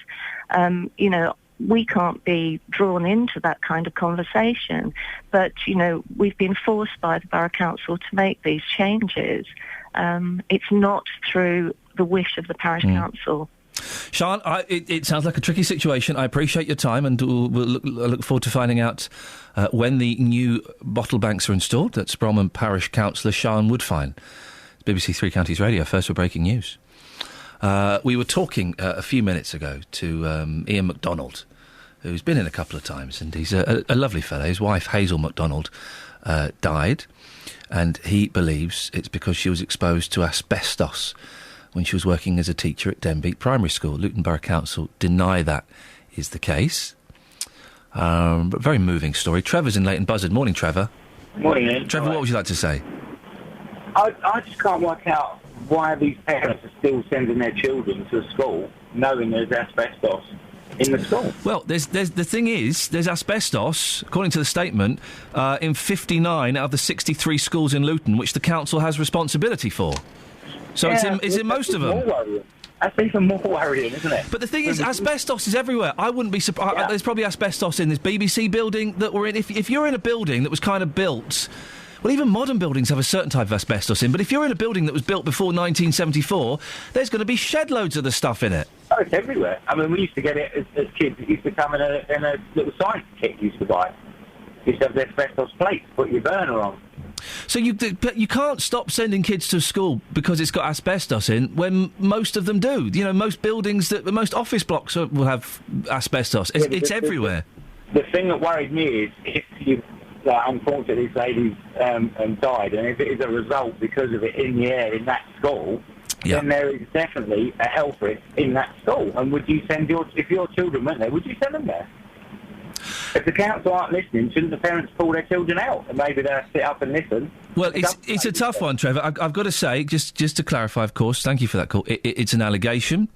We can't be drawn into that kind of conversation, but, we've been forced by the Borough Council to make these changes. It's not through the wish of the Parish Council. Sian, it sounds like a tricky situation. I appreciate your time, and we'll look forward to finding out when the new bottle banks are installed. That's Bromham Parish Councillor Sian Woodfine. It's BBC Three Counties Radio. First for breaking news. We were talking a few minutes ago to Iain MacDonald, who's been in a couple of times, and he's a lovely fellow. His wife, Hazel MacDonald, died, and he believes it's because she was exposed to asbestos when she was working as a teacher at Denbeat Primary School. Luton Borough Council deny that is the case. But very moving story. Trevor's in Leighton Buzzard. Morning, Trevor. Morning, Ian. Trevor, what would you like to say? I just can't work out why these parents are still sending their children to school knowing there's asbestos in the school. Well, there's the thing is, there's asbestos, according to the statement, in 59 out of the 63 schools in Luton, which the council has responsibility for. So it's in most of them. That's even more worrying, isn't it? But the thing is, asbestos is everywhere. I wouldn't be surprised. Yeah. There's probably asbestos in this BBC building that we're in. If you're in a building that was kind of built... Well, even modern buildings have a certain type of asbestos in, but if you're in a building that was built before 1974, there's going to be shed loads of the stuff in it. Oh, it's everywhere. I mean, we used to get it as kids. It used to come in a little science kit you used to buy. You used to have the asbestos plate to put your burner on. So you can't stop sending kids to school because it's got asbestos in when most of them do. Most buildings, most office blocks will have asbestos. It's everywhere. The thing that worried me is if unfortunately this lady's died, and if it is a result because of it in the air in that school, then there is definitely a health risk in that school. And would you send if your children went there, would you send them there? If the council aren't listening, shouldn't the parents pull their children out and maybe they'll sit up and listen? Well, it's a tough one, Trevor. I've got to say, just to clarify, of course, thank you for that call. It's an allegation,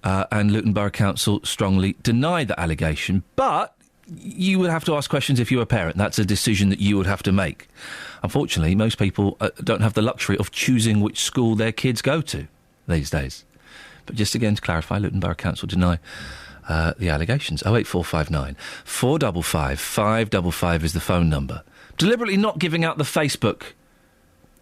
and Luton Borough Council strongly deny that allegation. But you would have to ask questions if you were a parent. That's a decision that you would have to make. Unfortunately, most people don't have the luxury of choosing which school their kids go to these days. But just again to clarify, Luton Borough Council deny the allegations. 08459 455 555 is the phone number. Deliberately not giving out the Facebook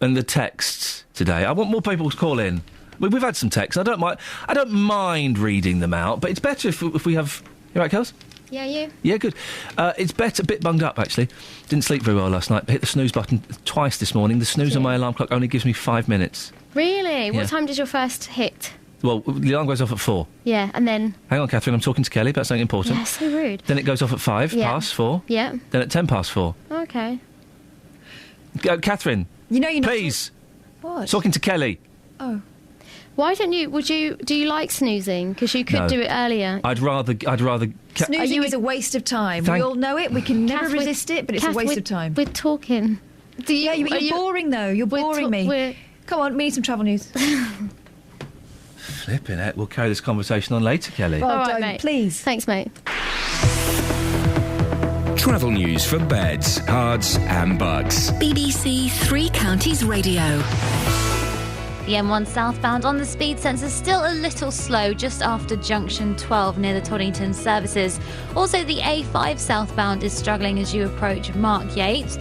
and the texts today. I want more people to call in. We've had some texts. I don't mind reading them out, but it's better if we have. You right, Kels? Yeah, you? Yeah, good. It's better. A bit bunged up, actually. Didn't sleep very well last night. Hit the snooze button twice this morning. The snooze on my alarm clock only gives me 5 minutes. Really? Yeah. What time does your first hit? Well, the alarm goes off at 4. Yeah, and then... Hang on, Catherine, I'm talking to Kelly about something important. Yeah, so rude. Then it goes off at 5 past 4. Yeah. Then at 10 past 4. Okay. Catherine. You know you're not... Please. What? Talking to Kelly. Oh. Why don't you... Do you like snoozing? Because you could do it earlier. I'd rather... Snoozing is a waste of time. We all know it. We can never resist it, but it's a waste of time. We're talking. You're boring, though. You're boring me. Come on, we need some travel news. Flipping it. We'll carry this conversation on later, Kelly. All right, mate. Please. Thanks, mate. Travel news for beds, cards and bugs. BBC Three Counties Radio. The M1 southbound on the speed sensor still a little slow just after junction 12 near the Toddington services. Also, the A5 southbound is struggling as you approach Mark Yates.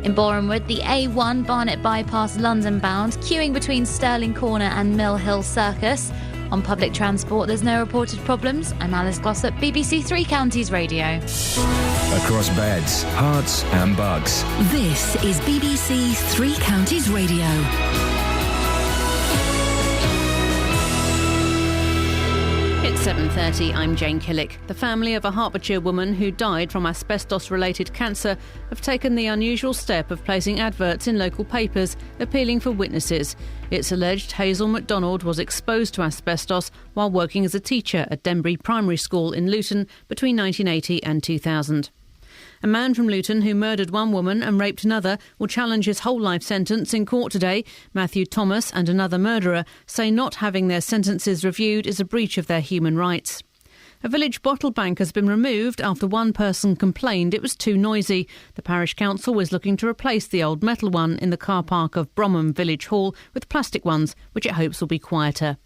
In Borehamwood, the A1 Barnet Bypass London bound, queuing between Stirling Corner and Mill Hill Circus. On public transport, there's no reported problems. I'm Alice Glossop, BBC Three Counties Radio. Across beds, hearts and bugs. This is BBC Three Counties Radio. It's 7:30. I'm Jane Killick. The family of a Hertfordshire woman who died from asbestos-related cancer have taken the unusual step of placing adverts in local papers appealing for witnesses. It's alleged Hazel MacDonald was exposed to asbestos while working as a teacher at Denbury Primary School in Luton between 1980 and 2000. A man from Luton who murdered one woman and raped another will challenge his whole life sentence in court today. Matthew Thomas and another murderer say not having their sentences reviewed is a breach of their human rights. A village bottle bank has been removed after one person complained it was too noisy. The parish council was looking to replace the old metal one in the car park of Bromham Village Hall with plastic ones, which it hopes will be quieter.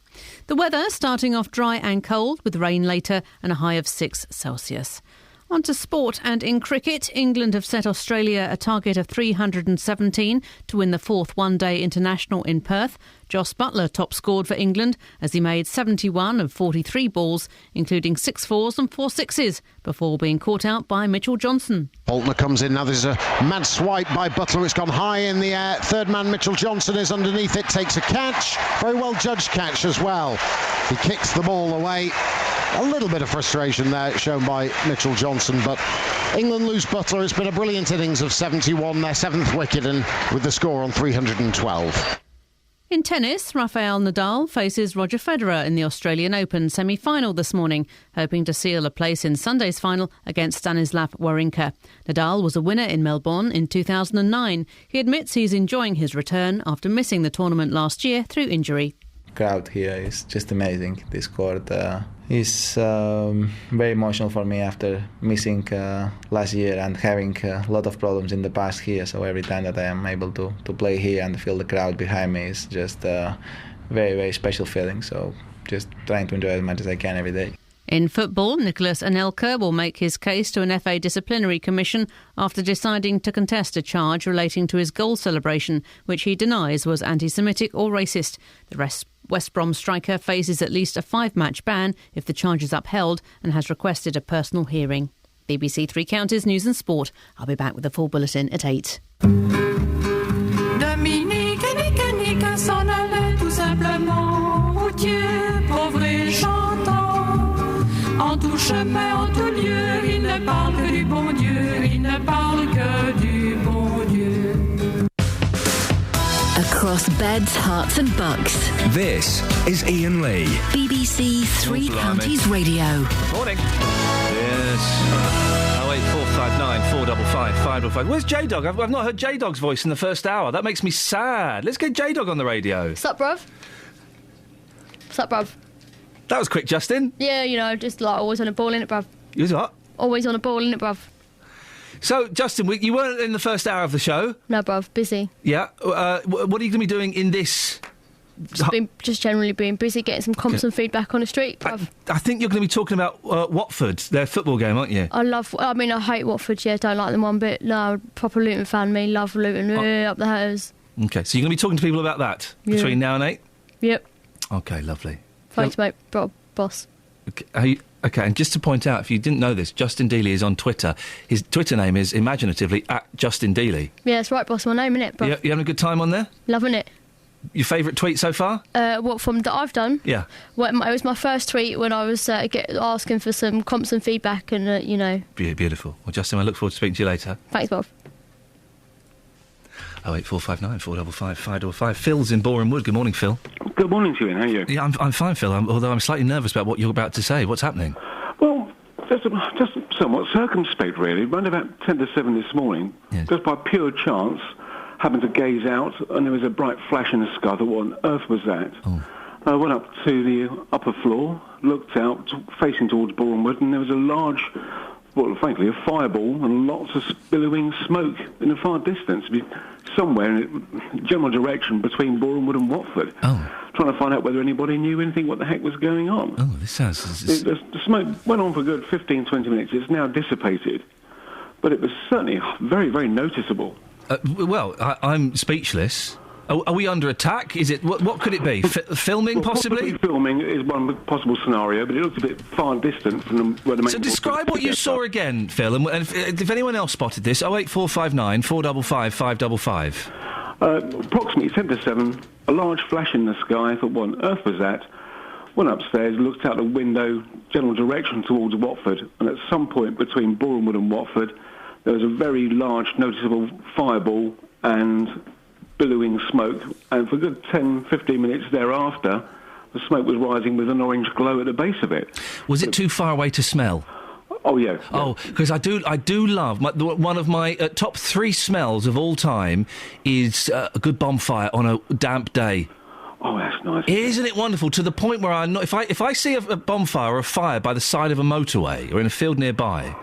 The weather starting off dry and cold with rain later and a high of 6 Celsius. On to sport, and in cricket, England have set Australia a target of 317 to win the 4th one-day international in Perth. Jos Buttler top-scored for England as he made 71 of 43 balls, including 6 fours and 4 sixes, before being caught out by Mitchell Johnson. Boltner comes in now. There's a mad swipe by Buttler. It's gone high in the air. Third man, Mitchell Johnson, is underneath it, takes a catch. Very well judged catch as well. He kicks the ball away. A little bit of frustration there shown by Mitchell Johnson, but England lose Buttler. It's been a brilliant innings of 71, their 7th wicket, and with the score on 312. In tennis, Rafael Nadal faces Roger Federer in the Australian Open semi-final this morning, hoping to seal a place in Sunday's final against Stanislav Wawrinka. Nadal was a winner in Melbourne in 2009. He admits he's enjoying his return after missing the tournament last year through injury. Crowd here is just amazing. This court is very emotional for me after missing last year and having a lot of problems in the past here. So every time that I am able to play here and feel the crowd behind me is just a very, very special feeling. So just trying to enjoy as much as I can every day. In football, Nicholas Anelka will make his case to an FA disciplinary commission after deciding to contest a charge relating to his goal celebration, which he denies was anti-Semitic or racist. The West Brom striker faces at least a 5-match ban if the charge is upheld and has requested a personal hearing. BBC Three Counties News and Sport. I'll be back with a full bulletin at 8. Dominique et Nick s'en allaient tout simplement, routier, pauvre et chantant. En tout chemin, en tout lieu, il ne parle que du bon Dieu, il ne parle que du across beds, hearts and bucks. This is Iain Lee. BBC Three Counties Radio. Morning. Yes. 08459 455 555. Where's J-Dog? I've not heard J-Dog's voice in the first hour. That makes me sad. Let's get J-Dog on the radio. Sup, bruv? Sup, bruv? That was quick, Justin. Yeah, you know, just like always on a ball in it, bruv. You was what? Always on a ball in it, bruv. So, Justin, you weren't in the first hour of the show. No, bruv, busy. Yeah. What are you going to be doing in this? Just generally being busy, getting some comps and feedback on the street, bruv. I think you're going to be talking about Watford, their football game, aren't you? I hate Watford, yeah, don't like them one bit. No, proper Luton fan, me, love Luton, up the hose. OK, so you're going to be talking to people about that between now and 8? Yep. OK, lovely. Thanks, mate, boss. OK, and just to point out, if you didn't know this, Justin Dealey is on Twitter. His Twitter name is, imaginatively, @JustinDealey. Yeah, that's right, boss, my name, innit, bruv? You having a good time on there? Loving it. Your favourite tweet so far? What from that I've done? Yeah. Well, it was my first tweet when I was asking for some comps and feedback, and you know. Beautiful. Well, Justin, I look forward to speaking to you later. Thanks, Bob. 08459 455 555. Phil's in Boreham Wood. Good morning, Phil. Good morning to you, Ian. How are you? Yeah, I'm fine, Phil. Although I'm slightly nervous about what you're about to say. What's happening? Well, just somewhat circumspect, really. Around about 10 to 7 this morning, just by pure chance, happened to gaze out, and there was a bright flash in the sky. I thought, what on earth was that? I went up to the upper floor, looked out, facing towards Boreham Wood, and there was a large, well, frankly, a fireball and lots of billowing smoke in the far distance, somewhere in a general direction between Boreham Wood and Watford. Trying to find out whether anybody knew anything what the heck was going on. Oh, this sounds... The smoke went on for a good 15, 20 minutes. It's now dissipated. But it was certainly very, very noticeable. Well, I'm speechless. Are we under attack? Is it... What could it be? Filming, possibly? Filming is one possible scenario, but it looks a bit far distant from where the main... So describe what you saw again, Phil, and if anyone else spotted this, 08459 455 555. Approximately 10 to 7, a large flash in the sky. I thought, what on earth was that? Went upstairs, looked out the window, general direction towards Watford, and at some point between Boreham Wood and Watford, there was a very large, noticeable fireball and billowing smoke, and for a good 10, 15 minutes thereafter, the smoke was rising with an orange glow at the base of it. Was it too far away to smell? Oh, yeah. Oh, because I do love... one of my top 3 smells of all time is a good bonfire on a damp day. Oh, that's nice. Isn't it wonderful? To the point where if I see a bonfire or a fire by the side of a motorway or in a field nearby,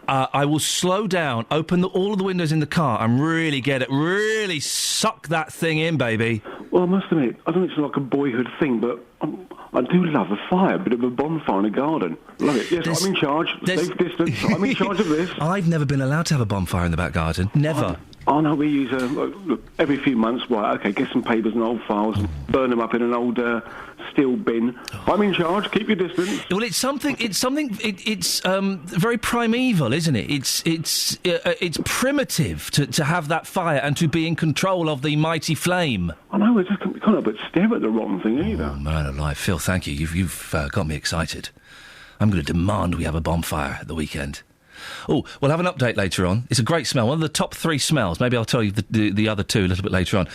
I will slow down, open all of the windows in the car and really suck that thing in, baby. Well, I must admit, I don't think it's like a boyhood thing, but I do love a fire, a bit of a bonfire in a garden. Love it. Yes, I'm in charge. Safe distance. I'm in charge of this. I've never been allowed to have a bonfire in the back garden. Never. Oh, no, we use look, every few months, right, OK, get some papers and old files and burn them up in an old steel bin. I'm in charge, keep your distance. Well, it's very primeval, isn't it? It's primitive to have that fire and to be in control of the mighty flame. I know, we can't help but stare at the rotten thing either. Oh, man alive. Phil, thank you. You've got me excited. I'm going to demand we have a bonfire at the weekend. Oh, we'll have an update later on. It's a great smell. One of the top 3 smells. Maybe I'll tell you the other 2 a little bit later on.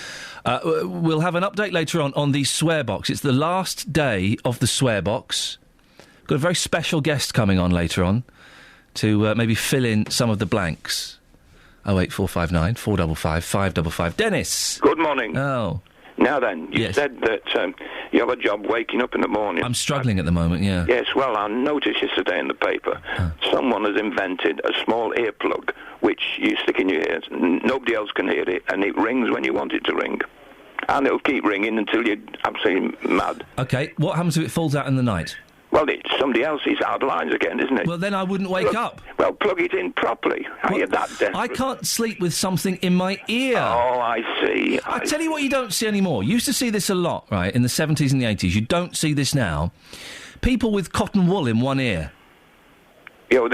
We'll have an update later on the swear box. It's the last day of the swear box. Got a very special guest coming on later on to maybe fill in some of the blanks. 08459 455 555. Dennis! Good morning. Oh. Now then, you said that you have a job waking up in the morning. I'm struggling at the moment, yeah. Yes, well, I noticed yesterday in the paper someone has invented a small earplug which you stick in your ears. Nobody else can hear it, and it rings when you want it to ring. And it'll keep ringing until you're absolutely mad. OK, what happens if it falls out in the night? Well, it's somebody else's out of lines again, isn't it? Well, then I wouldn't wake up. Well, plug it in properly. Are you that desperate? I can't sleep with something in my ear. Oh, I see. I tell you what you don't see anymore. You used to see this a lot, right, in the 70s and the 80s. You don't see this now. People with cotton wool in one ear. Yeah,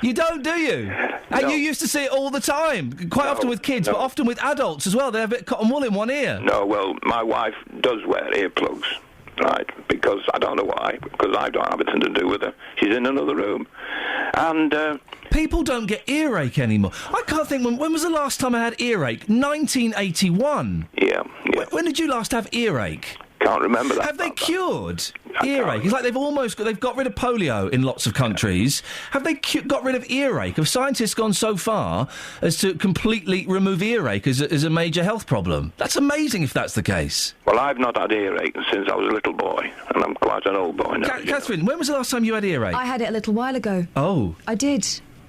you don't, do you? No. And you used to see it all the time. Quite often with kids, but often with adults as well. They have a bit of cotton wool in one ear. No, well, my wife does wear earplugs. Right, because I don't know why, because I don't have anything to do with her. She's in another room. And people don't get earache anymore. I can't think when was the last time I had earache? 1981. Yeah. When did you last have earache? Can't remember that. Have they cured earache? It's like they've got rid of polio in lots of countries. Have they got rid of earache? Have scientists gone so far as to completely remove earache as a major health problem? That's amazing if that's the case. Well, I've not had earache since I was a little boy, and I'm quite an old boy now. Catherine, when was the last time you had earache? I had it a little while ago. Oh. I did.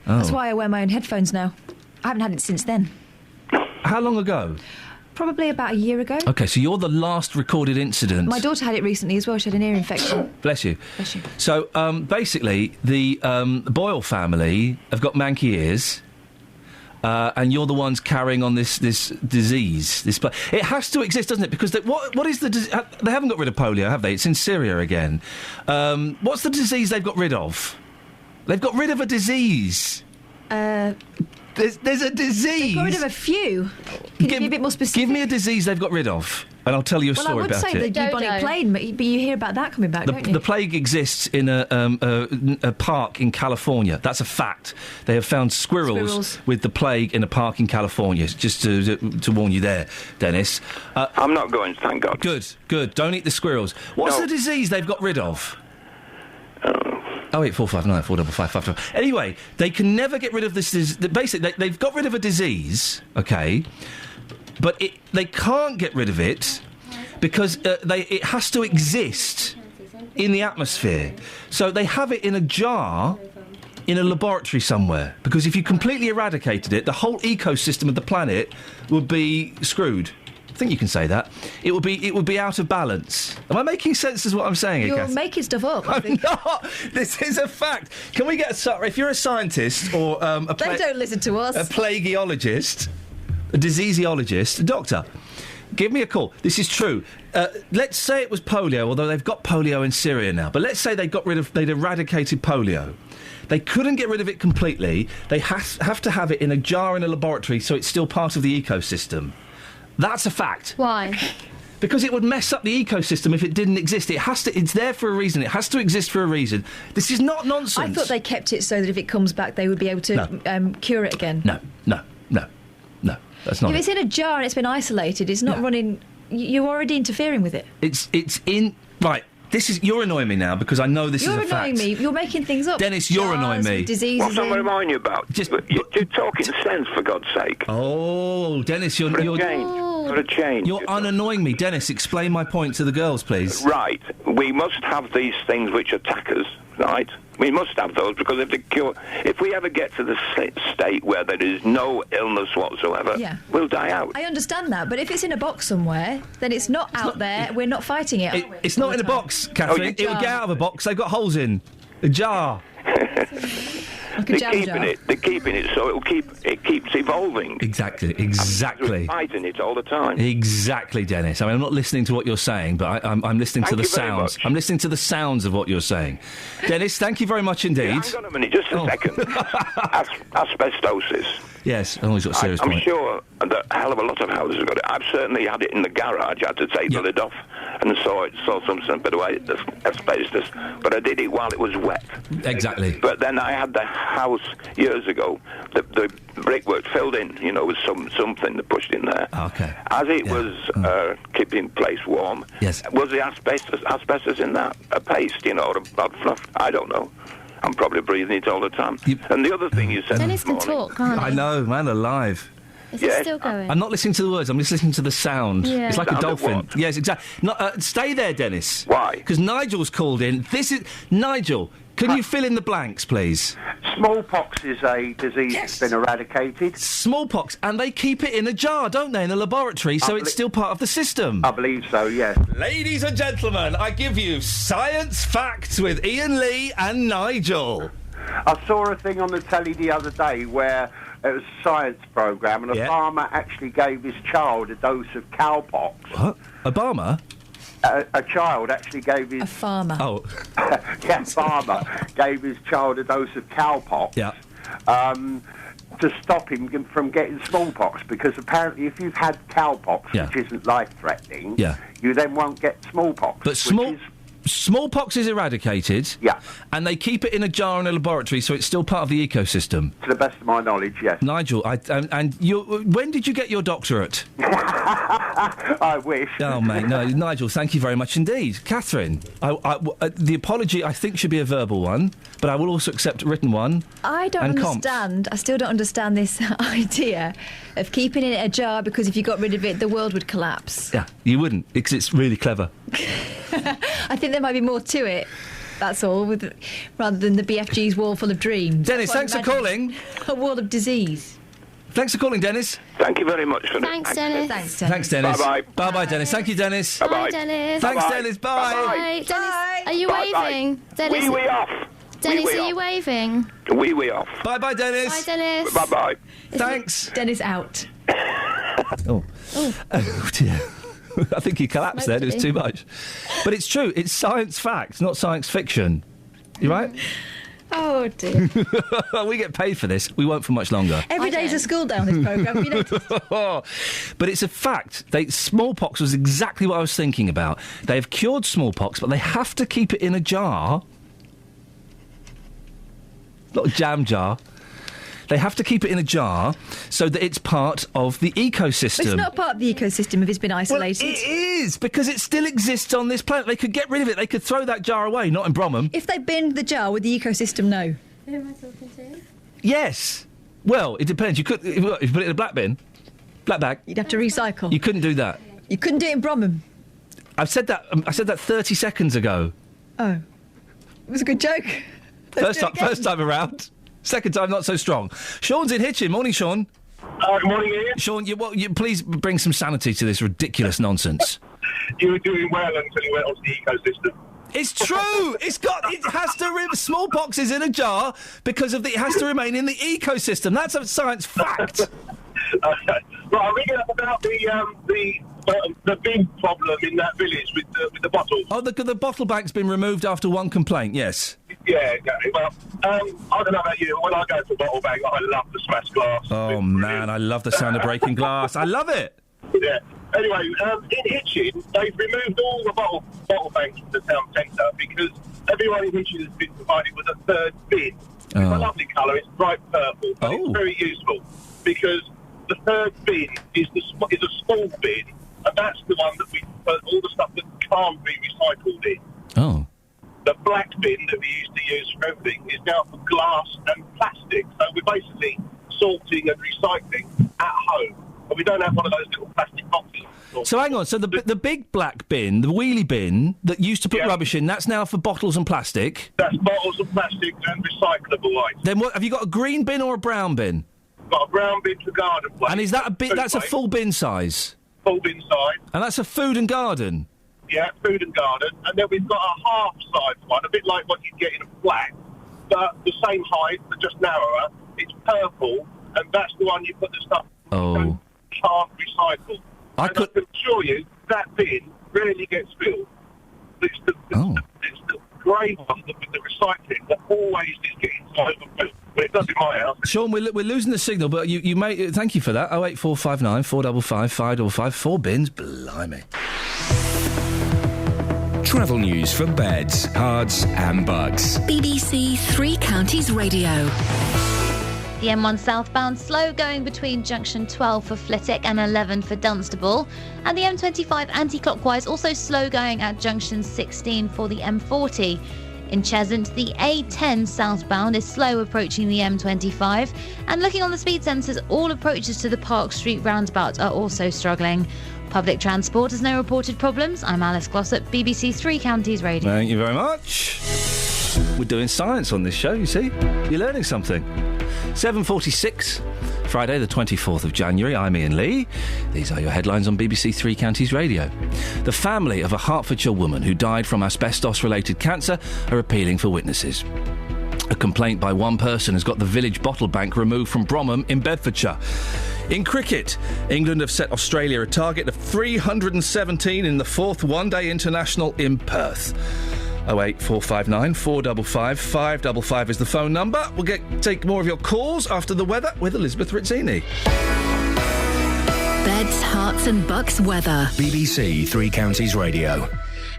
Oh. That's why I wear my own headphones now. I haven't had it since then. How long ago? Probably about a year ago. OK, so you're the last recorded incident. My daughter had it recently as well. She had an ear infection. Bless you. Bless you. So, basically, the Boyle family have got manky ears, and you're the ones carrying on this disease. It has to exist, doesn't it? Because what is the disease? They haven't got rid of polio, have they? It's in Syria again. What's the disease they've got rid of? They've got rid of a disease. There's a disease. They got rid of a few. Can you be a bit more specific? Give me a disease they've got rid of, and I'll tell you a story about it. Well, I would say the bubonic plague, but you hear about that coming back, don't you? The plague exists in a park in California. That's a fact. They have found squirrels with the plague in a park in California. Just to warn you there, Dennis. I'm not going, thank God. Good. Don't eat the squirrels. What's the disease they've got rid of? 08459 455 555. Anyway, they can never get rid of this. Basically, they've got rid of a disease, okay, but they can't get rid of it because it has to exist in the atmosphere. So they have it in a jar in a laboratory somewhere, because if you completely eradicated it, the whole ecosystem of the planet would be screwed. I think you can say that. It would be out of balance. Am I making sense as what I'm saying? You're making stuff up. I'm not. This is a fact. Can we get if you're a scientist or they don't listen to us. A plagueologist, a diseaseologist, a doctor, give me a call. This is true. Let's say it was polio, although they've got polio in Syria now. But let's say they'd eradicated polio. They couldn't get rid of it completely. They have to have it in a jar in a laboratory, so it's still part of the ecosystem. That's a fact. Why? Because it would mess up the ecosystem if it didn't exist. It's there for a reason. It has to exist for a reason. This is not nonsense. I thought they kept it so that if it comes back, they would be able to cure it again. No. That's not. If it's in a jar and it's been isolated, it's not running. You're already interfering with it. It's in right. You're annoying me now because I know this is a fact. You're annoying me. You're making things up. Dennis, you're annoying me. Diseases. What's I'm reminding you about? You're talking sense, for God's sake. Oh, Dennis, you're For a change. You're unannoying me. Dennis, explain my point to the girls, please. Right. We must have these things which attack us, right? We must have those because if we ever get to the state where there is no illness whatsoever, we'll die out. I understand that, but if it's in a box somewhere, then it's not out there. We're not fighting it. It's not in a box, Catherine. It would get out of a box. They've got holes in a jar. They're keeping it so it keeps evolving. Exactly. We're fighting it all the time. Exactly, Dennis. I mean, I'm not listening to what you're saying, but I'm listening to the sounds. I'm listening to the sounds of what you're saying. Dennis, thank you very much indeed. Yeah, hang on a minute, just a second. Asbestosis. Yes, he's got a serious point. I'm sure that a hell of a lot of houses have got it. I've certainly had it in the garage. I had to take the lid off and saw some bit of asbestos, but I did it while it was wet. Exactly. But then I had the house years ago. The brickwork filled in, with something that pushed in there. Okay. As it was keeping place warm. Yes. Was the asbestos in that a paste, or a blood fluff? I don't know. I'm probably breathing it all the time. And the other thing you said Dennis this morning... can talk, can't he? I know, man, alive. Is it still going? I'm not listening to the words, I'm just listening to the sound. Yeah. It's like a dolphin. Yes, exactly. Stay there, Dennis. Why? Because Nigel's called in. Nigel, can you fill in the blanks, please? Smallpox is a disease that's been eradicated. Smallpox, and they keep it in a jar, don't they, in a laboratory, so it's still part of the system. I believe so, yes. Ladies and gentlemen, I give you Science Facts with Iain Lee and Nigel. I saw a thing on the telly the other day where it was a science programme and a farmer actually gave his child a dose of cowpox. What? Obama? A child actually gave his... A farmer. Oh. Farmer gave his child a dose of cowpox. Yeah. To stop him from getting smallpox, because apparently if you've had cowpox, which isn't life-threatening, you then won't get smallpox. But Smallpox is eradicated. Yeah. And they keep it in a jar in a laboratory, so it's still part of the ecosystem. To the best of my knowledge, yes. Nigel, when did you get your doctorate? I wish. Oh, mate, no, Nigel, thank you very much indeed. Catherine, the apology, I think, should be a verbal one, but I will also accept a written one. I don't understand. I still don't understand this idea of keeping it in a jar because if you got rid of it, the world would collapse. Yeah, you wouldn't, because it's really clever. I think there might be more to it. That's all, rather than the BFG's wall full of dreams. Dennis, thanks for calling. A wall of disease. Thanks for calling, Dennis. Thank you very much for Thanks, Dennis. Thanks, Dennis. Thanks, Dennis. Bye-bye. Bye-bye, Dennis. Thank you, Dennis. Bye-bye. Bye, Dennis. Thanks, Bye-bye. Dennis. Bye. Bye. Dennis, are you waving? Dennis, Wee off. Dennis, Wee are you waving? Wee off. Bye-bye, Dennis. Bye, Dennis. Bye-bye. Thanks. Dennis out. Oh. Oh, dear. I think he collapsed then. It was too much. But it's true. It's science fact, not science fiction. You right? Oh, dear. We get paid for this. We won't for much longer. Every day's a school day on this programme, you know. But it's a fact. Smallpox was exactly what I was thinking about. They've cured smallpox, but they have to keep it in a jar. Not a jam jar. They have to keep it in a jar so that it's part of the ecosystem. But it's not part of the ecosystem if it's been isolated. Well, it is, because it still exists on this planet. They could get rid of it. They could throw that jar away, not in Bromham. If they binned the jar, would the ecosystem know? Who am I talking to? Yes. Well, it depends. You could if you put it in a black bin, black bag. You'd have to recycle. You couldn't do that. You couldn't do it in Bromham. I said that 30 seconds ago. Oh. It was a good joke. First time around. Second time, not so strong. Sean's in Hitchin. Morning, Sean. Good morning, Ian. Sean, you please bring some sanity to this ridiculous nonsense. You were doing well until you went onto the ecosystem. It's true. It has to. Smallpox is in a jar because it has to remain in the ecosystem. That's a science fact. Right, I'm reading up about the big problem in that village with the bottles. Oh, the bottle bank's been removed after one complaint. Yes. Yeah, exactly. Well, I don't know about you. When I go to a bottle bank, I love the smashed glass. Oh man, I love the sound of breaking glass. I love it. Yeah. Anyway, in Hitchin, they've removed all the bottle banks from the town centre because everyone in Hitchin has been provided with a third bin. It's a lovely colour. It's bright purple, but it's very useful because the third bin is a small bin, and that's the one that we put all the stuff that can't be recycled in. Oh. The black bin that we used to use for everything is now for glass and plastic. So we're basically sorting and recycling at home. But we don't have one of those little plastic boxes. So hang on. So the big black bin, the wheelie bin that used to put rubbish in, that's now for bottles and plastic? That's bottles and plastic and recyclable items. Then what? Have you got a green bin or a brown bin? Got a brown bin for garden waste. And is that that's a full bin size? Full bin size. And that's a food and garden? Yeah, food and garden. And then we've got a half-size one, a bit like what you get in a flat, but the same height, but just narrower. It's purple, and that's the one you put the stuff in. Can't recycle. I can assure you that bin rarely gets filled. It's the grey one with the recycling that always is getting overfilled. But it does in my house. Sean, we're losing the signal, but you may... Thank you for that. 08459 455 555. 4 bins. Blimey. Travel news for beds, cards and bugs. BBC Three Counties Radio. The M1 southbound slow going between junction 12 for Flitwick and 11 for Dunstable. And the M25 anti-clockwise also slow going at junction 16 for the M40. In Cheshunt, the A10 southbound is slow approaching the M25. And looking on the speed sensors, all approaches to the Park Street roundabout are also struggling. Public transport has no reported problems. I'm Alice Glossop, BBC Three Counties Radio. Thank you very much. We're doing science on this show, you see. You're learning something. 7:46, Friday the 24th of January. I'm Iain Lee. These are your headlines on BBC Three Counties Radio. The family of a Hertfordshire woman who died from asbestos-related cancer are appealing for witnesses. A complaint by one person has got the village bottle bank removed from Bromham in Bedfordshire. In cricket, England have set Australia a target of 317 in the fourth one-day international in Perth. 08459 455 555 is the phone number. We'll take more of your calls after the weather with Elizabeth Rizzini. Beds, hearts and bucks weather. BBC Three Counties Radio.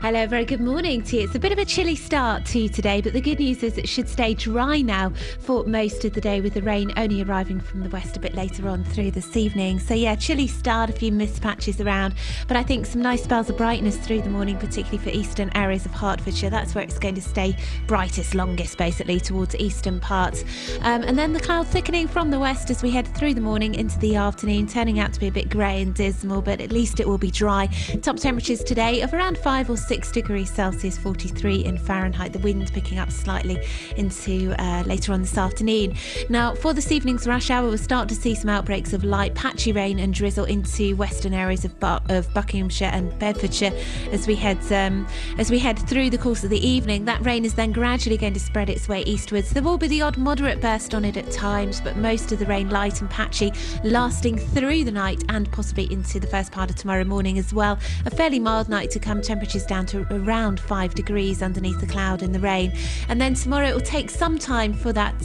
Hello, very good morning to you. It's a bit of a chilly start to today, but the good news is it should stay dry now for most of the day, with the rain only arriving from the west a bit later on through this evening. So yeah, chilly start, a few mist patches around, but I think some nice spells of brightness through the morning, particularly for eastern areas of Hertfordshire. That's where it's going to stay brightest, longest basically, towards eastern parts. And then the cloud thickening from the west as we head through the morning into the afternoon, turning out to be a bit grey and dismal, but at least it will be dry. Top temperatures today of around 5 or 6 degrees Celsius, 43 in Fahrenheit. The wind picking up slightly into later on this afternoon. Now, for this evening's rush hour, we'll start to see some outbreaks of light, patchy rain and drizzle into western areas of Buckinghamshire and Bedfordshire as we head through the course of the evening. That rain is then gradually going to spread its way eastwards. There will be the odd moderate burst on it at times, but most of the rain light and patchy, lasting through the night and possibly into the first part of tomorrow morning as well. A fairly mild night to come, temperatures down to around 5 degrees underneath the cloud and the rain. And then tomorrow it will take some time for that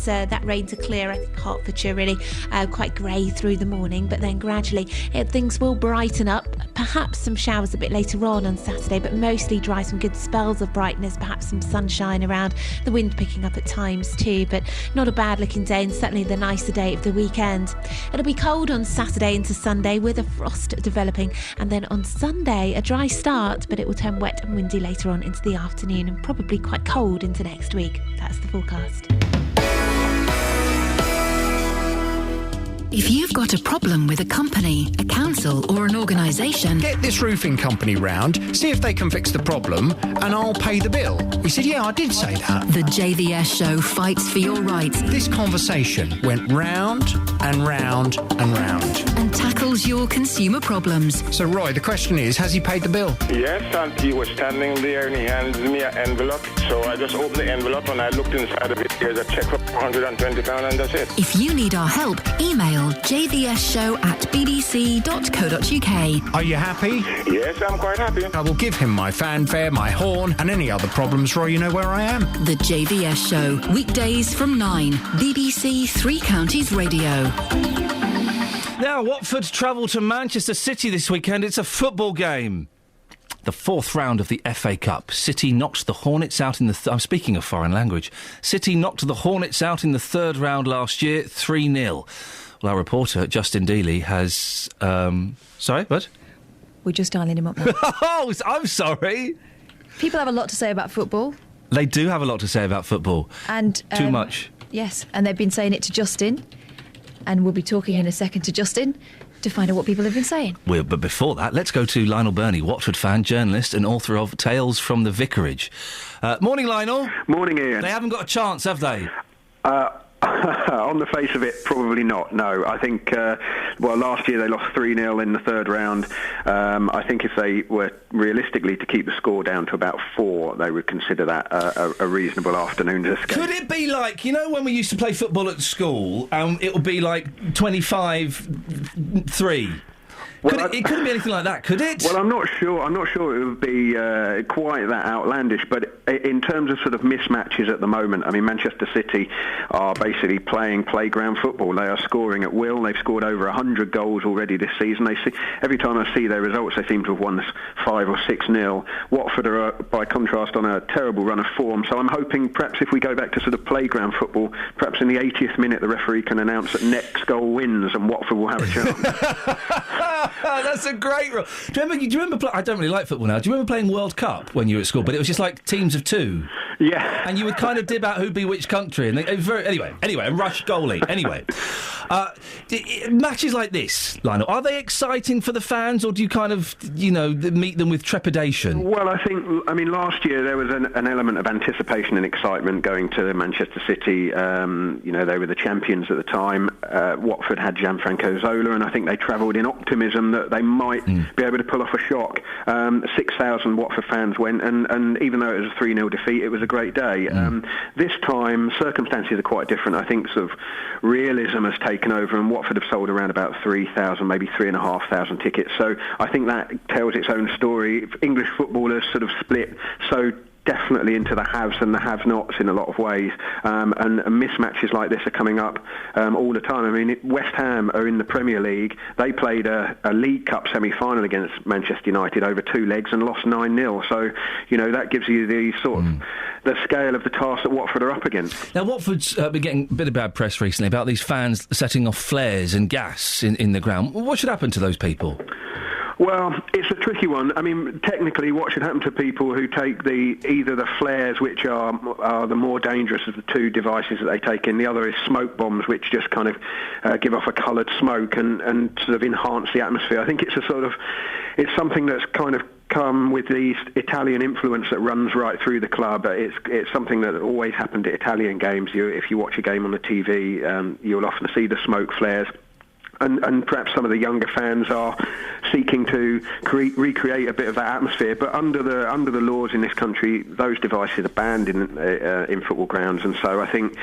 rain to clear. I think Hertfordshire really quite grey through the morning, but then gradually things will brighten up. Perhaps some showers a bit later on Saturday, but mostly dry, some good spells of brightness, perhaps some sunshine around, the wind picking up at times too, but not a bad looking day, and certainly the nicer day of the weekend. It'll be cold on Saturday into Sunday with a frost developing, and then on Sunday a dry start, but it will turn wet and windy later on into the afternoon and probably quite cold into next week. That's the forecast. If you've got a problem with a company, a council or an organisation... Get this roofing company round, see if they can fix the problem, and I'll pay the bill. He said, yeah, I did say that. The JVS show fights for your rights. This conversation went round and round and round. And tackles your consumer problems. So, Roy, the question is, has he paid the bill? Yes, and he was standing there and he handed me an envelope. So I just opened the envelope and I looked inside of it. There's a cheque for £120 and that's it. If you need our help, email jvsshow@bbc.co.uk. Are you happy? Yes, I'm quite happy. I will give him my fanfare, my horn, and any other problems, Roy, you know where I am. The JVS Show, weekdays from 9, BBC Three Counties Radio. Now, Watford travel to Manchester City this weekend. It's a football game. The fourth round of the FA Cup. City knocked the Hornets out in the... I'm speaking a foreign language. City knocked the Hornets out in the third round last year, 3-0. Well, our reporter, Justin Dealey, has... Sorry, what? We're just dialing him up now. Oh, I'm sorry. People have a lot to say about football. They do have a lot to say about football. And too much. Yes, and they've been saying it to Justin. And we'll be talking in a second to Justin to find out what people have been saying. Well, but before that, let's go to Lionel Burney, Watford fan, journalist and author of Tales from the Vicarage. Morning, Lionel. Morning, Ian. They haven't got a chance, have they? On the face of it, probably not, no. I think, last year they lost 3-0 in the third round. I think if they were realistically to keep the score down to about 4, they would consider that a reasonable afternoon's escape. Could it be like, you know when we used to play football at school, it would be like 25-3? Well, it couldn't be anything like that, could it? Well, I'm not sure it would be quite that outlandish, but in terms of sort of mismatches at the moment, I mean, Manchester City are basically playing playground football. They are scoring at will. They've scored over 100 goals already this season. Every time I see their results, they seem to have won 5 or 6-0. Watford are, by contrast, on a terrible run of form, so I'm hoping perhaps if we go back to sort of playground football, perhaps in the 80th minute the referee can announce that next goal wins and Watford will have a chance. That's a great rule. Do you remember I don't really like football now. Do you remember playing World Cup when you were at school? But it was just like teams of 2. Yeah. And you would kind of dib out who'd be which country. And anyway, and rush goalie. Anyway. Matches like this, Lionel, are they exciting for the fans, or do you kind of, meet them with trepidation? Well, I mean, last year there was an element of anticipation and excitement going to Manchester City. They were the champions at the time. Watford had Gianfranco Zola, and I think they travelled in optimism that they might be able to pull off a shock. 6,000 Watford fans went, and even though it was a 3-0 defeat, it was a great day. This time, circumstances are quite different. I think sort of realism has taken over, and Watford have sold around about 3,000, maybe 3,500 tickets. So I think that tells its own story. English footballers sort of split so definitely into the haves and the have-nots in a lot of ways, and mismatches like this are coming up all the time. I mean, West Ham are in the Premier League. They played a League Cup semi-final against Manchester United over 2 legs and lost 9-0. So, that gives you the sort of the scale of the task that Watford are up against. Now, Watford's been getting a bit of bad press recently about these fans setting off flares and gas in the ground. What should happen to those people? Well, it's a tricky one. I mean, technically, what should happen to people who take either the flares, which are the more dangerous of the two devices that they take in, the other is smoke bombs, which just kind of give off a coloured smoke and sort of enhance the atmosphere. I think it's something that's kind of come with the Italian influence that runs right through the club. It's something that always happened at Italian games. If you watch a game on the TV, you'll often see the smoke flares. And perhaps some of the younger fans are seeking to recreate a bit of that atmosphere. But under the laws in this country, those devices are banned in football grounds. And so I think,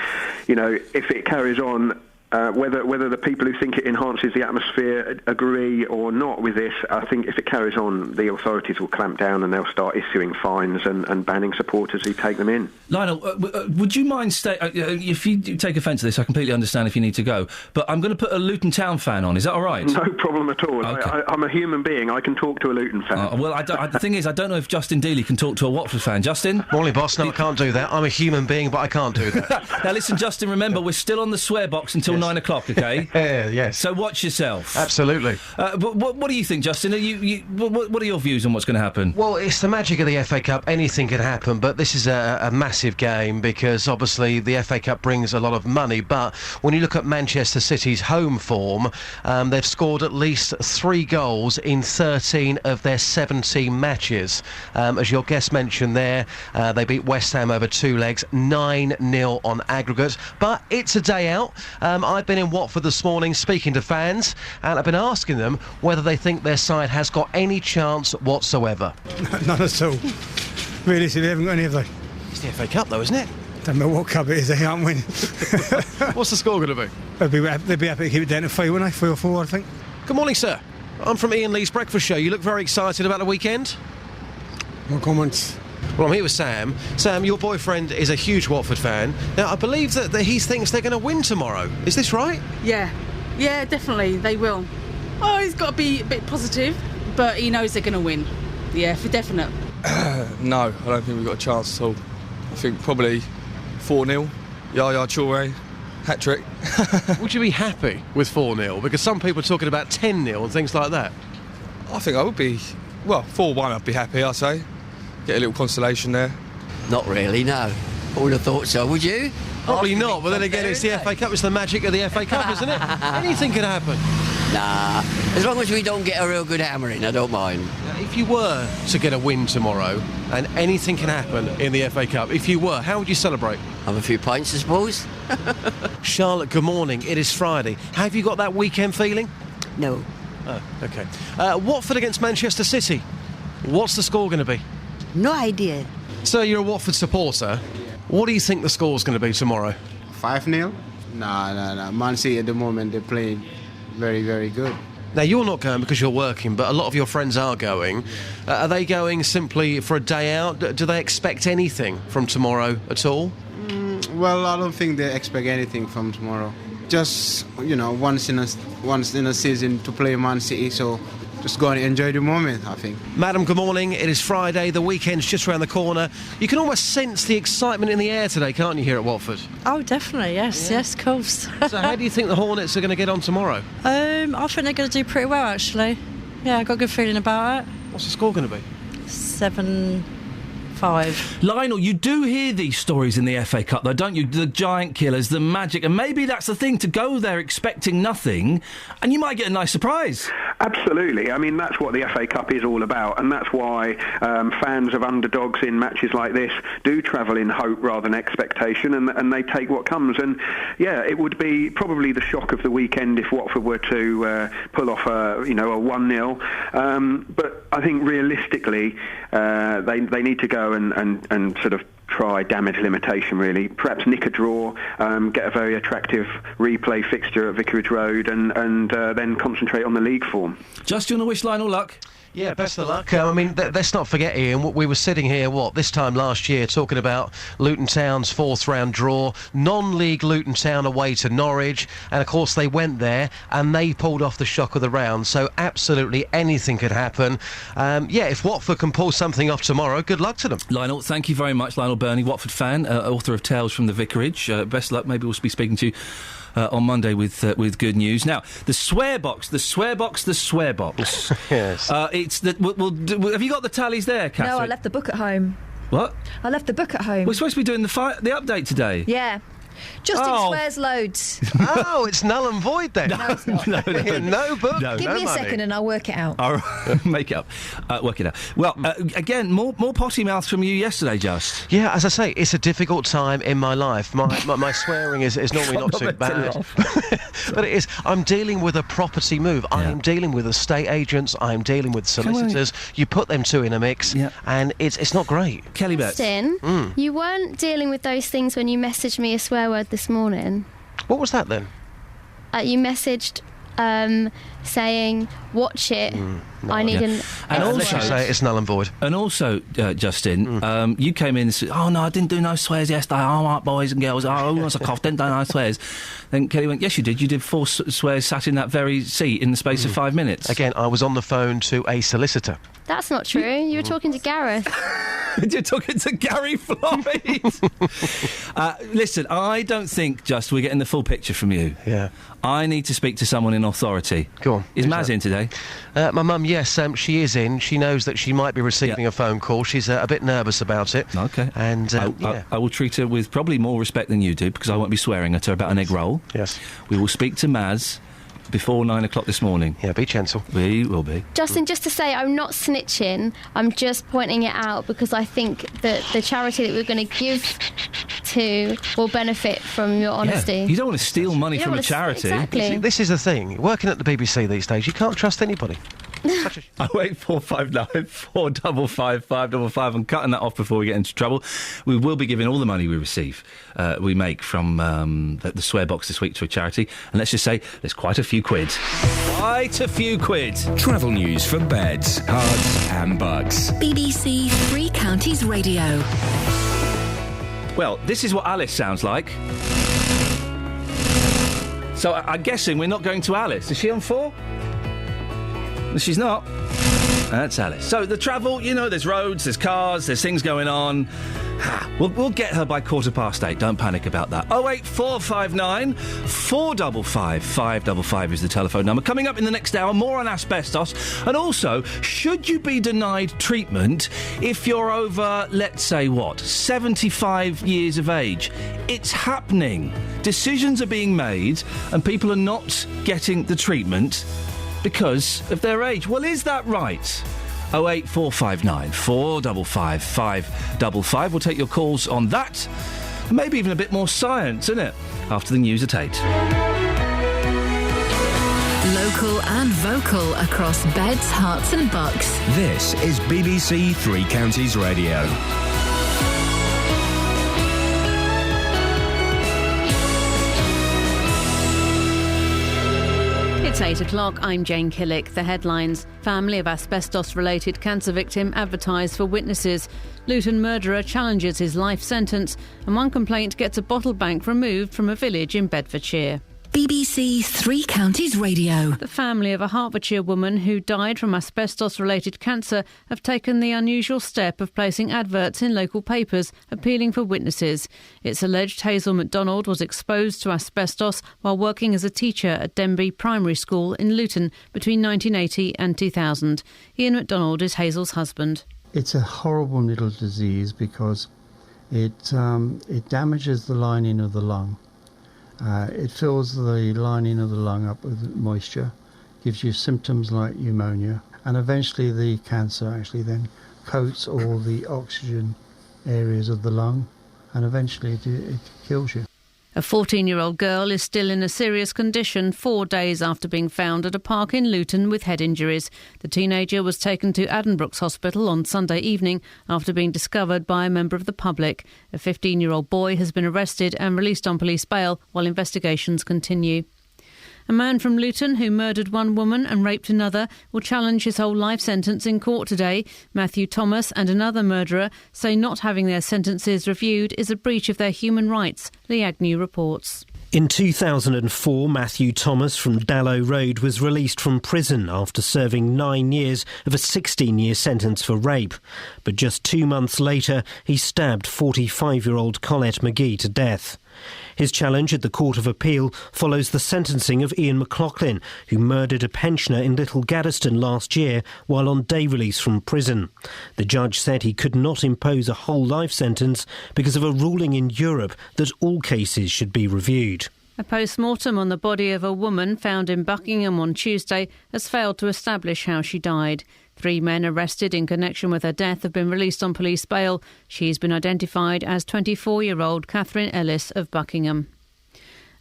if it carries on, whether the people who think it enhances the atmosphere agree or not with this, I think if it carries on, the authorities will clamp down and they'll start issuing fines and banning supporters who take them in. Lionel, would you mind if you take offence to this, I completely understand if you need to go, but I'm going to put a Luton Town fan on. Is that all right? No problem at all. Okay. I'm a human being. I can talk to a Luton fan. The thing is, I don't know if Justin Dealey can talk to a Watford fan. Justin? Morning, boss. No, I can't do that. I'm a human being, but I can't do that. Now, listen, Justin, remember, we're still on the swear box until 9 o'clock, OK? Yes. So watch yourself. Absolutely. What do you think, Justin? What are your views on what's going to happen? Well, it's the magic of the FA Cup. Anything can happen, but this is a massive game because, obviously, the FA Cup brings a lot of money, but when you look at Manchester City's home form, they've scored at least 3 goals in 13 of their 17 matches. As your guest mentioned there, they beat West Ham over 2 legs, 9-0 on aggregate, but it's a day out. I've been in Watford this morning speaking to fans, and I've been asking them whether they think their side has got any chance whatsoever. None at all. Realistically, they haven't got any of them. It's the FA Cup, though, isn't it? Don't know what cup it is, they can't win. What's the score going to be? They'd be happy to keep it down to 3, wouldn't they? 3 or 4, I think. Good morning, sir. I'm from Iain Lee's Breakfast Show. You look very excited about the weekend. What comments? Well, I'm here with Sam. Sam, your boyfriend is a huge Watford fan. Now, I believe that he thinks they're going to win tomorrow. Is this right? Yeah, definitely, they will. Oh, he's got to be a bit positive, but he knows they're going to win. Yeah, for definite. No, I don't think we've got a chance at all. I think probably 4-0. Yaya Toure, hat-trick. Would you be happy with 4-0? Because some people are talking about 10-0 and things like that. I think I would be... Well, 4-1 I'd be happy, I'd say. Get a little consolation there. Not really, no. I would have thought so, would you? Probably not, but then again, it's the FA Cup. It's the magic of the FA Cup, isn't it? Anything can happen. Nah, as long as we don't get a real good hammering, I don't mind. Now, if you were to get a win tomorrow, and anything can happen in the FA Cup, if you were, how would you celebrate? Have a few pints, I suppose. Charlotte, good morning. It is Friday. Have you got that weekend feeling? No. Oh, OK. Watford against Manchester City. What's the score going to be? No idea. So you're a Watford supporter. What do you think the score's going to be tomorrow? 5-0? No. Man City at the moment, they're playing very, very good. Now, you're not going because you're working, but a lot of your friends are going. Are they going simply for a day out? Do they expect anything from tomorrow at all? Well, I don't think they expect anything from tomorrow. Just, once in a season to play Man City, so just go and enjoy the moment, I think. Madam, good morning. It is Friday. The weekend's just around the corner. You can almost sense the excitement in the air today, can't you, here at Watford? Oh, definitely, yes, of course. So how do you think the Hornets are going to get on tomorrow? I think they're going to do pretty well, actually. Yeah, I've got a good feeling about it. What's the score going to be? 7-5. Lionel, you do hear these stories in the FA Cup, though, don't you? The giant killers, the magic, and maybe that's the thing, to go there expecting nothing, and you might get a nice surprise. Absolutely. I mean, that's what the FA Cup is all about, and that's why fans of underdogs in matches like this do travel in hope rather than expectation, and they take what comes. And, yeah, it would be probably the shock of the weekend if Watford were to pull off a 1-0. But I think realistically, they need to go and sort of try damage limitation, really. Perhaps nick a draw, get a very attractive replay fixture at Vicarage Road, and then concentrate on the league form. Just, do you want to wish Lionel luck? Yeah, best of luck. I mean, let's not forget, Ian, we were sitting here, this time last year, talking about Luton Town's fourth-round draw, non-league Luton Town away to Norwich, and of course they went there and they pulled off the shock of the round, so absolutely anything could happen. If Watford can pull something off tomorrow, good luck to them. Lionel, thank you very much. Lionel Burney, Watford fan, author of Tales from the Vicarage. Best luck. Maybe we'll be speaking to you on Monday with good news. Now, the swear box. Yes. It's the. Have you got the tallies there, Catherine? No, I left the book at home. What? I left the book at home. We're supposed to be doing the update today. Yeah. Justin swears loads. Oh, it's null and void then. No, it's not. No book. No. Give me a second and I'll work it out. All right. Make it up. Work it out. Well, again, more potty mouth from you yesterday, Just. Yeah, as I say, it's a difficult time in my life. My swearing is normally not too bad. But it is. I'm dealing with a property move. I am dealing with estate agents. I am dealing with solicitors. You put them two in a mix, and it's not great. Kelly Betts. Justin, you weren't dealing with those things when you messaged me a swear word this morning. What was that then? You messaged saying, watch it. I need an... And also, say it's null and void. And also, Justin, you came in and said, oh, no, I didn't do no swears yesterday. All right, boys and girls. Oh, wants a cough, didn't do no swears. Then Kelly went, yes, you did. You did 4 swears sat in that very seat in the space of 5 minutes. Again, I was on the phone to a solicitor. That's not true. You were talking to Gareth. You're talking to Gary Floyd. Listen, I don't think we're getting the full picture from you. Yeah. I need to speak to someone in authority. Go on. Is Maz in today? My mum, yes, she is in. She knows that she might be receiving a phone call. She's a bit nervous about it. Okay. And I will treat her with probably more respect than you do, because I won't be swearing at her about an egg roll. Yes. We will speak to Maz before 9 o'clock this morning. Yeah, be gentle. We will be. Justin, just to say, I'm not snitching. I'm just pointing it out because I think that the charity that we're going to give to will benefit from your honesty. Yeah. You don't want to steal money from a charity. Exactly. This is the thing. Working at the BBC these days, you can't trust anybody. 08459 455 555. I'm cutting that off before we get into trouble. We will be giving all the money we receive, we make from the swear box this week to a charity. And let's just say there's quite a few quid. Quite a few quid. Travel news for beds, cards and bugs. BBC Three Counties Radio. Well, this is what Alice sounds like. So I'm guessing we're not going to Alice. Is she on 4? She's not. That's Alice. So the travel, there's roads, there's cars, there's things going on. We'll get her by 8:15. Don't panic about that. 08459 455 555 is the telephone number. Coming up in the next hour, more on asbestos. And also, should you be denied treatment if you're over, let's say, 75 years of age? It's happening. Decisions are being made and people are not getting the treatment because of their age. Well, is that right? 08459 455 555. We'll take your calls on that. Maybe even a bit more science, isn't it? After the news at 8. Local and vocal across beds, hearts and bucks. This is BBC Three Counties Radio. It's 8 o'clock. I'm Jane Killick. The headlines. Family of asbestos-related cancer victim advertised for witnesses. Luton murderer challenges his life sentence. And one complaint gets a bottle bank removed from a village in Bedfordshire. BBC Three Counties Radio. The family of a Hertfordshire woman who died from asbestos-related cancer have taken the unusual step of placing adverts in local papers appealing for witnesses. It's alleged Hazel MacDonald was exposed to asbestos while working as a teacher at Denby Primary School in Luton between 1980 and 2000. Iain MacDonald is Hazel's husband. It's a horrible little disease because it damages the lining of the lung. It fills the lining of the lung up with moisture, gives you symptoms like pneumonia, and eventually the cancer actually then coats all the oxygen areas of the lung, and eventually it kills you. A 14-year-old girl is still in a serious condition 4 days after being found at a park in Luton with head injuries. The teenager was taken to Addenbrooke's Hospital on Sunday evening after being discovered by a member of the public. A 15-year-old boy has been arrested and released on police bail while investigations continue. A man from Luton who murdered one woman and raped another will challenge his whole life sentence in court today. Matthew Thomas and another murderer say not having their sentences reviewed is a breach of their human rights, Lee Agnew reports. In 2004, Matthew Thomas from Dallow Road was released from prison after serving 9 years of a 16-year sentence for rape. But just 2 months later, he stabbed 45-year-old Colette McGee to death. His challenge at the Court of Appeal follows the sentencing of Iain McLaughlin, who murdered a pensioner in Little Gaddesden last year while on day release from prison. The judge said he could not impose a whole life sentence because of a ruling in Europe that all cases should be reviewed. A post-mortem on the body of a woman found in Buckingham on Tuesday has failed to establish how she died. 3 men arrested in connection with her death have been released on police bail. She's been identified as 24-year-old Catherine Ellis of Buckingham.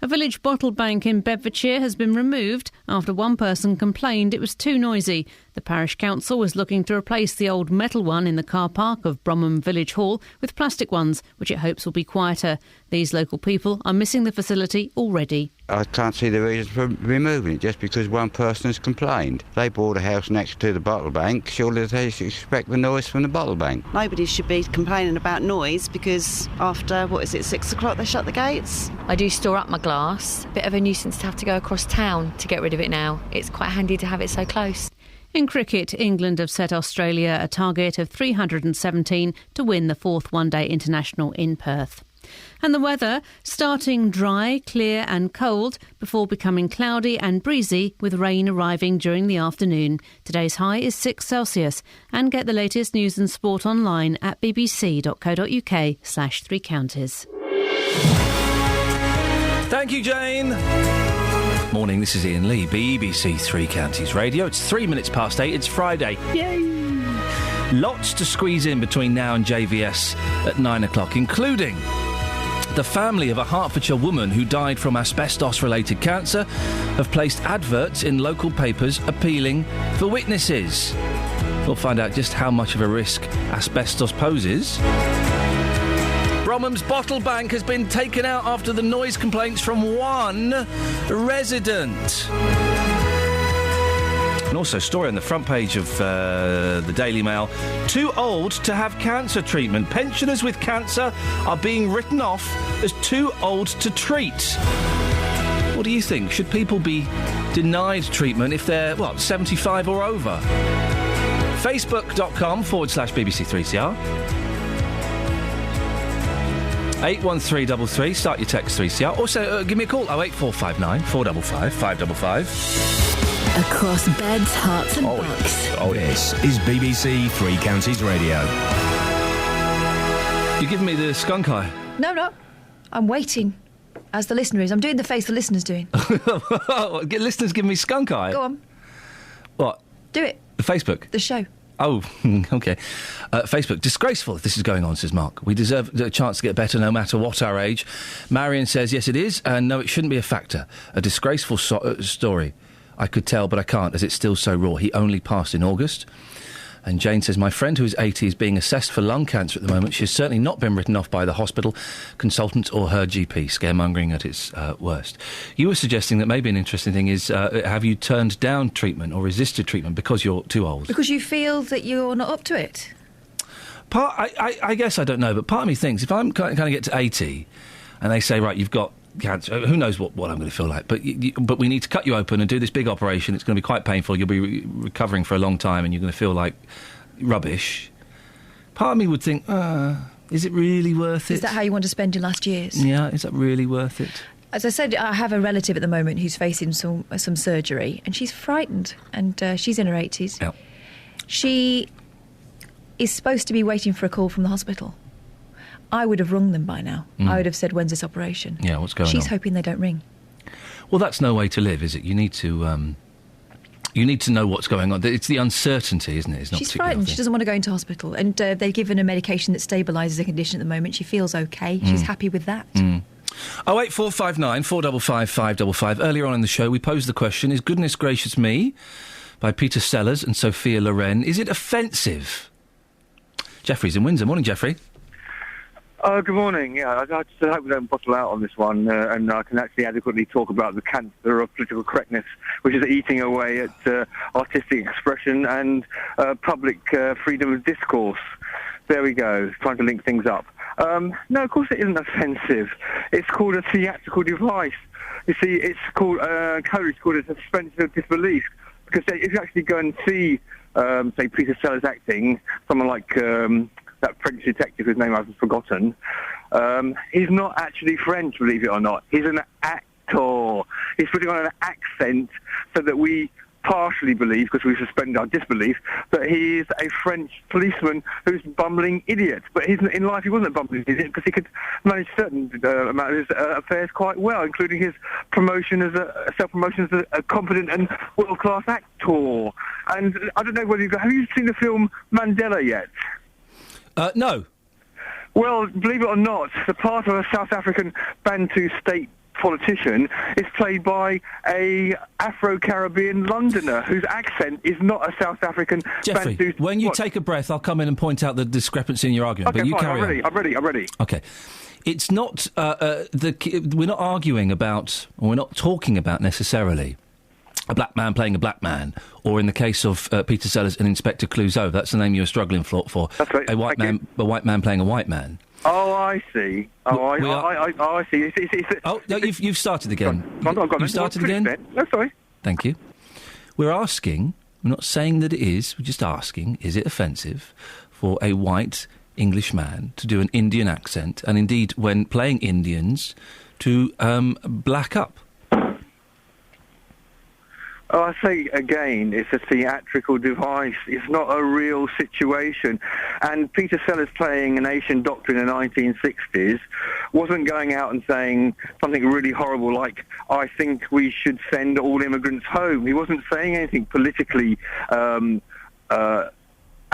A village bottle bank in Bedfordshire has been removed after one person complained it was too noisy. The parish council was looking to replace the old metal one in the car park of Bromham Village Hall with plastic ones, which it hopes will be quieter. These local people are missing the facility already. I can't see the reason for removing it just because one person has complained. They bought a house next to the bottle bank. Surely they should expect the noise from the bottle bank. Nobody should be complaining about noise because after, 6 o'clock they shut the gates? I do store up my glass. Bit of a nuisance to have to go across town to get rid of it now. It's quite handy to have it so close. In cricket, England have set Australia a target of 317 to win the 4th one-day international in Perth. And the weather, starting dry, clear and cold before becoming cloudy and breezy with rain arriving during the afternoon. Today's high is 6 Celsius. And get the latest news and sport online at bbc.co.uk/3 counties. Thank you, Jane. Morning, this is Iain Lee, BBC 3 Counties Radio. It's 3 minutes past 8, it's Friday. Yay! Lots to squeeze in between now and JVS at 9 o'clock, including the family of a Hertfordshire woman who died from asbestos-related cancer have placed adverts in local papers appealing for witnesses. We'll find out just how much of a risk asbestos poses. Bromham's bottle bank has been taken out after the noise complaints from one resident. And also, story on the front page of the Daily Mail. Too old to have cancer treatment. Pensioners with cancer are being written off as too old to treat. What do you think? Should people be denied treatment if they're, 75 or over? Facebook.com/BBC3CR. 81333, start your text 3CR. Also, give me a call, 08459 455 555. Across beds, hearts and bucks. This is BBC 3 Counties Radio. You're giving me the skunk eye. No. I'm waiting, as the listener is. I'm doing the face the listener's doing. Listeners giving me skunk eye? Go on. What? Do it. The Facebook? The show. Oh, OK. Facebook, disgraceful if this is going on, says Mark. We deserve a chance to get better no matter what our age. Marion says, yes, it is, and no, it shouldn't be a factor. A disgraceful story. I could tell, but I can't, as it's still so raw. He only passed in August. And Jane says, my friend who is 80 is being assessed for lung cancer at the moment. She has certainly not been written off by the hospital, consultant or her GP. Scaremongering at its worst. You were suggesting that maybe an interesting thing is, have you turned down treatment or resisted treatment because you're too old? Because you feel that you're not up to it? I guess I don't know, but part of me thinks if I'm kind of get to 80 and they say, right, you've got cancer, who knows what I'm going to feel like, but we need to cut you open and do this big operation. It's going to be quite painful. You'll be recovering for a long time and you're going to feel like rubbish. Part of me would think, is it really worth it? Is that how you want to spend your last years? Yeah, is that really worth it? As I said, I have a relative at the moment who's facing some surgery and she's frightened and she's in her 80s. Yep. She is supposed to be waiting for a call from the hospital. I would have rung them by now. I would have said, when's this operation? Yeah, what's going on? She's hoping they don't ring. Well, that's no way to live, is it? You need to know what's going on. It's the uncertainty, isn't it? It's not She's frightened. She doesn't want to go into hospital. And they've given her medication that stabilises the condition at the moment. She feels OK. She's happy with that. 08459 455 555. Earlier on in the show, we posed the question, is Goodness Gracious Me, by Peter Sellers and Sophia Loren, is it offensive? Jeffrey's in Windsor. Morning, Jeffrey. Oh, good morning. Yeah, I just hope we don't bottle out on this one, and I can actually adequately talk about the cancer of political correctness, which is eating away at artistic expression and public freedom of discourse. There we go, trying to link things up. No, of course it isn't offensive. It's called a theatrical device. You see, it's called code is called a suspension of disbelief, because if you actually go and see, say, Peter Sellers acting, someone like that French detective whose name I've forgotten, he's not actually French, believe it or not. He's an actor. He's putting on an accent so that we partially believe, because we suspend our disbelief, that he's a French policeman who's a bumbling idiot. But in life he wasn't a bumbling idiot, because he could manage certain amount of his affairs quite well, including his promotion as self-promotion as a competent and world-class actor. And I don't know whether have you seen the film Mandela yet? No. Well, believe it or not, the part of a South African Bantu state politician is played by a Afro-Caribbean Londoner whose accent is not a South African Jeffrey, Bantu... when you take a breath, I'll come in and point out the discrepancy in your argument. Okay, but you fine, carry I'm ready. Okay. It's not... we're not arguing about, or we're not talking about necessarily a black man playing a black man, or in the case of Peter Sellers and Inspector Clouseau, that's the name you were struggling for. That's right. A white man playing a white man. Oh, I see. I see. No, you've started again. You've started again? No, sorry. Thank you. We're not saying that it is, we're just asking, is it offensive for a white English man to do an Indian accent, and indeed, when playing Indians, to black up? Oh, I say again, it's a theatrical device. It's not a real situation. And Peter Sellers playing an Asian doctor in the 1960s wasn't going out and saying something really horrible like, I think we should send all immigrants home. He wasn't saying anything politically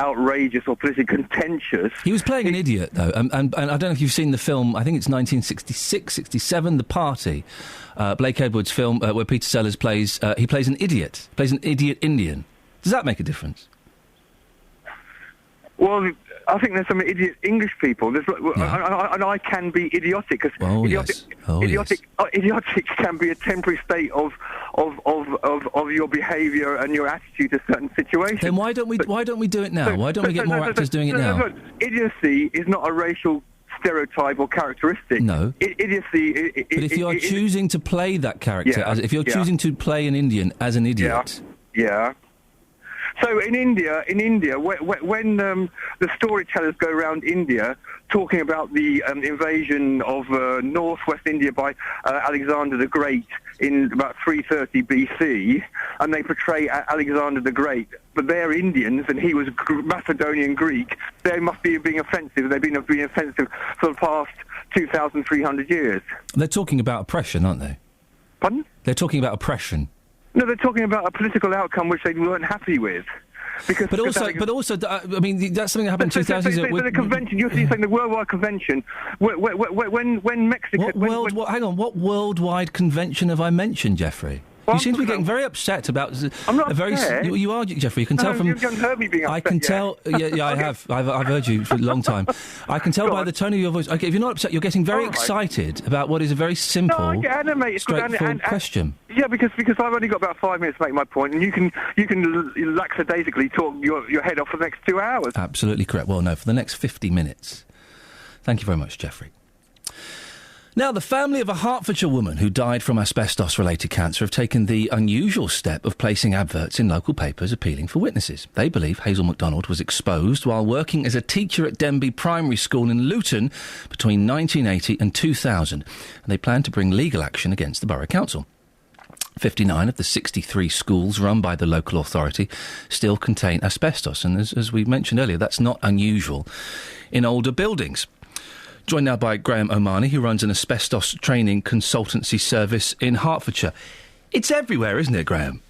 outrageous or politically contentious. He was playing an idiot, though, and I don't know if you've seen the film, I think it's 1966, 67, The Party, Blake Edwards' film, where Peter Sellers plays an idiot Indian. Does that make a difference? Well, I think there's some idiot English people. And I can be idiotic, because idiotic can be a temporary state of your behaviour and your attitude to certain situations. Then why don't we do it now? Why don't we get more actors doing it now? Idiocy is not a racial stereotype or characteristic. No. Idiocy... But if you are choosing to play that character, if you're choosing to play an Indian as an idiot... Yeah. So in India, when the storytellers go around India talking about the invasion of northwest India by Alexander the Great in about 330 BC, and they portray Alexander the Great, but they're Indians and he was Macedonian Greek, they must be being offensive. They've been being offensive for the past 2,300 years. They're talking about oppression, aren't they? Pardon? They're talking about oppression. No, they're talking about a political outcome which they weren't happy with. But also, I mean, that's something that happened in 2000. So the convention, you're saying the Worldwide Convention, when Mexico... Hang on, what worldwide convention have I mentioned, Jeffrey? Well, you seem to be getting very upset about... I'm not upset. You are, Jeffrey. You can tell from... You haven't heard me being upset. I can tell... Yeah, I have. I've heard you for a long time. I can tell by the tone of your voice. Okay, if you're not upset, you're getting very excited about what is a very simple, straightforward question. Yeah, because I've only got about 5 minutes to make my point, and you can lackadaisically talk your head off for the next 2 hours. Absolutely correct. Well, no, for the next 50 minutes. Thank you very much, Jeffrey. Now, the family of a Hertfordshire woman who died from asbestos-related cancer have taken the unusual step of placing adverts in local papers appealing for witnesses. They believe Hazel MacDonald was exposed while working as a teacher at Denby Primary School in Luton between 1980 and 2000, and they plan to bring legal action against the Borough Council. 59 of the 63 schools run by the local authority still contain asbestos, and as we mentioned earlier, that's not unusual in older buildings. Joined now by Graham O'Mahony, who runs an asbestos training consultancy service in Hertfordshire. It's everywhere, isn't it, Graham?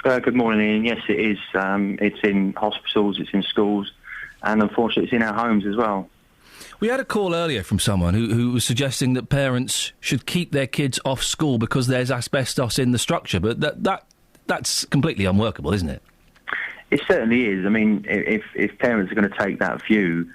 Good morning, Ian. Yes, it is. It's in hospitals, it's in schools, and unfortunately it's in our homes as well. We had a call earlier from someone who was suggesting that parents should keep their kids off school because there's asbestos in the structure, but that's completely unworkable, isn't it? It certainly is. I mean, if parents are going to take that view,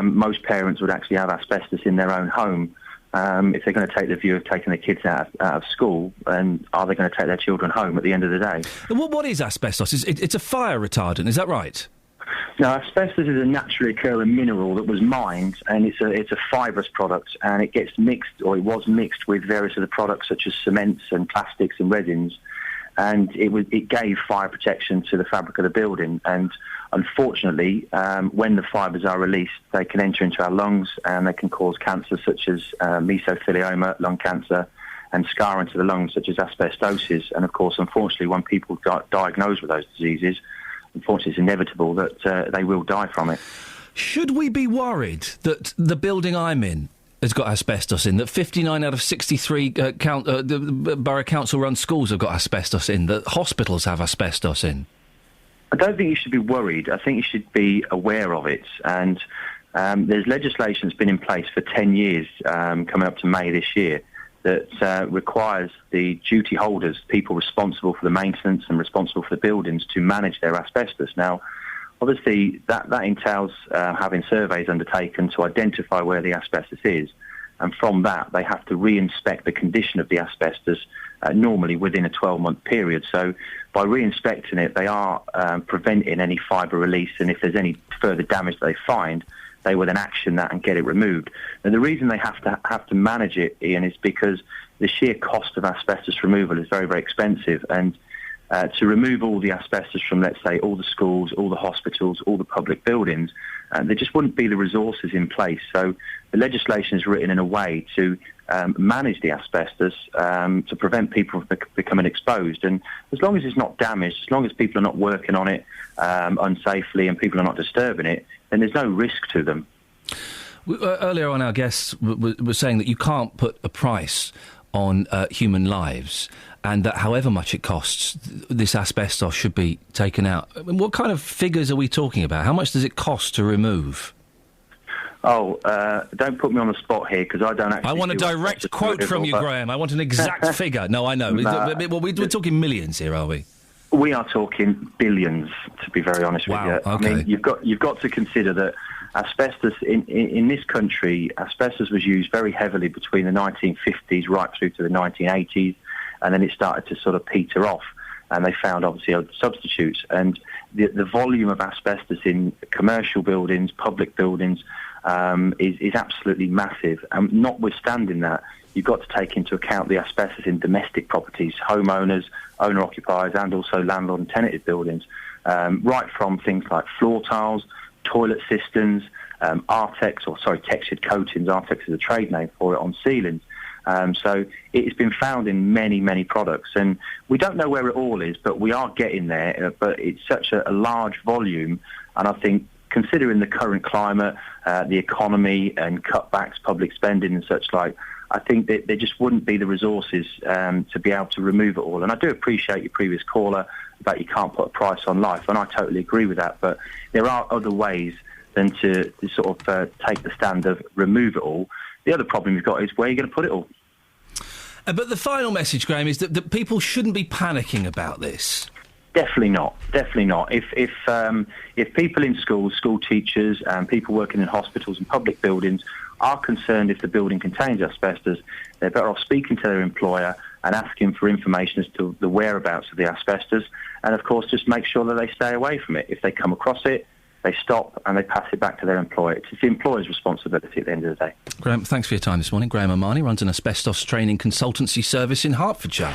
most parents would actually have asbestos in their own home. If they're going to take the view of taking their kids out of school, and are they going to take their children home at the end of the day? What is asbestos? It's a fire retardant, is that right? No, asbestos is a naturally occurring mineral that was mined, and it's a fibrous product, and it gets mixed, or it was mixed with various other products such as cements and plastics and resins, and it gave fire protection to the fabric of the building. And unfortunately, when the fibres are released, they can enter into our lungs and they can cause cancer such as mesothelioma, lung cancer, and scarring to the lungs such as asbestosis. And of course, unfortunately, when people get diagnosed with those diseases, unfortunately it's inevitable that they will die from it. Should we be worried that the building I'm in has got asbestos in, that 59 out of 63 the borough council-run schools have got asbestos in, that hospitals have asbestos in? I don't think you should be worried. I think you should be aware of it. And there's legislation that's been in place for 10 years, coming up to May this year, that requires the duty holders, people responsible for the maintenance and responsible for the buildings, to manage their asbestos. Now, obviously, that entails having surveys undertaken to identify where the asbestos is. And from that, they have to re-inspect the condition of the asbestos, normally within a 12-month period. So by re-inspecting it, they are preventing any fibre release, and if there's any further damage that they find, they will then action that and get it removed. Now, the reason they have to manage it, Ian, is because the sheer cost of asbestos removal is very, very expensive, and to remove all the asbestos from, let's say, all the schools, all the hospitals, all the public buildings, there just wouldn't be the resources in place. So the legislation is written in a way to manage the asbestos, to prevent people from becoming exposed. And as long as it's not damaged, as long as people are not working on it unsafely and people are not disturbing it, then there's no risk to them. Earlier on, our guests were saying that you can't put a price on human lives, and that however much it costs, this asbestos should be taken out. I mean, what kind of figures are we talking about? How much does it cost to remove? Oh, don't put me on the spot here, because I don't actually... I want a direct quote from you, Graham. I want an exact figure. No, I know. Well, we're talking millions here, are we? We are talking billions, to be very honest with you. Okay. I mean, you've got to consider that asbestos in this country, asbestos was used very heavily between the 1950s right through to the 1980s, and then it started to sort of peter off, and they found obviously other substitutes. And the volume of asbestos in commercial buildings, public buildings, is absolutely massive. And notwithstanding that, you've got to take into account the asbestos in domestic properties, homeowners, owner-occupiers, and also landlord and tenanted buildings, right from things like floor tiles, toilet cisterns, textured coatings. Artex is a trade name for it, on ceilings. So it has been found in many, many products, and we don't know where it all is, but we are getting there. But it's such a large volume, and I think, considering the current climate, the economy and cutbacks, public spending and such like, I think that there just wouldn't be the resources to be able to remove it all. And I do appreciate your previous caller about you can't put a price on life, and I totally agree with that. But there are other ways than to sort of take the stand of remove it all. The other problem you've got is where you're going to put it all. But the final message, Graham, is that people shouldn't be panicking about this. Definitely not. Definitely not. If people in schools, school teachers, and people working in hospitals and public buildings are concerned if the building contains asbestos, they're better off speaking to their employer and asking for information as to the whereabouts of the asbestos, and of course just make sure that they stay away from it. If they come across it, they stop and they pass it back to their employer. It's the employer's responsibility at the end of the day. Graham, thanks for your time this morning. Graham Amani runs an asbestos training consultancy service in Hertfordshire.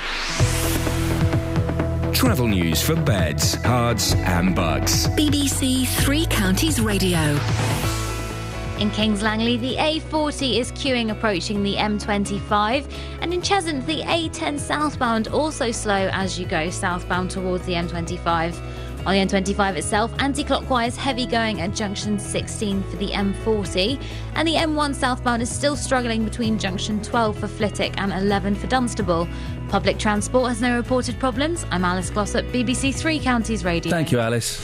Travel news for beds, cards and bugs. BBC Three Counties Radio. In Kings Langley, the A40 is queuing approaching the M25, and in Cheshunt, the A10 southbound also slow as you go southbound towards the M25. On the M25 itself, anti-clockwise heavy going at junction 16 for the M40, and the M1 southbound is still struggling between junction 12 for Flitwick and 11 for Dunstable. Public transport has no reported problems. I'm Alice Glossop, BBC Three Counties Radio. Thank you, Alice.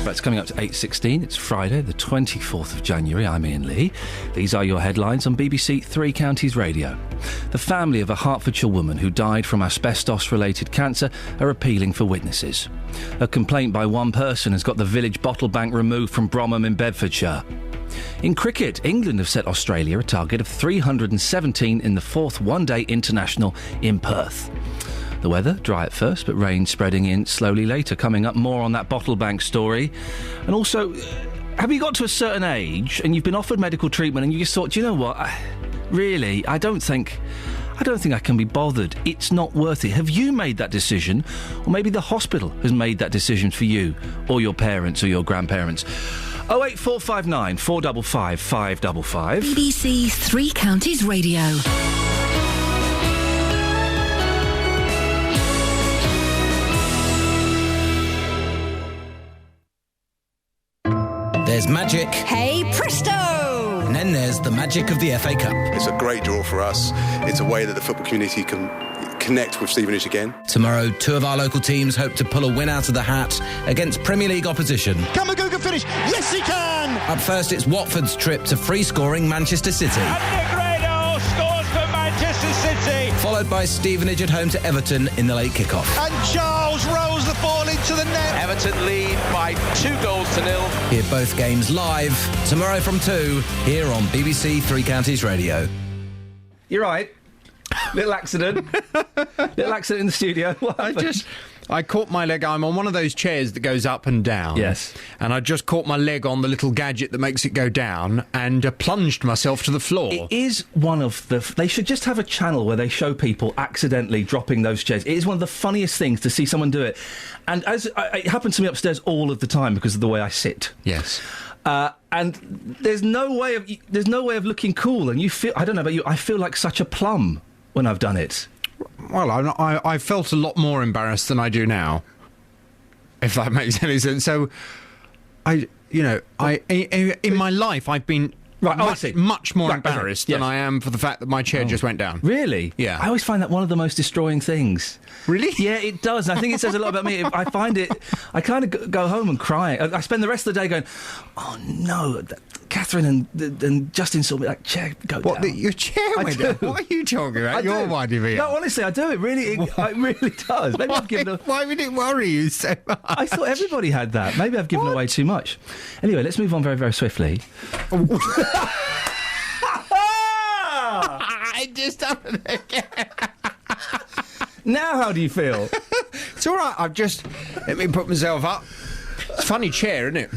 It's coming up to 8:16. It's Friday, the 24th of January. I'm Iain Lee. These are your headlines on BBC Three Counties Radio. The family of a Hertfordshire woman who died from asbestos-related cancer are appealing for witnesses. A complaint by one person has got the village bottle bank removed from Bromham in Bedfordshire. In cricket, England have set Australia a target of 317 in the fourth one-day international in Perth. The weather, dry at first, but rain spreading in slowly later. Coming up, more on that bottle bank story. And also, have you got to a certain age and you've been offered medical treatment and you just thought, do you know what, really, I don't think I can be bothered. It's not worth it. Have you made that decision? Or maybe the hospital has made that decision for you, or your parents, or your grandparents. 08459 455 555. BBC Three Counties Radio. There's magic. Hey, presto! And then there's the magic of the FA Cup. It's a great draw for us. It's a way that the football community can connect with Stevenage again. Tomorrow, two of our local teams hope to pull a win out of the hat against Premier League opposition. Can Magooga finish? Yes, he can! Up first, it's Watford's trip to free-scoring Manchester City. And Nick Radle scores for Manchester City. Followed by Stevenage at home to Everton in the late kickoff. And Charles rolls the ball into the net. Everton lead by 2-0. Hear both games live tomorrow from 2 here on BBC Three Counties Radio. You're right. Little accident. Little accident in the studio. What happened? I caught my leg. I'm on one of those chairs that goes up and down. Yes. And I just caught my leg on the little gadget that makes it go down and plunged myself to the floor. It is one of the... They should just have a channel where they show people accidentally dropping those chairs. It is one of the funniest things to see someone do it. And it happens to me upstairs all of the time because of the way I sit. Yes. And there's no way of looking cool. And you feel... I don't know about you. I feel like such a plum when I've done it. Well, I felt a lot more embarrassed than I do now, if that makes any sense. So, in my life, I've been much more embarrassed than I am for the fact that my chair just went down. Really? Yeah. I always find that one of the most destroying things. Really? Yeah, it does. I think it says a lot about me. I find it... I kind of go home and cry. I spend the rest of the day going, oh, no... Catherine and Justin saw me that chair go down. Your chair went down? What are you talking about? You're winding me up. No, honestly, I do. It really does. Maybe I've given why would it worry you so much? I thought everybody had that. Maybe I've given away too much. Anyway, let's move on very, very swiftly. I just happened again. Now, how do you feel? It's all right. Let me put myself up. It's a funny chair, isn't it?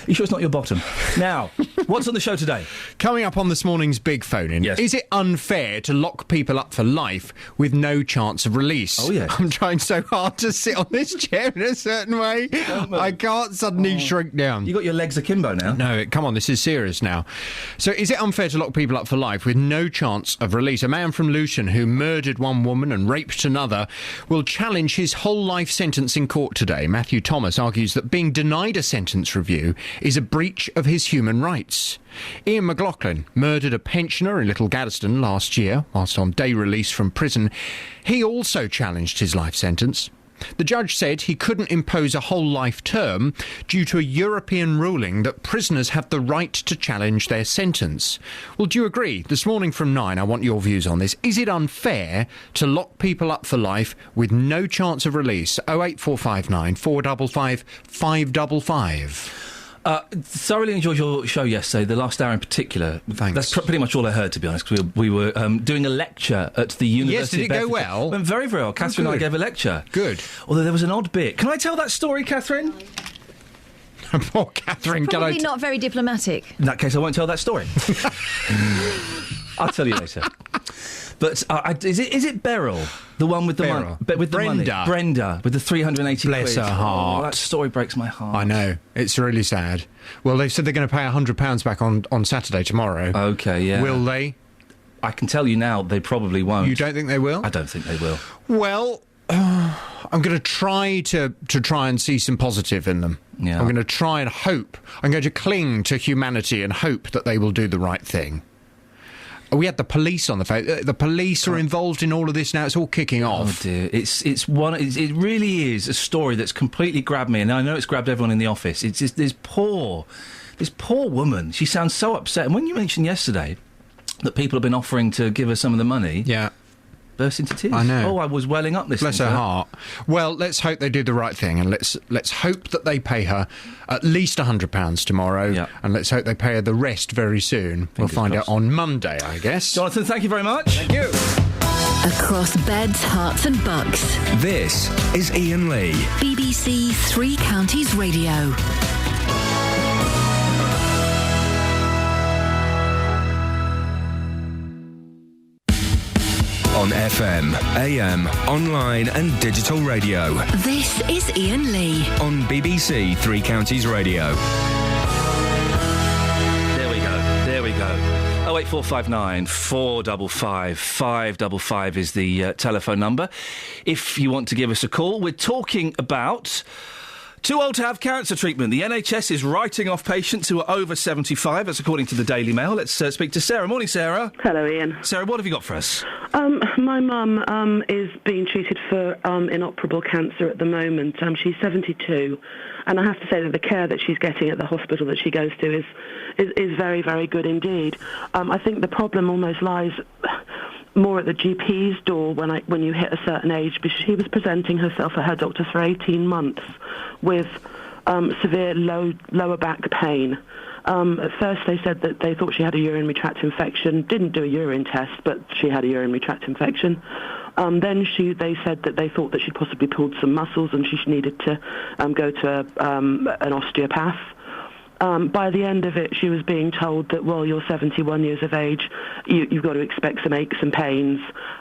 You sure it's not your bottom? Now, what's on the show today? Coming up on this morning's Big Phone-In, yes. Is it unfair to lock people up for life with no chance of release? Oh, yes. I'm trying so hard to sit on this chair in a certain way. I can't suddenly shrink down. You got your legs akimbo now. No, come on, this is serious now. So is it unfair to lock people up for life with no chance of release? A man from Luton who murdered one woman and raped another will challenge his whole life sentence in court today. Matthew Thomas argues that being denied a sentence review is a breach of his human rights. Iain McLaughlin murdered a pensioner in Little Gaddesden last year whilst on day release from prison. He also challenged his life sentence. The judge said he couldn't impose a whole life term due to a European ruling that prisoners have the right to challenge their sentence. Well, do you agree? This morning from 9, I want your views on this. Is it unfair to lock people up for life with no chance of release? 08459 455 555. Thoroughly enjoyed your show yesterday, the last hour in particular. Thanks. That's pretty much all I heard, to be honest, because we were doing a lecture at the University of Bedfordshire. Yes, did it go well? It went very, very well. Catherine and I gave a lecture. Good. Although there was an odd bit. Can I tell that story, Catherine? Poor Catherine. Probably not very diplomatic. In that case, I won't tell that story. I'll tell you later. But is it Beryl, the one with the money? With the Brenda. Money? Brenda, with the 380 Bless quid. her heart. Oh, that story breaks my heart. I know. It's really sad. Well, they've said they're going to pay £100 back on Saturday, tomorrow. OK, yeah. Will they? I can tell you now, they probably won't. You don't think they will? I don't think they will. Well, I'm going to try and see some positive in them. Yeah. I'm going to try and hope. I'm going to cling to humanity and hope that they will do the right thing. We had the police on the phone. The police are involved in all of this now. It's all kicking off. Oh dear, it really is a story that's completely grabbed me, and I know it's grabbed everyone in the office. It's just this poor woman. She sounds so upset. And when you mentioned yesterday that people have been offering to give her some of the money, yeah, burst into tears. I know. Oh, I was welling up listening Bless to her heart. Well, let's hope they do the right thing, and let's hope that they pay her at least £100 tomorrow, and let's hope they pay her the rest very soon. We'll find out on Monday, I guess. Jonathan, thank you very much. Thank you. Across beds, hearts and bucks. This is Iain Lee. BBC Three Counties Radio. On FM, AM, online and digital radio. This is Iain Lee. On BBC Three Counties Radio. There we go. 08459 455 555 is the telephone number. If you want to give us a call, we're talking about too old to have cancer treatment. The NHS is writing off patients who are over 75. That's according to the Daily Mail. Let's speak to Sarah. Morning, Sarah. Hello, Ian. Sarah, what have you got for us? My mum is being treated for inoperable cancer at the moment. She's 72, and I have to say that the care that she's getting at the hospital that she goes to is very, very good indeed. I think the problem almost lies more at the GP's door when you hit a certain age, because she was presenting herself at her doctor's for 18 months with severe lower back pain. At first they said that they thought she had a urinary tract infection, didn't do a urine test, but she had a urinary tract infection. Then they said that they thought that she'd possibly pulled some muscles and she needed to go to an osteopath. By the end of it, she was being told that, well, you're 71 years of age, you've got to expect some aches and pains,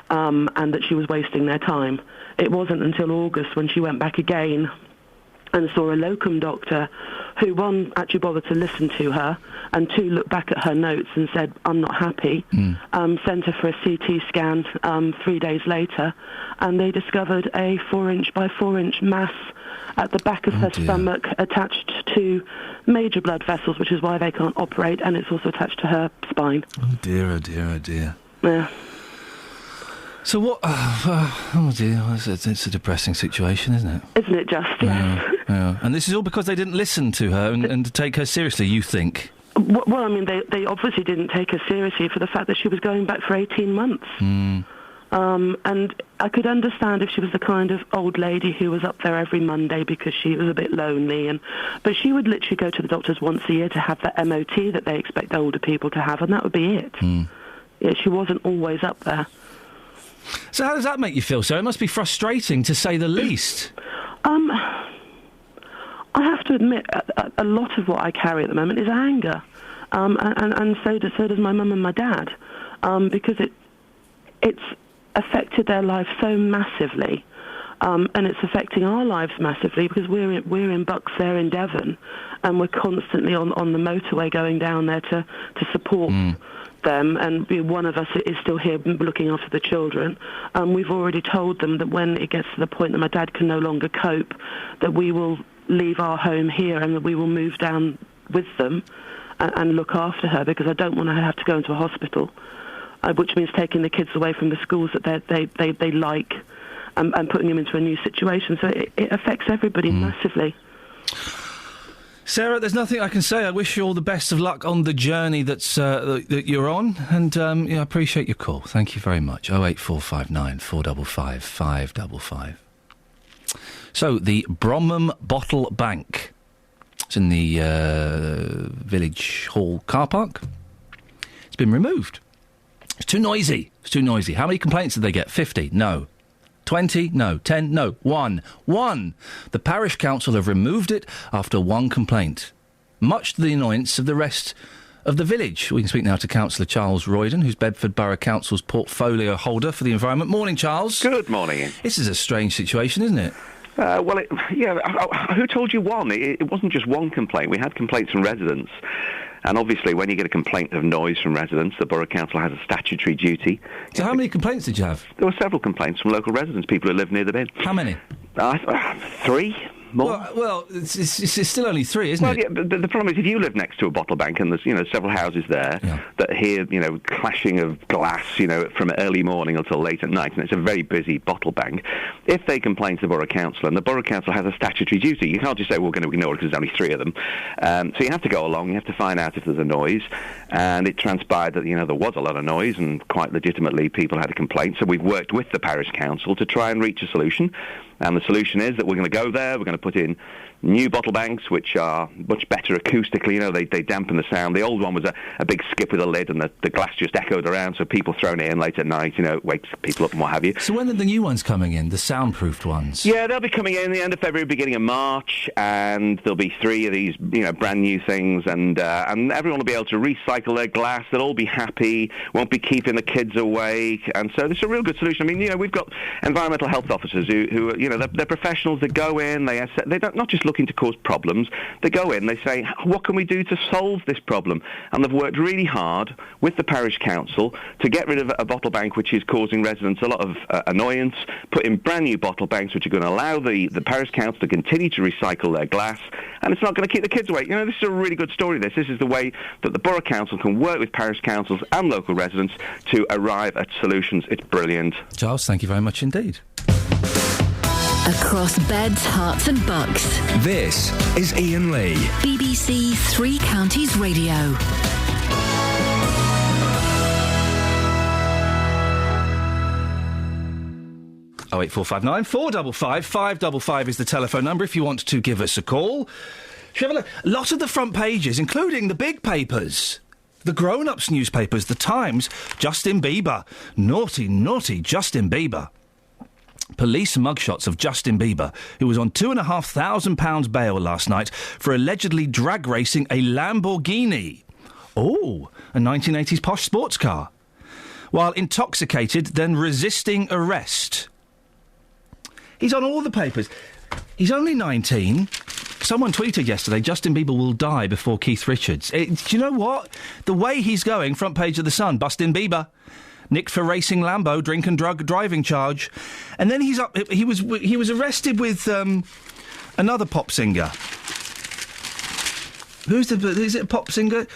and that she was wasting their time. It wasn't until August when she went back again and saw a locum doctor who, one, actually bothered to listen to her, and two, looked back at her notes and said, I'm not happy, sent her for a CT scan 3 days later, and they discovered a 4-inch by 4-inch mass at the back of her stomach, attached to major blood vessels, which is why they can't operate, and it's also attached to her spine. Oh dear, oh dear, oh dear. Yeah. So what... oh dear, it's a depressing situation, isn't it? Isn't it just? Yeah. And this is all because they didn't listen to her and take her seriously, you think? Well, I mean, they obviously didn't take her seriously for the fact that she was going back for 18 months. And I could understand if she was the kind of old lady who was up there every Monday because she was a bit lonely, but she would literally go to the doctors once a year to have the MOT that they expect older people to have, and that would be it. Yeah, she wasn't always up there. So how does that make you feel, sir? It must be frustrating, to say the least. I have to admit, a lot of what I carry at the moment is anger, and so does my mum and my dad, because it's affected their life so massively, and it's affecting our lives massively because we're in Bucks, they're in Devon, and we're constantly on the motorway going down there to support them, and one of us is still here looking after the children. We've already told them that when it gets to the point that my dad can no longer cope, that we will leave our home here and that we will move down with them and look after her, because I don't want her to have to go into a hospital. Which means taking the kids away from the schools that they like, and putting them into a new situation. So it affects everybody massively. Sarah, there's nothing I can say. I wish you all the best of luck on the journey that you're on, and I appreciate your call. Thank you very much. 08459 455 555. So the Bromham Bottle Bank. It's in the Village Hall car park. It's been removed. It's too noisy. It's too noisy. How many complaints did they get? 50? No. 20? No. 10? No. 1. 1. The parish council have removed it after one complaint, much to the annoyance of the rest of the village. We can speak now to Councillor Charles Royden, who's Bedford Borough Council's portfolio holder for the environment. Morning, Charles. Good morning, Ian. This is a strange situation, isn't it? Who told you one? It wasn't just one complaint. We had complaints from residents. And obviously, when you get a complaint of noise from residents, the Borough Council has a statutory duty. So how many complaints did you have? There were several complaints from local residents, people who live near the bin. How many? 3. more. Well, it's still only 3, isn't it? Well, yeah, but the problem is if you live next to a bottle bank and there's, several houses there that hear, clashing of glass, from early morning until late at night, and it's a very busy bottle bank, if they complain to the Borough Council, and the Borough Council has a statutory duty, you can't just say, we're going to ignore it because there's only 3 of them. So you have to go along, you have to find out if there's a noise, and it transpired that, there was a lot of noise, and quite legitimately people had a complaint, so we've worked with the Parish Council to try and reach a solution. And the solution is that we're going to go there, we're going to put in new bottle banks, which are much better acoustically, they dampen the sound. The old one was a big skip with a lid, and the glass just echoed around, so people throwing it in late at night, wakes people up and what have you. So when are the new ones coming in, the soundproofed ones? Yeah, they'll be coming in the end of February, beginning of March, and there'll be 3 of these, brand new things, and everyone will be able to recycle their glass, they'll all be happy, won't be keeping the kids awake, and so this is a real good solution. I mean, we've got environmental health officers who they're professionals that go in, they're not just looking to cause problems, they go in, they say, what can we do to solve this problem? And they've worked really hard with the Parish Council to get rid of a bottle bank which is causing residents a lot of annoyance, put in brand new bottle banks which are going to allow the Parish Council to continue to recycle their glass, and it's not going to keep the kids awake. This is a really good story, this is the way that the Borough Council can work with Parish Councils and local residents to arrive at solutions. It's brilliant. Charles, thank you very much indeed. Across beds, hearts and bucks. This is Iain Lee. BBC Three Counties Radio. 08459 455 555 is the telephone number if you want to give us a call. Should we have a look? A lot of the front pages, including the big papers, the grown-ups newspapers, The Times, Justin Bieber. Naughty, naughty Justin Bieber. Police mugshots of Justin Bieber, who was on £2,500 bail last night for allegedly drag racing a Lamborghini. Oh, a 1980s posh sports car. While intoxicated, then resisting arrest. He's on all the papers. He's only 19. Someone tweeted yesterday, Justin Bieber will die before Keith Richards. Do you know what? The way he's going, front page of The Sun, Bustin' Bieber. Nicked for racing Lambo, drink and drug driving charge. And then he's up. He was arrested with another pop singer. Is it a pop singer?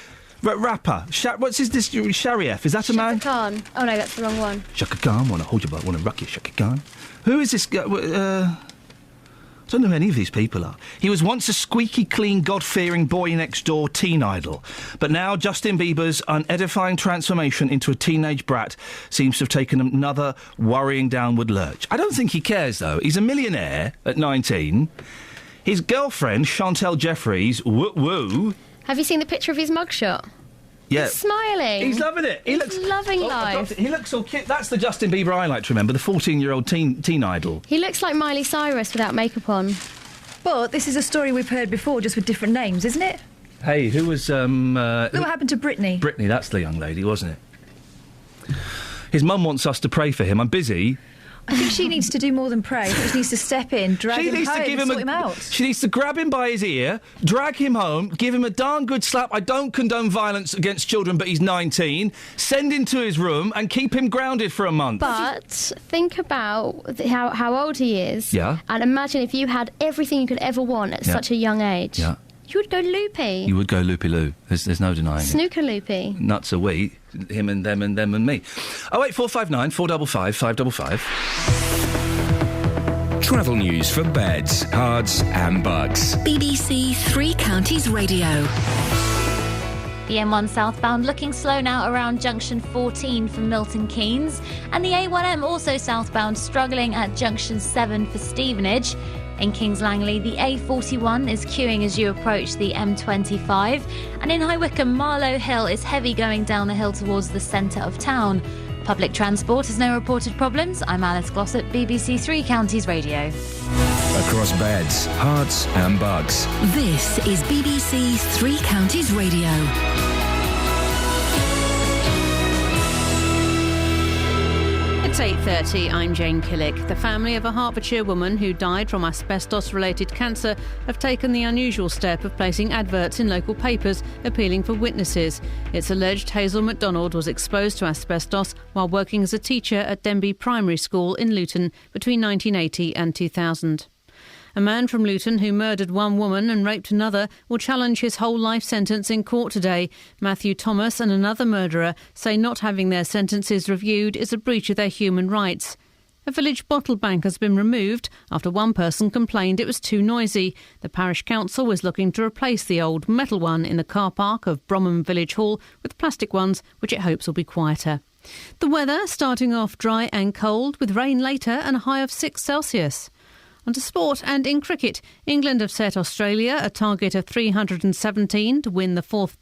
Rapper. What's this? Sharif. Is that a man? Shaka Khan. Oh no, that's the wrong one. Shaka Khan. Wanna hold your butt? Wanna rock you, Shaka Khan? Who is this guy? I don't know who any of these people are. He was once a squeaky clean, God-fearing boy-next-door teen idol. But now Justin Bieber's unedifying transformation into a teenage brat seems to have taken another worrying downward lurch. I don't think he cares, though. He's a millionaire at 19. His girlfriend, Chantel Jeffries, woo-woo... Have you seen the picture of his mugshot? Yeah. He's smiling. He's loving it. He's loving life. He looks all cute. That's the Justin Bieber I like to remember, the 14-year-old teen idol. He looks like Miley Cyrus without makeup on. But this is a story we've heard before, just with different names, isn't it? Hey, who was... Look what happened to Britney. Britney, that's the young lady, wasn't it? His mum wants us to pray for him. I'm busy. I think she needs to do more than pray. She just needs to step in, drag him home, and sort him out. She needs to grab him by his ear, drag him home, give him a darn good slap. I don't condone violence against children, but he's 19. Send him to his room and keep him grounded for a month. But think about how old he is. Yeah. And imagine if you had everything you could ever want at such a young age. Yeah. You would go loopy. You would go loopy-loo. There's no denying Snooker loopy. Nuts are we. Him and them and them and me. 08459 455 555. Travel news for beds, cards and bugs. BBC Three Counties Radio. The M1 southbound looking slow now around junction 14 from Milton Keynes, and the A1M also southbound struggling at junction 7 for Stevenage. In Kings Langley, the A41 is queuing as you approach the M25, and in High Wycombe, Marlow Hill is heavy going down the hill towards the centre of town. Public transport has no reported problems. I'm Alice Glossop, BBC Three Counties Radio. Across beds, hearts and bugs. This is BBC Three Counties Radio. It's 8:30. I'm Jane Killick. The family of a Hertfordshire woman who died from asbestos-related cancer have taken the unusual step of placing adverts in local papers appealing for witnesses. It's alleged Hazel MacDonald was exposed to asbestos while working as a teacher at Denby Primary School in Luton between 1980 and 2000. A man from Luton who murdered one woman and raped another will challenge his whole life sentence in court today. Matthew Thomas and another murderer say not having their sentences reviewed is a breach of their human rights. A village bottle bank has been removed after one person complained it was too noisy. The parish council is looking to replace the old metal one in the car park of Bromham Village Hall with plastic ones, which it hopes will be quieter. The weather starting off dry and cold, with rain later and a high of 6 Celsius. On to sport, and in cricket, England have set Australia a target of 317 to win the fourth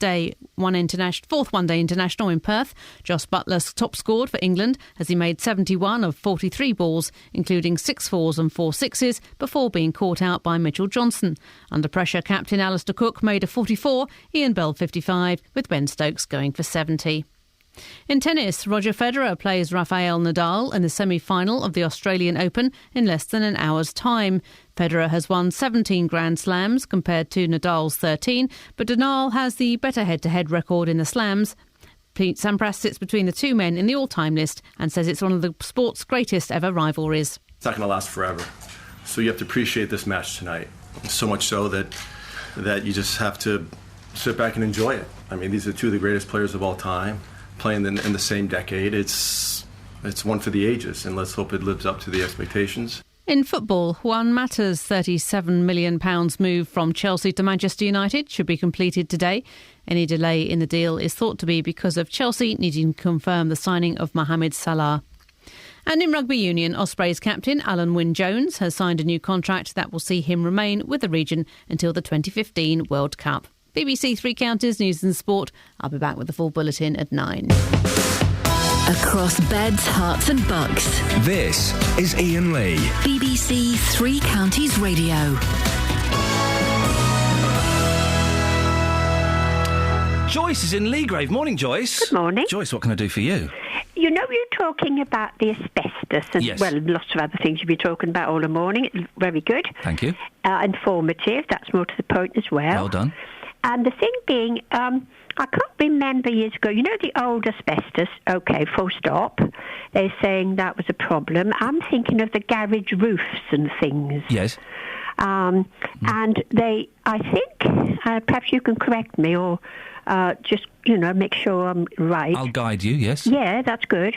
one-day international in Perth. Joss Butler's top scored for England as he made 71 of 43 balls, including 6 fours and 4 sixes, before being caught out by Mitchell Johnson. Under pressure, captain Alistair Cook made a 44, Ian Bell 55, with Ben Stokes going for 70. In tennis, Roger Federer plays Rafael Nadal in the semi-final of the Australian Open in less than an hour's time. Federer has won 17 Grand Slams compared to Nadal's 13, but Nadal has the better head-to-head record in the slams. Pete Sampras sits between the two men in the all-time list and says it's one of the sport's greatest ever rivalries. It's not going to last forever, so you have to appreciate this match tonight. So much so that you just have to sit back and enjoy it. I mean, these are two of the greatest players of all time, playing in the same decade. It's one for the ages, and let's hope it lives up to the expectations. In football, Juan Mata's £37 million move from Chelsea to Manchester United should be completed today. Any delay in the deal is thought to be because of Chelsea needing to confirm the signing of Mohamed Salah. And in rugby union, Ospreys captain Alan Wynne-Jones has signed a new contract that will see him remain with the region until the 2015 World Cup. BBC Three Counties News and Sport. I'll be back with the full bulletin at 9. Across beds, hearts and bucks. This is Iain Lee. BBC Three Counties Radio. Joyce is in Leagrave. Morning, Joyce. Good morning. Joyce, what can I do for you? You know, you're talking about the asbestos and, yes, well, lots of other things you've been talking about all the morning. It's very good. Thank you. Informative. That's more to the point as well. Well done. And the thing being, I can't remember years ago, you know the old asbestos, OK, full stop, they're saying that was a problem. I'm thinking of the garage roofs and things. Yes. And I think, perhaps you can correct me or just, make sure I'm right. I'll guide you, yes. Yeah, that's good.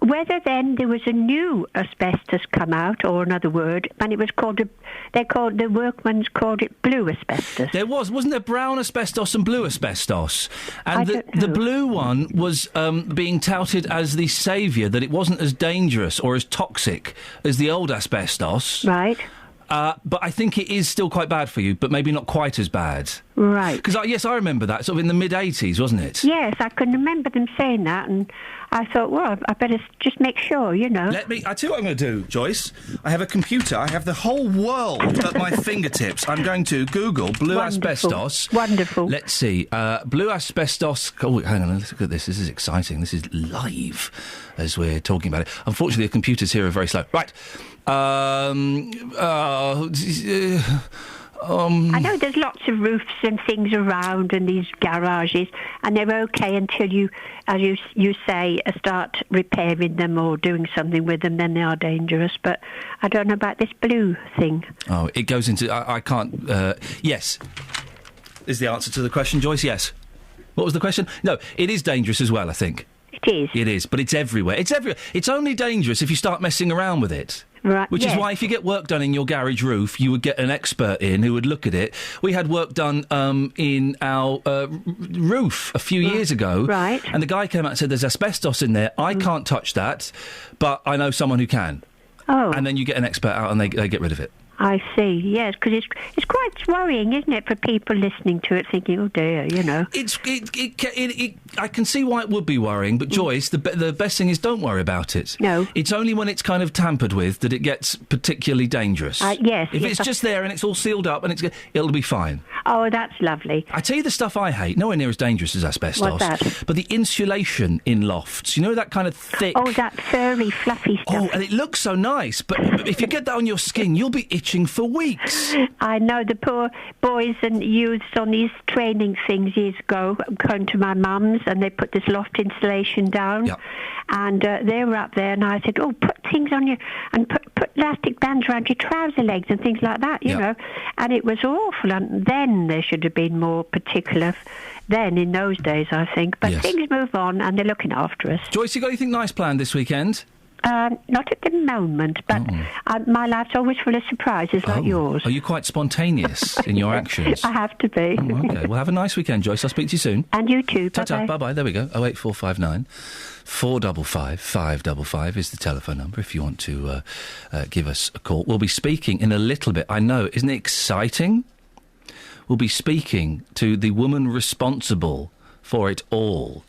Whether then there was a new asbestos come out, or another word, and it was the workmen's called it blue asbestos. There wasn't there brown asbestos and blue asbestos? And I don't know. The blue one was being touted as the saviour, that it wasn't as dangerous or as toxic as the old asbestos. Right. But I think it is still quite bad for you, but maybe not quite as bad. Right. Because, yes, I remember that, sort of in the mid-'80s, wasn't it? Yes, I can remember them saying that, and I thought, well, I better just make sure, I tell you what I'm going to do, Joyce. I have a computer. I have the whole world at my fingertips. I'm going to Google blue asbestos. Wonderful. Let's see. Blue asbestos. Oh, hang on. Let's look at this. This is exciting. This is live as we're talking about it. Unfortunately, the computers here are very slow. Right. I know there's lots of roofs and things around and these garages, and they're okay until you, as you say, start repairing them or doing something with them, then they are dangerous. But I don't know about this blue thing. Oh, it goes into... I can't... yes. Is the answer to the question, Joyce? Yes. What was the question? No, it is dangerous as well, I think. It is. It is, but it's everywhere. It's everywhere. It's only dangerous if you start messing around with it. Right. Which is why if you get work done in your garage roof, you would get an expert in who would look at it. We had work done in our roof a few years ago. Right. And the guy came out and said, there's asbestos in there. I can't touch that, but I know someone who can. Oh. And then you get an expert out and they get rid of it. I see, yes, because it's quite worrying, isn't it, for people listening to it, thinking, oh dear, I can see why it would be worrying, but Joyce, the best thing is don't worry about it. No. It's only when it's kind of tampered with that it gets particularly dangerous. Yes. If it's just there and it's all sealed up and it'll be fine. Oh, that's lovely. I tell you the stuff I hate, nowhere near as dangerous as asbestos. What's that? But the insulation in lofts, that kind of thick... Oh, that furry, fluffy stuff. Oh, and it looks so nice, but if you get that on your skin, you'll be itchy watching for weeks. I know the poor boys and youths on these training things years ago came to my mum's and they put this loft installation down. Yep. And they were up there and I said, oh, put things on your... and put elastic bands around your trouser legs and things like that, you know. And it was awful. And then there should have been more particular then in those days, I think. But things move on and they're looking after us. Joyce, you got anything nice planned this weekend? Not at the moment, but my life's always full of surprises like yours. Are you quite spontaneous in your actions? I have to be. Okay, well, have a nice weekend, Joyce. I'll speak to you soon. And you too. Ta-ta, Bye-bye. bye-bye. There we go. 08459 455 555 is the telephone number if you want to give us a call. We'll be speaking in a little bit. I know, isn't it exciting? We'll be speaking to the woman responsible for it all.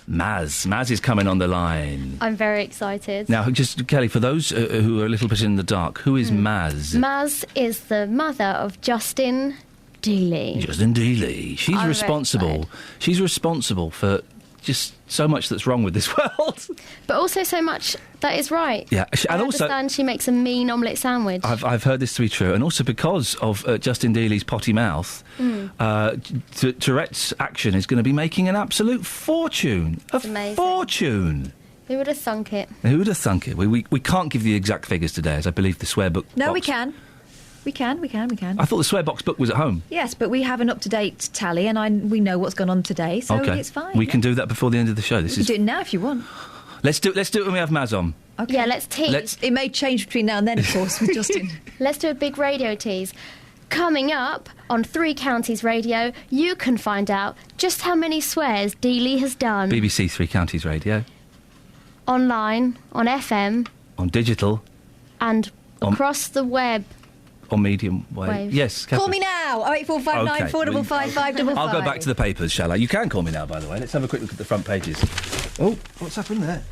Maz is coming on the line. I'm very excited. Now, just, Kelly, for those who are a little bit in the dark, who is Maz? Maz is the mother of Justin Dealey. Justin Dealey. She's responsible. She's responsible for just so much that's wrong with this world. But also so much that is right. Yeah, I understand she makes a mean omelette sandwich. I've heard this to be true, and also because of Justin Dealey's potty mouth, Tourette's Action is going to be making an absolute fortune. It's amazing. Fortune. Who would have thunk it? Who would have thunk it? We can't give the exact figures today, as I believe the swear book. No, we can. We can. I thought the swear box book was at home. Yes, but we have an up-to-date tally, and we know what's gone on today, so okay. it's fine. We can do that before the end of the show. You can do it now if you want. Let's do it when we have Maz on. Okay. Yeah, let's tease. It may change between now and then, of course, with Justin. Let's do a big radio tease. Coming up on 3 Counties Radio, you can find out just how many swears Dealey has done. BBC 3 Counties Radio. Online, on FM. On digital. And across the web. On medium wave. Yes, Call me now, 08459 455 555. I'll go back to the papers, shall I? You can call me now, by the way. Let's have a quick look at the front pages. Oh, what's happened there?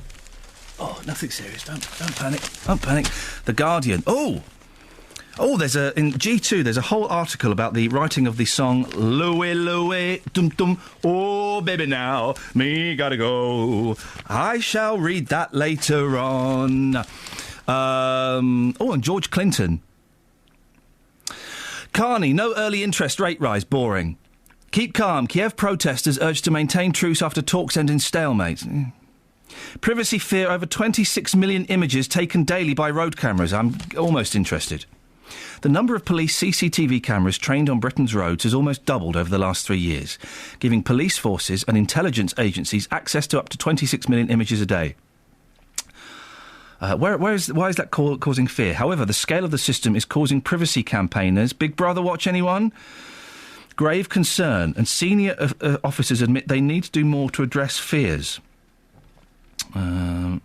Oh, nothing serious. Don't panic. Don't panic. The Guardian. Oh, there's in G2. There's a whole article about the writing of the song "Louie Louie Dum Dum." Oh, baby, now me gotta go. I shall read that later on. And George Clinton. Carney, no early interest rate rise, boring. Keep calm, Kiev protesters urged to maintain truce after talks end in stalemate. Privacy fear over 26 million images taken daily by road cameras. I'm almost interested. The number of police CCTV cameras trained on Britain's roads has almost doubled over the last 3 years, giving police forces and intelligence agencies access to up to 26 million images a day. Why is that causing fear? However, the scale of the system is causing privacy campaigners. Big Brother watch, anyone? Grave concern, and senior officers admit they need to do more to address fears. Here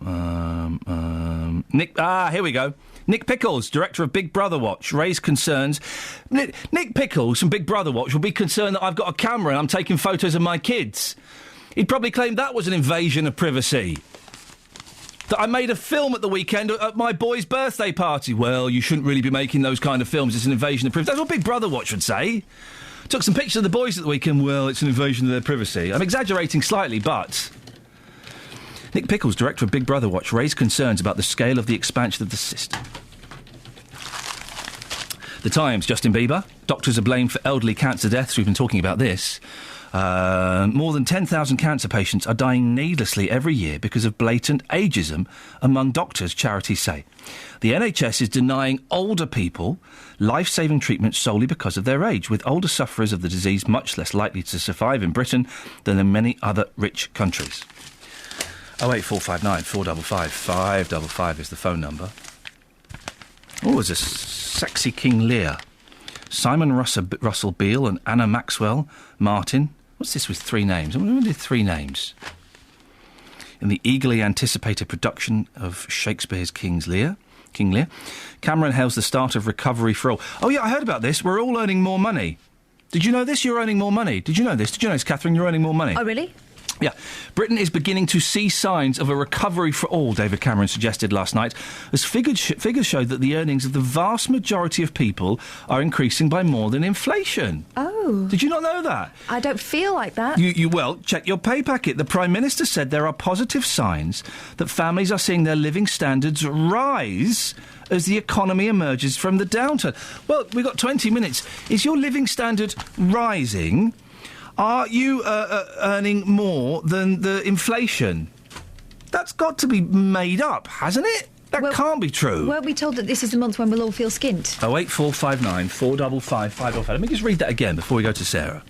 we go. Nick Pickles, director of Big Brother Watch, raised concerns. Nick Pickles from Big Brother Watch will be concerned that I've got a camera and I'm taking photos of my kids. He'd probably claim that was an invasion of privacy. That I made a film at the weekend at my boy's birthday party. Well, you shouldn't really be making those kind of films. It's an invasion of privacy. That's what Big Brother Watch would say. Took some pictures of the boys at the weekend. Well, it's an invasion of their privacy. I'm exaggerating slightly, but... Nick Pickles, director of Big Brother Watch, raised concerns about the scale of the expansion of the system. The Times, Justin Bieber. Doctors are blamed for elderly cancer deaths. We've been talking about this. More than 10,000 cancer patients are dying needlessly every year because of blatant ageism among doctors, charities say. The NHS is denying older people life-saving treatment solely because of their age, with older sufferers of the disease much less likely to survive in Britain than in many other rich countries. 08459 455 555 is the phone number. Oh, there's a sexy King Lear. Simon Russell Beale and Anna Maxwell Martin. What's this with 3 names? I wonder who did 3 names. In the eagerly anticipated production of Shakespeare's King Lear, Cameron hails the start of recovery for all. Oh, yeah, I heard about this. We're all earning more money. Did you know this? You're earning more money. Did you know this? Catherine, you're earning more money. Oh, really? Yeah. Britain is beginning to see signs of a recovery for all, David Cameron suggested last night, as figures showed that the earnings of the vast majority of people are increasing by more than inflation. Oh. Did you not know that? I don't feel like that. Well, check your pay packet. The Prime Minister said there are positive signs that families are seeing their living standards rise as the economy emerges from the downturn. Well, we've got 20 minutes. Is your living standard rising? Are you earning more than the inflation? That's got to be made up, hasn't it? That can't be true. Weren't we told that this is the month when we'll all feel skint? 08459 455 555. Let me just read that again before we go to Sarah.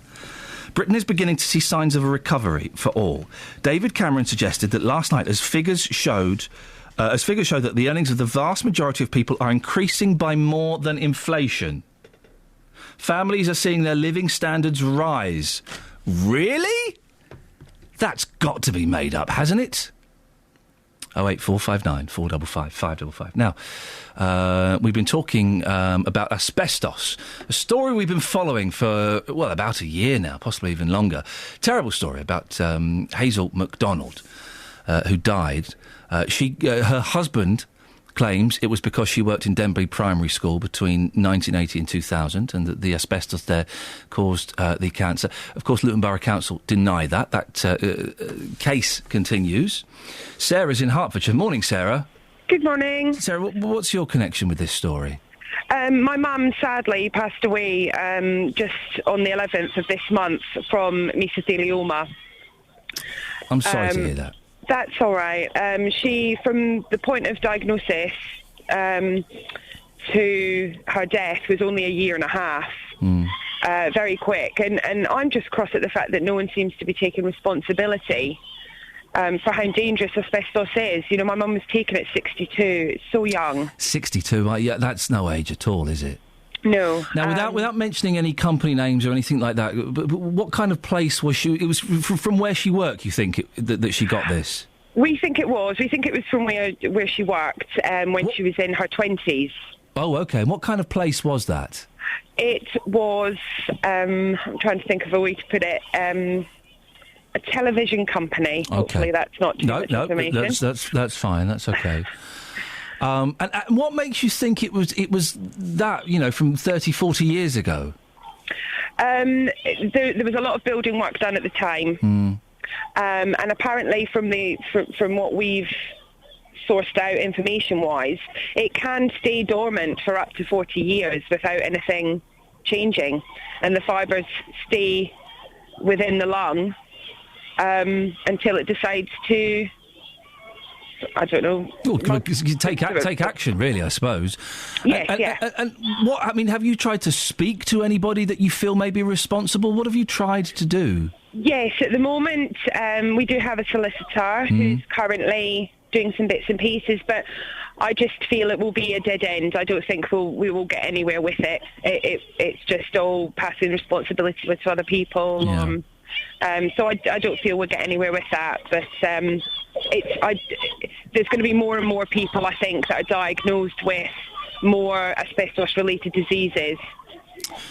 Britain is beginning to see signs of a recovery for all. David Cameron suggested that last night, as figures showed that the earnings of the vast majority of people are increasing by more than inflation. Families are seeing their living standards rise. Really? That's got to be made up, hasn't it? 08459 455 555. Now, we've been talking about asbestos, a story we've been following for, well, about a year now, possibly even longer. Terrible story about Hazel MacDonald, who died. Her husband claims it was because she worked in Denbury Primary School between 1980 and 2000 and that the asbestos there caused the cancer. Of course, Luton Borough Council deny that. That case continues. Sarah's in Hertfordshire. Morning, Sarah. Good morning. Sarah, what's your connection with this story? My mum sadly passed away just on the 11th of this month from mesothelioma. I'm sorry to hear that. That's all right. She, from the point of diagnosis to her death, was only a year and a half. Very quick. And I'm just cross at the fact that no one seems to be taking responsibility for how dangerous asbestos is. You know, my mum was taken at 62. It's so young. 62? Yeah, that's no age at all, is it? No. Now, without mentioning any company names or anything like that, but what kind of place was she? It was from where she worked. You think that she got this? We think it was. We think it was from where she worked when she was in her 20s. Oh, okay. And what kind of place was that? It was. I'm trying to think of a way to put it. A television company. Okay. Hopefully, that's not too much information. That's fine. That's okay. And what makes you think it was that, you know, from 30, 40 years ago? There was a lot of building work done at the time. And apparently from what we've sourced out information-wise, it can stay dormant for up to 40 years without anything changing. And the fibres stay within the lung until it decides to... I don't know. Take action, really, I suppose. Yes, And what, I mean, have you tried to speak to anybody that you feel may be responsible? What have you tried to do? Yes, at the moment, we do have a solicitor who's currently doing some bits and pieces, but I just feel it will be a dead end. I don't think we will get anywhere with it. It's just all passing responsibility to other people. Yeah. So I don't feel we'll get anywhere with that, but there's going to be more and more people, I think, that are diagnosed with more asbestos-related diseases,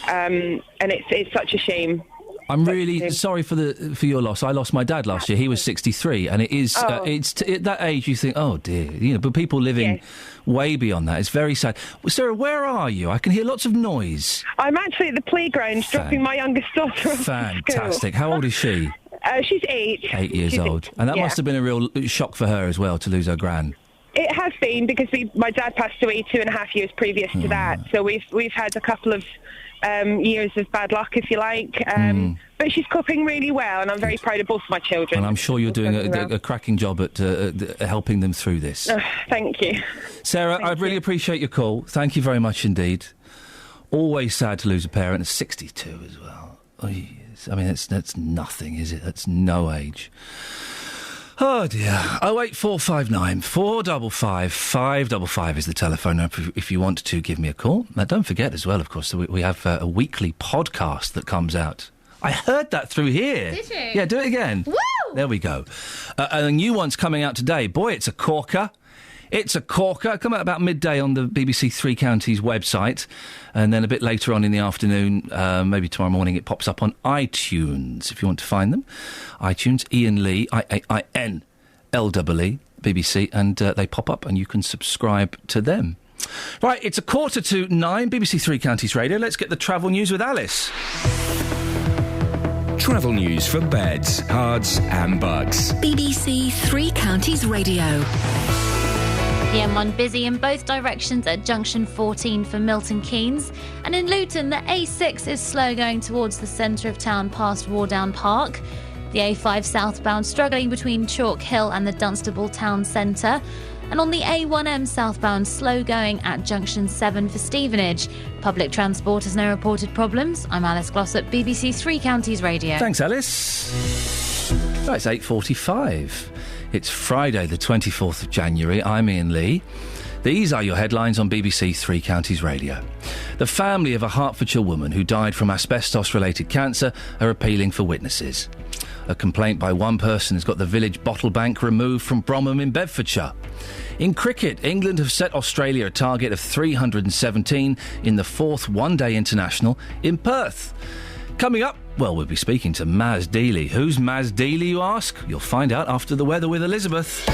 and it's such a shame. I'm really sorry for your loss. I lost my dad last year. He was 63, and it is at that age you think, oh dear, you know. But people living way beyond that, it's very sad. Sarah, where are you? I can hear lots of noise. I'm actually at the playground dropping my youngest daughter off Fantastic. How old is she? She's 8. 8 years old, and that must have been a real shock for her as well to lose her gran. It has been, because my dad passed away 2.5 years previous to that, so we've had a couple of years of bad luck, if you like. But she's coping really well, and I'm very proud of both my children. And I'm sure you're doing a cracking job at helping them through this. Thank you. Sarah, I really appreciate your call. Thank you very much indeed. Always sad to lose a parent. It's 62 as well. Oh, yes. I mean, that's nothing, is it? That's no age. Oh dear. 08459 455 555 is the telephone number if you want to give me a call. Now, don't forget as well, of course, that we have a weekly podcast that comes out. I heard that through here. Did you? Yeah, do it again. Woo! There we go. A new one's coming out today. Boy, it's a corker. It's a corker. Come out about midday on the BBC Three Counties website, and then a bit later on in the afternoon, maybe tomorrow morning, it pops up on iTunes if you want to find them. iTunes, Iain Lee, Iain Lee, BBC, and they pop up and you can subscribe to them. Right, it's 9:15, BBC Three Counties Radio. Let's get the travel news with Alice. Travel news for beds, cards and bugs. BBC Three Counties Radio. The M1 busy in both directions at junction 14 for Milton Keynes. And in Luton, the A6 is slow going towards the centre of town past Wardown Park. The A5 southbound struggling between Chalk Hill and the Dunstable town centre. And on the A1M southbound, slow going at junction 7 for Stevenage. Public transport has no reported problems. I'm Alice Glossop, BBC Three Counties Radio. Thanks, Alice. Oh, it's 8:45. It's Friday, the 24th of January. I'm Iain Lee. These are your headlines on BBC Three Counties Radio. The family of a Hertfordshire woman who died from asbestos-related cancer are appealing for witnesses. A complaint by one person has got the village bottle bank removed from Bromham in Bedfordshire. In cricket, England have set Australia a target of 317 in the fourth one-day international in Perth. Coming up, well, we'll be speaking to Maz Deely. Who's Maz Deely, you ask? You'll find out after the weather with Elizabeth.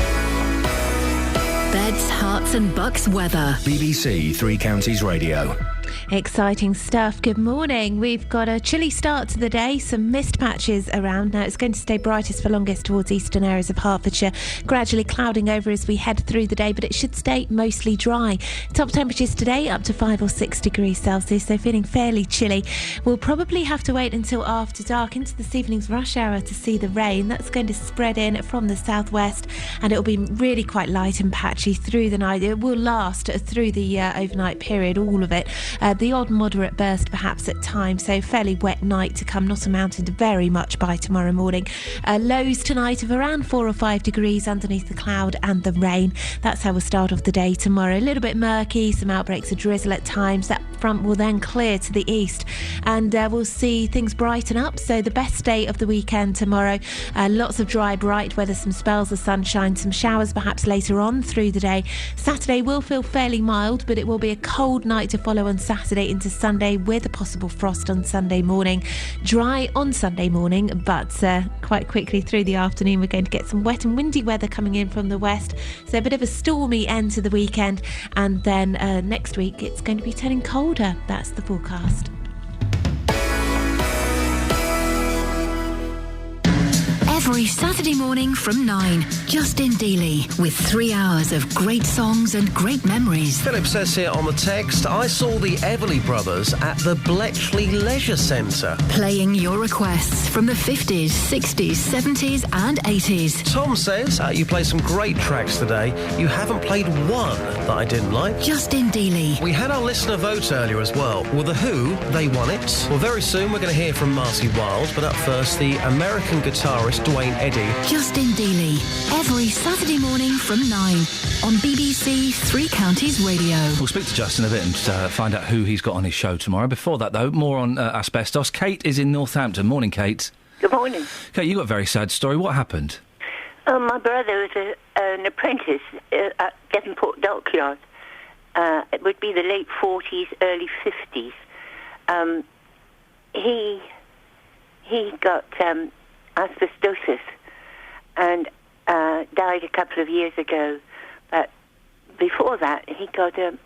Beds, hearts and bucks weather. BBC Three Counties Radio. Exciting stuff. Good morning. We've got a chilly start to the day, some mist patches around. Now it's going to stay brightest for longest towards eastern areas of Hertfordshire, gradually clouding over as we head through the day, but it should stay mostly dry. Top temperatures today up to 5 or 6 degrees Celsius, so feeling fairly chilly. We'll probably have to wait until after dark into this evening's rush hour to see the rain. That's going to spread in from the southwest, and it'll be really quite light and patchy through the night. It will last through the overnight period, all of it. The odd moderate burst perhaps at times, so fairly wet night to come, not amounting to very much by tomorrow morning. Lows tonight of around 4 or 5 degrees underneath the cloud and the rain. That's how we'll start off the day tomorrow. A little bit murky, some outbreaks of drizzle at times. That front will then clear to the east, and we'll see things brighten up. So the best day of the weekend tomorrow. Lots of dry, bright weather, some spells of sunshine, some showers perhaps later on through the day. Saturday will feel fairly mild, but it will be a cold night to follow on Saturday into Sunday, with a possible frost on Sunday morning. Dry on Sunday morning, but quite quickly through the afternoon we're going to get some wet and windy weather coming in from the west, so a bit of a stormy end to the weekend, and then next week it's going to be turning colder. That's the forecast. Every Saturday morning from 9, Justin Deely with 3 hours of great songs and great memories. Philip says here on the text, I saw the Everly Brothers at the Bletchley Leisure Centre. Playing your requests from the 50s, 60s, 70s and 80s. Tom says, you played some great tracks today. You haven't played one that I didn't like. Justin Deely. We had our listener vote earlier as well. Well, The Who, they won it. Well, very soon we're going to hear from Marcy Wilde, but up first, the American guitarist Dwayne Eddy. Justin Deely, every Saturday morning from 9 on BBC Three Counties Radio. We'll speak to Justin a bit and find out who he's got on his show tomorrow. Before that, though, more on asbestos. Kate is in Northampton. Morning, Kate. Good morning. Kate, you got a very sad story. What happened? My brother was an apprentice at Devonport Dockyard. It would be the late 40s, early 50s. He got asbestosis and died a couple of years ago. But before that, he got it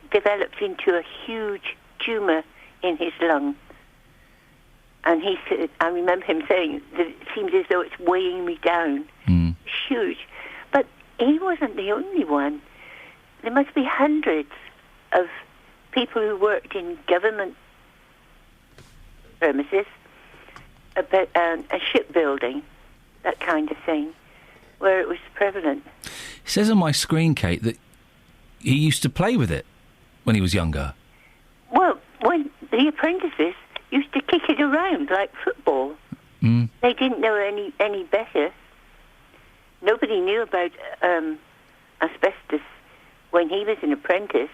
developed into a huge tumour in his lung. And he said, I remember him saying that it seems as though it's weighing me down. Huge. But he wasn't the only one. There must be hundreds of people who worked in government premises, a shipbuilding, that kind of thing, where it was prevalent. It says on my screen, Kate, that he used to play with it when he was younger. Well, when the apprentices used to kick it around like football. They didn't know any better. Nobody knew about asbestos when he was an apprentice.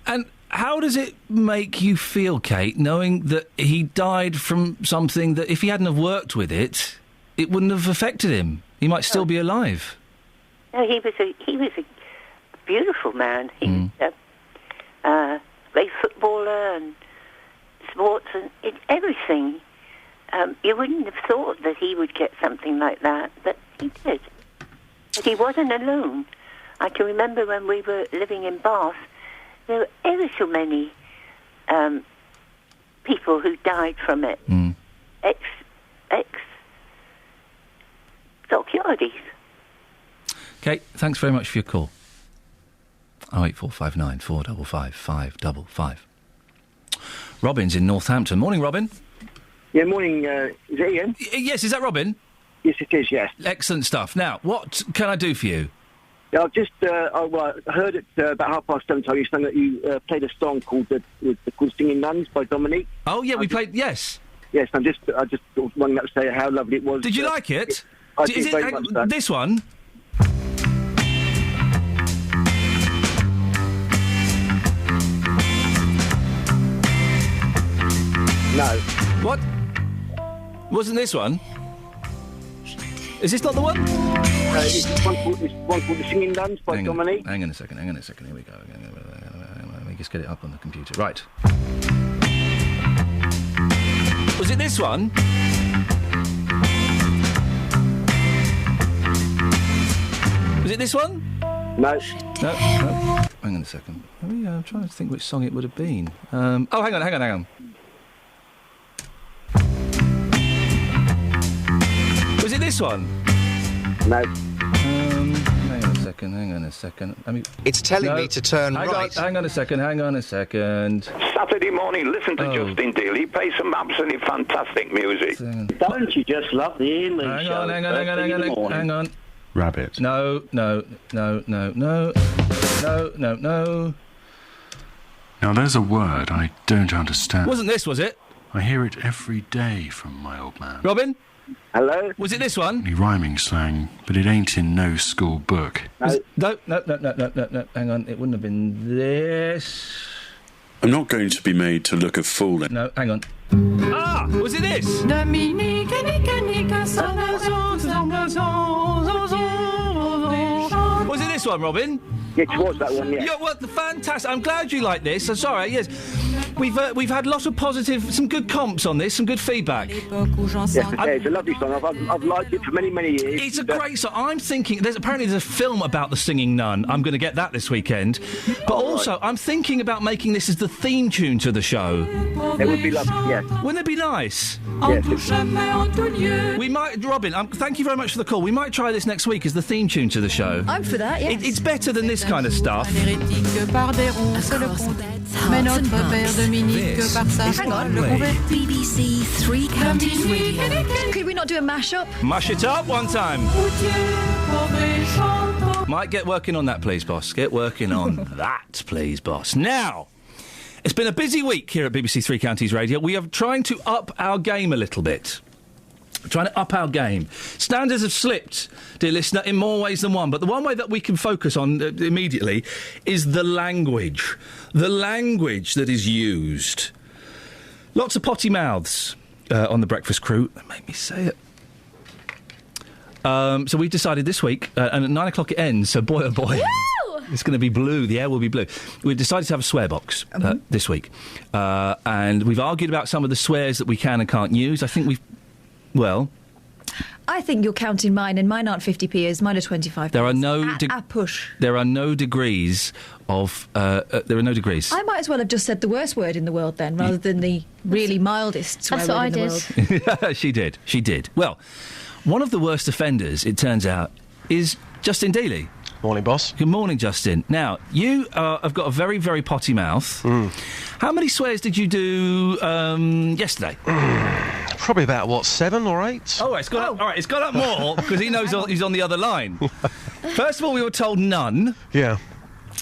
And how does it make you feel, Kate, knowing that he died from something that if he hadn't have worked with it, it wouldn't have affected him? He might still be alive. No, he was a beautiful man. He was a great footballer and sports and everything. You wouldn't have thought that he would get something like that, but he did. But he wasn't alone. I can remember when we were living in Bath, there were ever so many people who died from it. Ex-dockyardies. Kate, thanks very much for your call. 08459 455 555. Robin's in Northampton. Morning, Robin. Yeah, morning. Is it Iain? Yes, is that Robin? Yes, it is, yes. Excellent stuff. Now, what can I do for you? Yeah, I've just I heard it about 7:30. You sang that you played a song called Singing Nuns by Dominique. Oh, yeah, we played, yes. Yes, I just wanted to say how lovely it was. Did you like it? I did very much so. This one? No. What? Wasn't this one? Is this not the one? It's one called The Singing Nuns by Dominique. Hang on a second. Here we go. Let me just get it up on the computer. Right. Was it this one? Was it this one? No. No. Hang on a second. I'm trying to think which song it would have been. Hang on. Was it this one? No. Hang on a second. It's telling me to turn right. Hang on a second. Saturday morning, listen to Justin Dealey play some absolutely fantastic music. Don't you just love the Iain Lee show? Hang on. Rabbit. No. Now, there's a word I don't understand. Wasn't this, was it? I hear it every day from my old man. Robin? Hello? Was it this one? Rhyming slang, but it ain't in no school book. No. Hang on, it wouldn't have been this. I'm not going to be made to look a fool. No, hang on. Was it this? Was it this one, Robin? Yes, it was that one, yeah. Yeah, well, fantastic. I'm glad you like this. That's all right, yes. We've had lots of some good comps on this, some good feedback. Yes, it's a lovely song. I've liked it for many, many years. It's a great song. I'm thinking, there's a film about the singing nun. I'm going to get that this weekend. But also, I'm thinking about making this as the theme tune to the show. It would be lovely, yes. Wouldn't it be nice? Yes. We might, Robin, thank you very much for the call. We might try this next week as the theme tune to the show. I'm for that, yes. It's better than this kind of stuff. Hang on. BBC Three Counties Radio. Could we not do a mash-up? Mash it up one time. Mike, get working on that, please, boss. Get working on that, please, boss. Now, it's been a busy week here at BBC Three Counties Radio. We are trying to up our game a little bit. Trying to up our game. Standards have slipped, dear listener, in more ways than one. But the one way that we can focus on immediately is the language. The language that is used. Lots of potty mouths on the breakfast crew. That make me say it. So we've decided this week, and at 9 o'clock it ends, so boy oh boy. Woo! It's going to be blue. The air will be blue. We've decided to have a swear box this week. And we've argued about some of the swears that we can and can't use. I think I think you're counting mine, and mine aren't 50p, mine are 25p. There are no push. There are no degrees of. There are no degrees. I might as well have just said the worst word in the world then, rather than the really mildest swear That's what word I in did. the world. She did. Well, one of the worst offenders, it turns out, is Justin Dealey. Morning, boss. Good morning, Justin. Now, you have got a very, very potty mouth. How many swears did you do yesterday? Probably about, 7 or 8? Oh, it's gone up. All right, it's gone up more because he knows he's on the other line. First of all, we were told none. Yeah.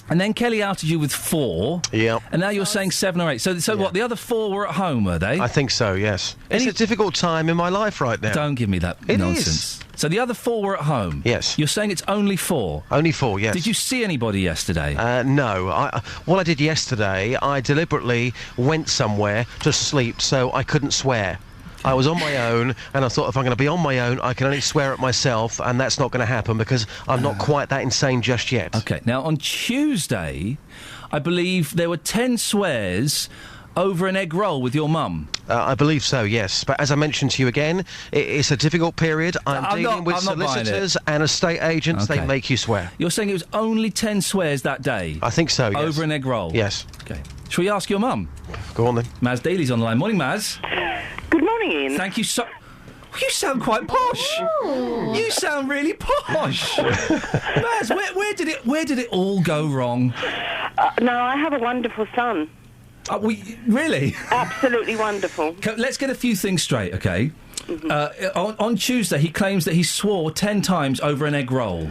And then Kelly outed you with 4. Yeah. And now you're saying 7 or 8. So what, the other 4 were at home, were they? I think so, yes. It's a difficult time in my life right now. Don't give me that nonsense. So the other 4 were at home? Yes. You're saying it's only 4? Only 4, yes. Did you see anybody yesterday? No. What I did yesterday, I deliberately went somewhere to sleep so I couldn't swear. I was on my own, and I thought if I'm going to be on my own, I can only swear at myself, and that's not going to happen because I'm not quite that insane just yet. OK, now on Tuesday, I believe there were 10 swears over an egg roll with your mum. I believe so, yes. But as I mentioned to you again, it's a difficult period. I'm dealing with solicitors and estate agents. Okay. They make you swear. You're saying it was only 10 swears that day? I think so, yes. Over an egg roll? Yes. OK. Shall we ask your mum? Go on, then. Maz Daly's on the line. Morning, Maz. Good morning, Ian. Thank you so... You sound quite posh. Ooh. You sound really posh. Maz, where did it all go wrong? No, I have a wonderful son. Really? Absolutely wonderful. Let's get a few things straight, OK? Mm-hmm. On Tuesday, he claims that he swore 10 times over an egg roll.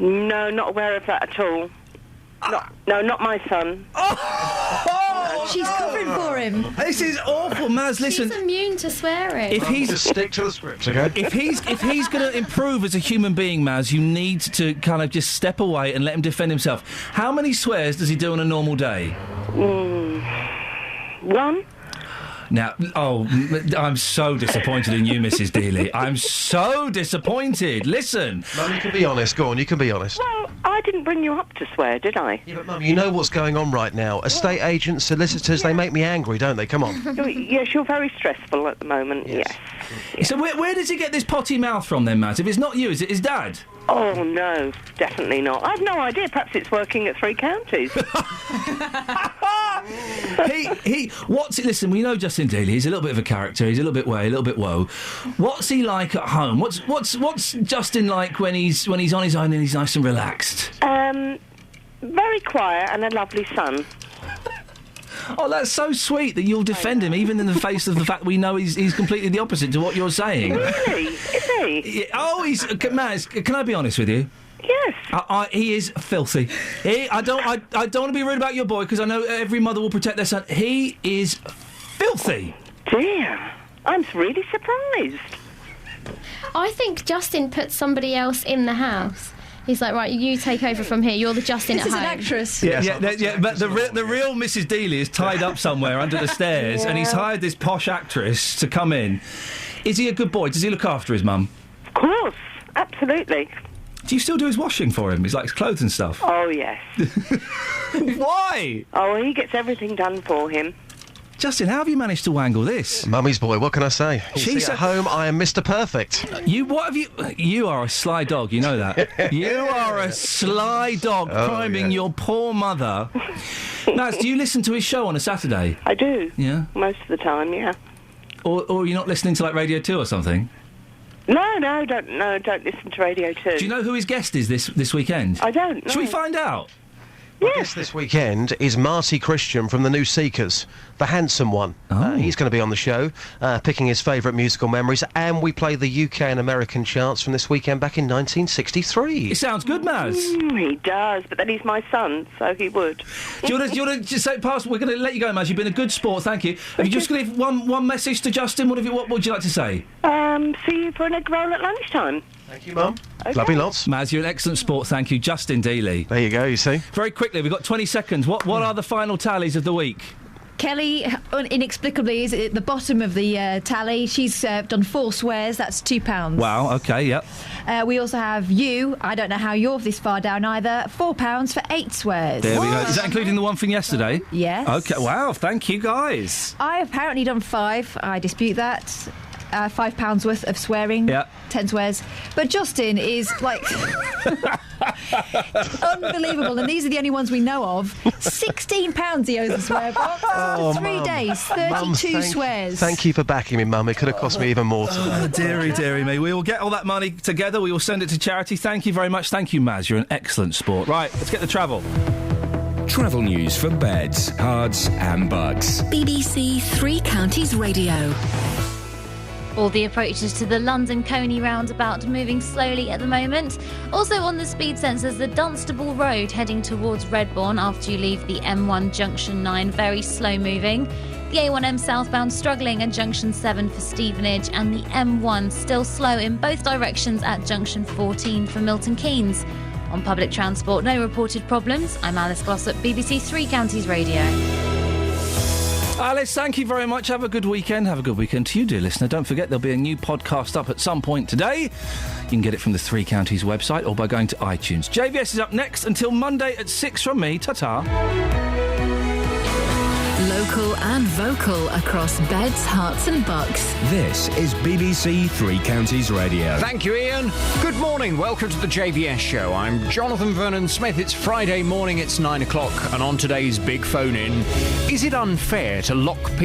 No, not aware of that at all. Not my son. She's covering for him. This is awful, Maz. Listen, She's immune to swearing. if he's Just stick to the script, okay? if he's going to improve as a human being, Maz, you need to kind of just step away and let him defend himself. How many swears does he do on a normal day? One. Now, I'm so disappointed in you, Mrs. Dealey. I'm so disappointed. Listen. Mum, you can be honest. Go on, you can be honest. Well, I didn't bring you up to swear, did I? Yeah, but Mum, you know what's going on right now. Estate agents, solicitors, they make me angry, don't they? Come on. Yes, you're very stressful at the moment, yes. So where does he get this potty mouth from then, Maz? If it's not you, is it his dad? Oh, no, definitely not. I've no idea. Perhaps it's working at 3 counties. Listen, we know Justin Dealey. He's a little bit of a character. He's a little bit way, a little bit woe. What's he like at home? What's Justin like when he's on his own and he's nice and relaxed? Very quiet and a lovely son. Oh, that's so sweet that you'll defend him, even in the face of the fact we know he's completely the opposite to what you're saying. Really? Is he? Yeah, Maz, can I be honest with you? Yes. He is filthy. I don't want to be rude about your boy because I know every mother will protect their son. He is filthy. Dear, I'm really surprised. I think Justin put somebody else in the house. He's like, right, you take over from here. You're the Justin at home. This is an actress. Yeah, but the real Mrs. Dealey is tied up somewhere under the stairs, and he's hired this posh actress to come in. Is he a good boy? Does he look after his mum? Of course, absolutely. Do you still do his washing for him? His like his clothes and stuff. Oh yes. Why? Oh, he gets everything done for him. Justin, how have you managed to wangle this? Mummy's boy, what can I say? She's at home, I am Mr. Perfect. You are a sly dog, you know that. You are a sly dog priming your poor mother. Naz, do you listen to his show on a Saturday? I do. Yeah? Most of the time, yeah. Or you're not listening to like Radio 2 or something? No, don't listen to Radio 2. Do you know who his guest is this weekend? I don't know. Shall we find out? My guest this weekend is Marty Christian from the New Seekers, the handsome one. He's going to be on the show, picking his favourite musical memories, and we play the UK and American charts from this weekend back in 1963. It sounds good, Maz. He does, but then he's my son, so he would. Do you want to just say, we're going to let you go, Maz. You've been a good sport, thank you. Have you just going to give one message to Justin? What would you like to say? See you for an egg roll at lunchtime. Thank you, Mum. Okay. Love you lots. Maz, you're an excellent sport, thank you. Justin Dealey. There you go, you see. Very quickly, we've got 20 seconds. What are the final tallies of the week? Kelly, inexplicably, is at the bottom of the tally. She's done 4 swears. That's £2. Wow, OK, yep. We also have you. I don't know how you're this far down either. £4 for 8 swears. There we go. Is that including the one from yesterday? Yes. OK, wow, thank you, guys. I have apparently done 5. I dispute that. £5 worth of swearing. Yeah. 10 swears. But Justin is, like... unbelievable, and these are the only ones we know of. £16 he owes a swear box for 3 days. 32 swears. Thank you for backing me, Mum. It could have cost me even more today. Dearie me. We will get all that money together. We will send it to charity. Thank you very much. Thank you, Maz. You're an excellent sport. Right, let's get the travel. Travel news for beds, cards and bugs. BBC Three Counties Radio. All the approaches to the London Coney roundabout moving slowly at the moment. Also on the speed sensors, the Dunstable Road heading towards Redbourne after you leave the M1 Junction 9, very slow moving. The A1M southbound struggling at Junction 7 for Stevenage, and the M1 still slow in both directions at Junction 14 for Milton Keynes. On public transport, no reported problems. I'm Alice Glossop, BBC Three Counties Radio. Alice, thank you very much. Have a good weekend. Have a good weekend to you, dear listener. Don't forget, there'll be a new podcast up at some point today. You can get it from the Three Counties website or by going to iTunes. JVS is up next until Monday at 6 from me. Ta-ta. Local and vocal across Beds, Herts and Bucks. This is BBC Three Counties Radio. Thank you, Ian. Good morning. Welcome to the JVS show. I'm Jonathan Vernon Smith. It's Friday morning. It's 9 o'clock. And on today's big phone-in, is it unfair to lock people